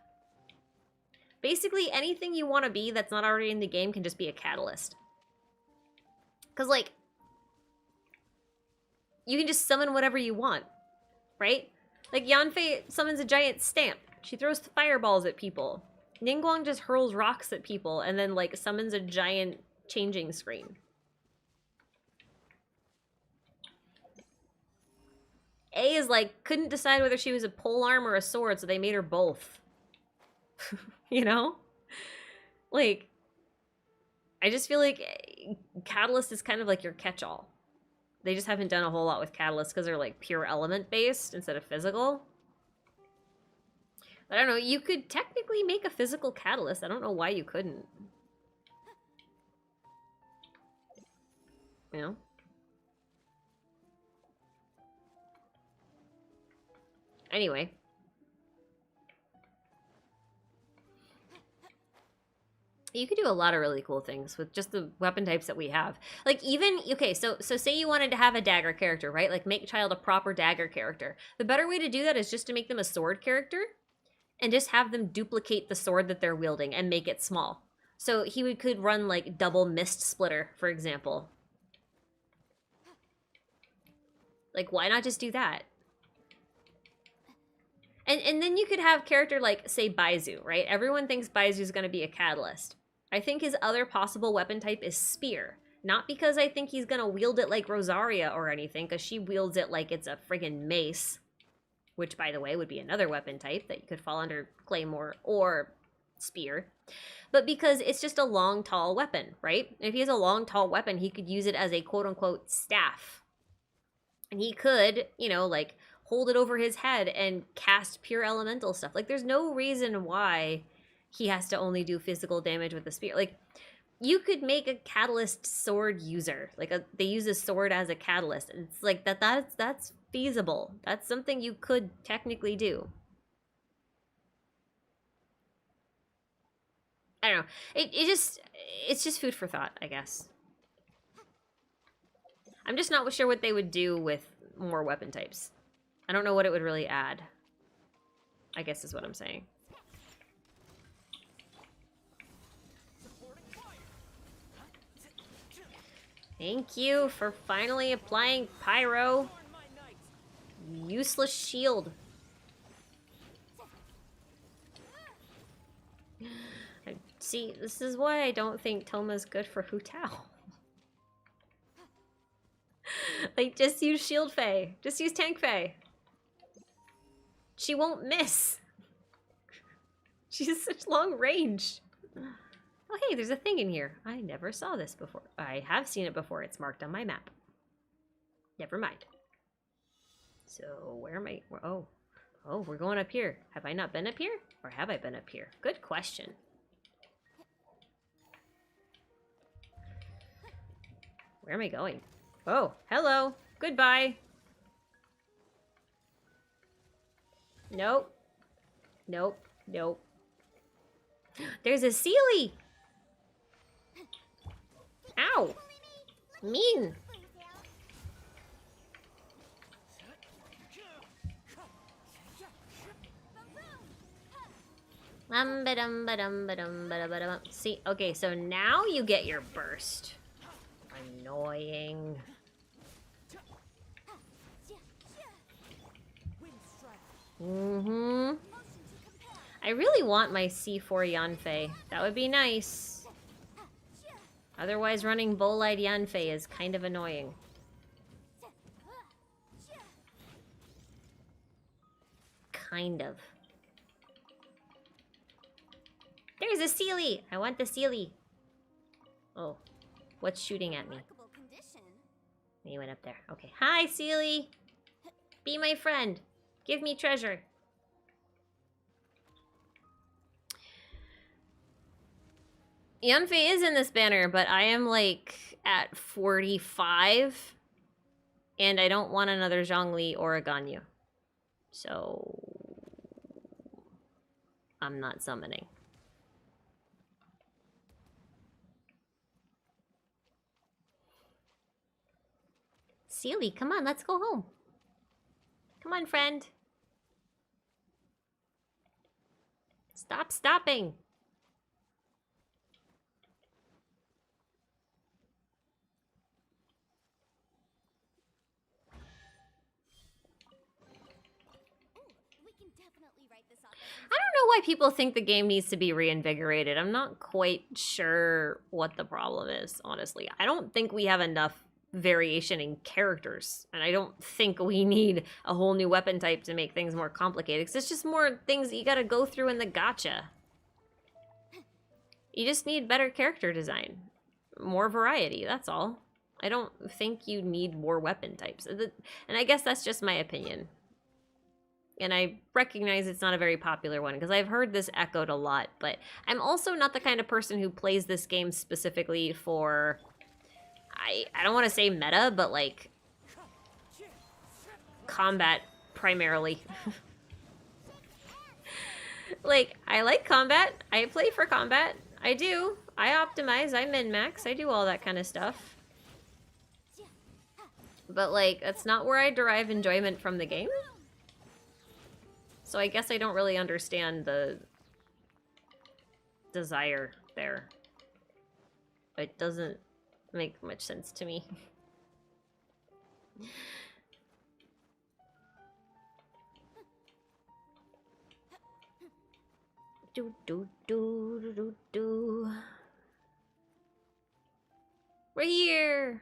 A: Basically, anything you want to be that's not already in the game can just be a catalyst. Because, like, you can just summon whatever you want, right? Like, Yanfei summons a giant stamp. She throws fireballs at people. Ningguang just hurls rocks at people and then, like, summons a giant changing screen. A is like, couldn't decide whether she was a polearm or a sword, so they made her both. You know? Like, I just feel like Catalyst is kind of like your catch-all. They just haven't done a whole lot with Catalyst because they're like pure element-based instead of physical. But I don't know, you could technically make a physical Catalyst. I don't know why you couldn't. You know? Anyway. You could do a lot of really cool things with just the weapon types that we have. Like, even, okay, so say you wanted to have a dagger character, right? Like, make Child a proper dagger character. The better way to do that is just to make them a sword character and just have them duplicate the sword that they're wielding and make it small. So could run, like, double Mist Splitter, for example. Like, why not just do that? And then you could have character like, say, Baizu, right? Everyone thinks Baizu's going to be a catalyst. I think his other possible weapon type is Spear. Not because I think he's going to wield it like Rosaria or anything, because she wields it like it's a friggin' mace. Which, by the way, would be another weapon type that you could fall under Claymore or Spear. But because it's just a long, tall weapon, right? And if he has a long, tall weapon, he could use it as a quote-unquote staff. And he could, you know, like, hold it over his head and cast pure elemental stuff. Like, there's no reason why he has to only do physical damage with the spear. Like, you could make a catalyst sword user. Like, they use a sword as a catalyst. And it's like, that's feasible. That's something you could technically do. I don't know. It's just food for thought, I guess. I'm just not sure what they would do with more weapon types. I don't know what it would really add, I guess is what I'm saying. Thank you for finally applying Pyro. Useless shield. See, this is why I don't think Toma's good for Hu Tao. Like, just use Shield Fae. Just use Tank Fae. She won't miss. She has such long range. Oh, hey, there's a thing in here. I never saw this before. I have seen it before. It's marked on my map. Never mind. So, where am I? Oh, we're going up here. Have I not been up here? Or have I been up here? Good question. Where am I going? Oh, hello. Goodbye. Nope. Nope. Nope. There's a Sealy! Ow! Mean! See, okay, so now you get your burst. Annoying. Mm-hmm. I really want my C4 Yanfei. That would be nice. Otherwise, running Bolide Yanfei is kind of annoying. Kind of. There's a Sealy! I want the Sealy. Oh. What's shooting at me? He went up there. Okay. Hi, Sealy! Be my friend. Give me treasure. Yanfei is in this banner, but I am like at 45. And I don't want another Zhongli or a Ganyu. So I'm not summoning. Sealy, come on, let's go home. Come on, friend. Stop stopping. I don't know why people think the game needs to be reinvigorated. I'm not quite sure what the problem is, honestly. I don't think we have enough variation in characters, and I don't think we need a whole new weapon type to make things more complicated, because it's just more things that you gotta go through in the gacha. You just need better character design. More variety, that's all. I don't think you need more weapon types. And I guess that's just my opinion. And I recognize it's not a very popular one, because I've heard this echoed a lot, but I'm also not the kind of person who plays this game specifically for... I don't want to say meta, but like... combat, primarily. Like, I like combat. I play for combat. I do. I optimize. I min-max. I do all that kind of stuff. But, like, that's not where I derive enjoyment from the game. So I guess I don't really understand the desire there. It doesn't make much sense to me. Do do do do do do. We're here.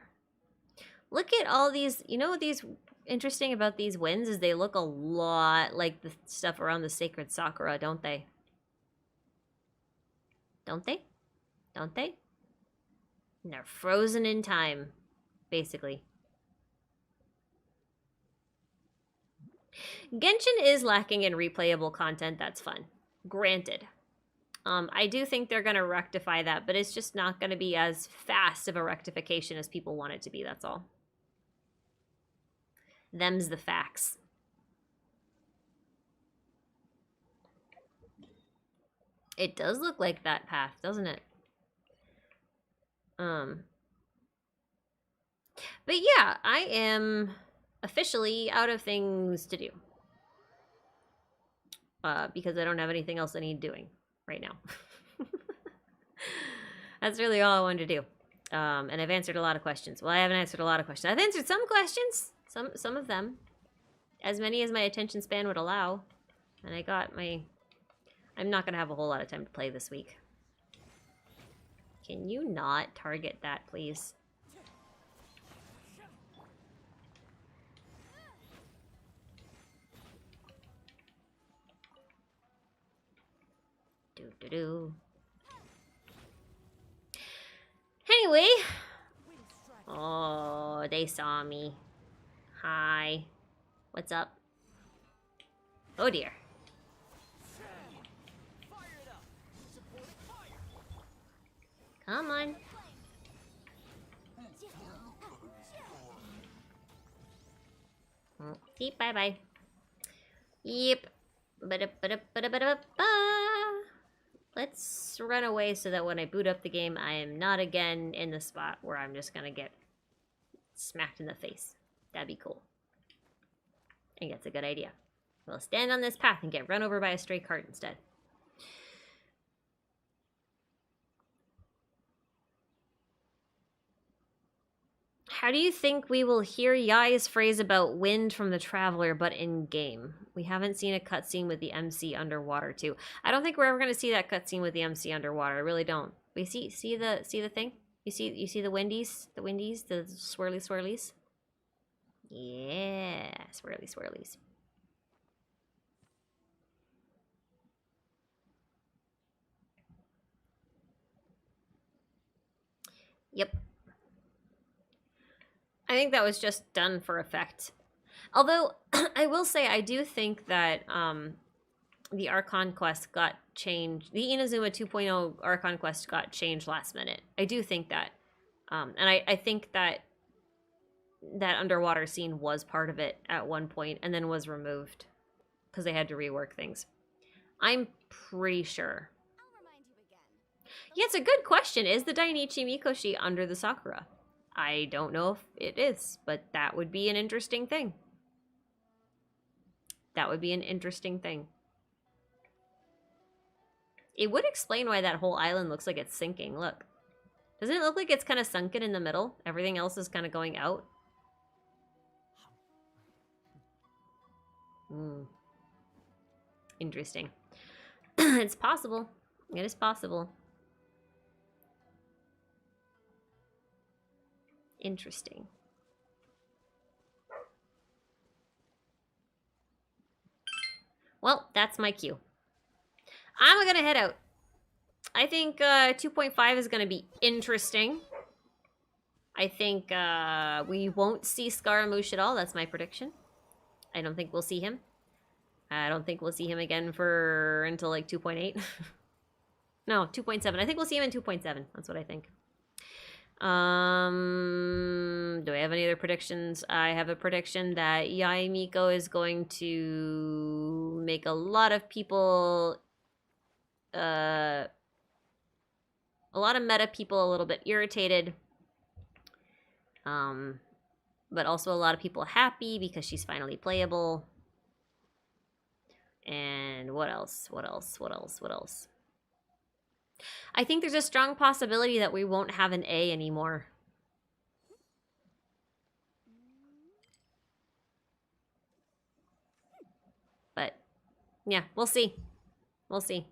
A: Look at all these. You know what these interesting about these winds is they look a lot like the stuff around the sacred Sakura, don't they? Don't they? Don't they? And they're frozen in time, basically. Genshin is lacking in replayable content that's fun. Granted. I do think they're going to rectify that, but it's just not going to be as fast of a rectification as people want it to be, that's all. Them's the facts. It does look like that path, doesn't it? But yeah, I am officially out of things to do. Because I don't have anything else I need doing right now. That's really all I wanted to do. And I've answered a lot of questions. Well, I haven't answered a lot of questions. I've answered some questions. Some of them. As many as my attention span would allow. And I got my... I'm not going to have a whole lot of time to play this week. Can you not target that, please? Do-do-do. Anyway. Oh, they saw me. Hi. What's up? Oh dear. Come on. See, bye-bye. Yep. Let's run away so that when I boot up the game, I am not again in the spot where I'm just gonna get smacked in the face. That'd be cool. I think that's a good idea. We'll stand on this path and get run over by a stray cart instead. How do you think we will hear Yae's phrase about wind from the Traveler, but in game? We haven't seen a cutscene with the MC underwater too. I don't think we're ever going to see that cutscene with the MC underwater. I really don't. We see the thing. You see the windies, the swirly swirlies. Yeah, swirly swirlies. Yep. I think that was just done for effect. Although, I will say, I do think that the Archon quest got changed. The Inazuma 2.0 Archon quest got changed last minute. I do think that. And I think that that underwater scene was part of it at one point and then was removed because they had to rework things. I'm pretty sure.
C: I'll remind you again.
A: Yeah, it's a good question. Is the Dainichi Mikoshi under the Sakura? I don't know if it is, but that would be an interesting thing. That would be an interesting thing. It would explain why that whole island looks like it's sinking. Look. Doesn't it look like it's kind of sunken in the middle? Everything else is kind of going out. Interesting. It's possible. It is possible. Interesting. Well, that's my cue. I'm gonna head out. I think 2.5 is gonna be interesting. I think we won't see Scaramouche at all. That's my prediction. I don't think we'll see him. I don't think we'll see him again until like 2.8. No, 2.7. I think we'll see him in 2.7. That's what I think. Do I have any other predictions? I have a prediction that Yae Miko is going to make a lot of people, a lot of meta people a little bit irritated. But also a lot of people happy because she's finally playable. And what else? I think there's a strong possibility that we won't have an A anymore. But, yeah, we'll see. We'll see.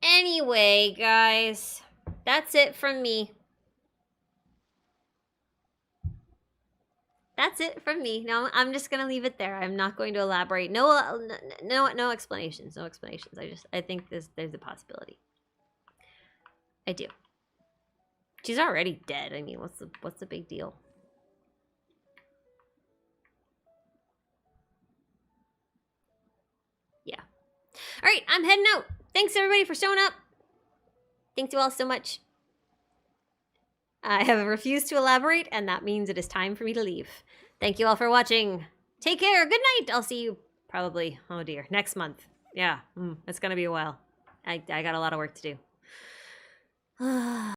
A: Anyway, guys, that's it from me. That's it from me. No, I'm just gonna leave it there. I'm not going to elaborate. No explanations. No explanations. I think there's a possibility. I do. She's already dead. I mean, what's the big deal? Yeah. All right, I'm heading out. Thanks everybody for showing up. Thanks you all so much. I have refused to elaborate, and that means it is time for me to leave. Thank you all for watching. Take care. Good night. I'll see you probably, oh dear, next month. Yeah, it's gonna be a while. I got a lot of work to do.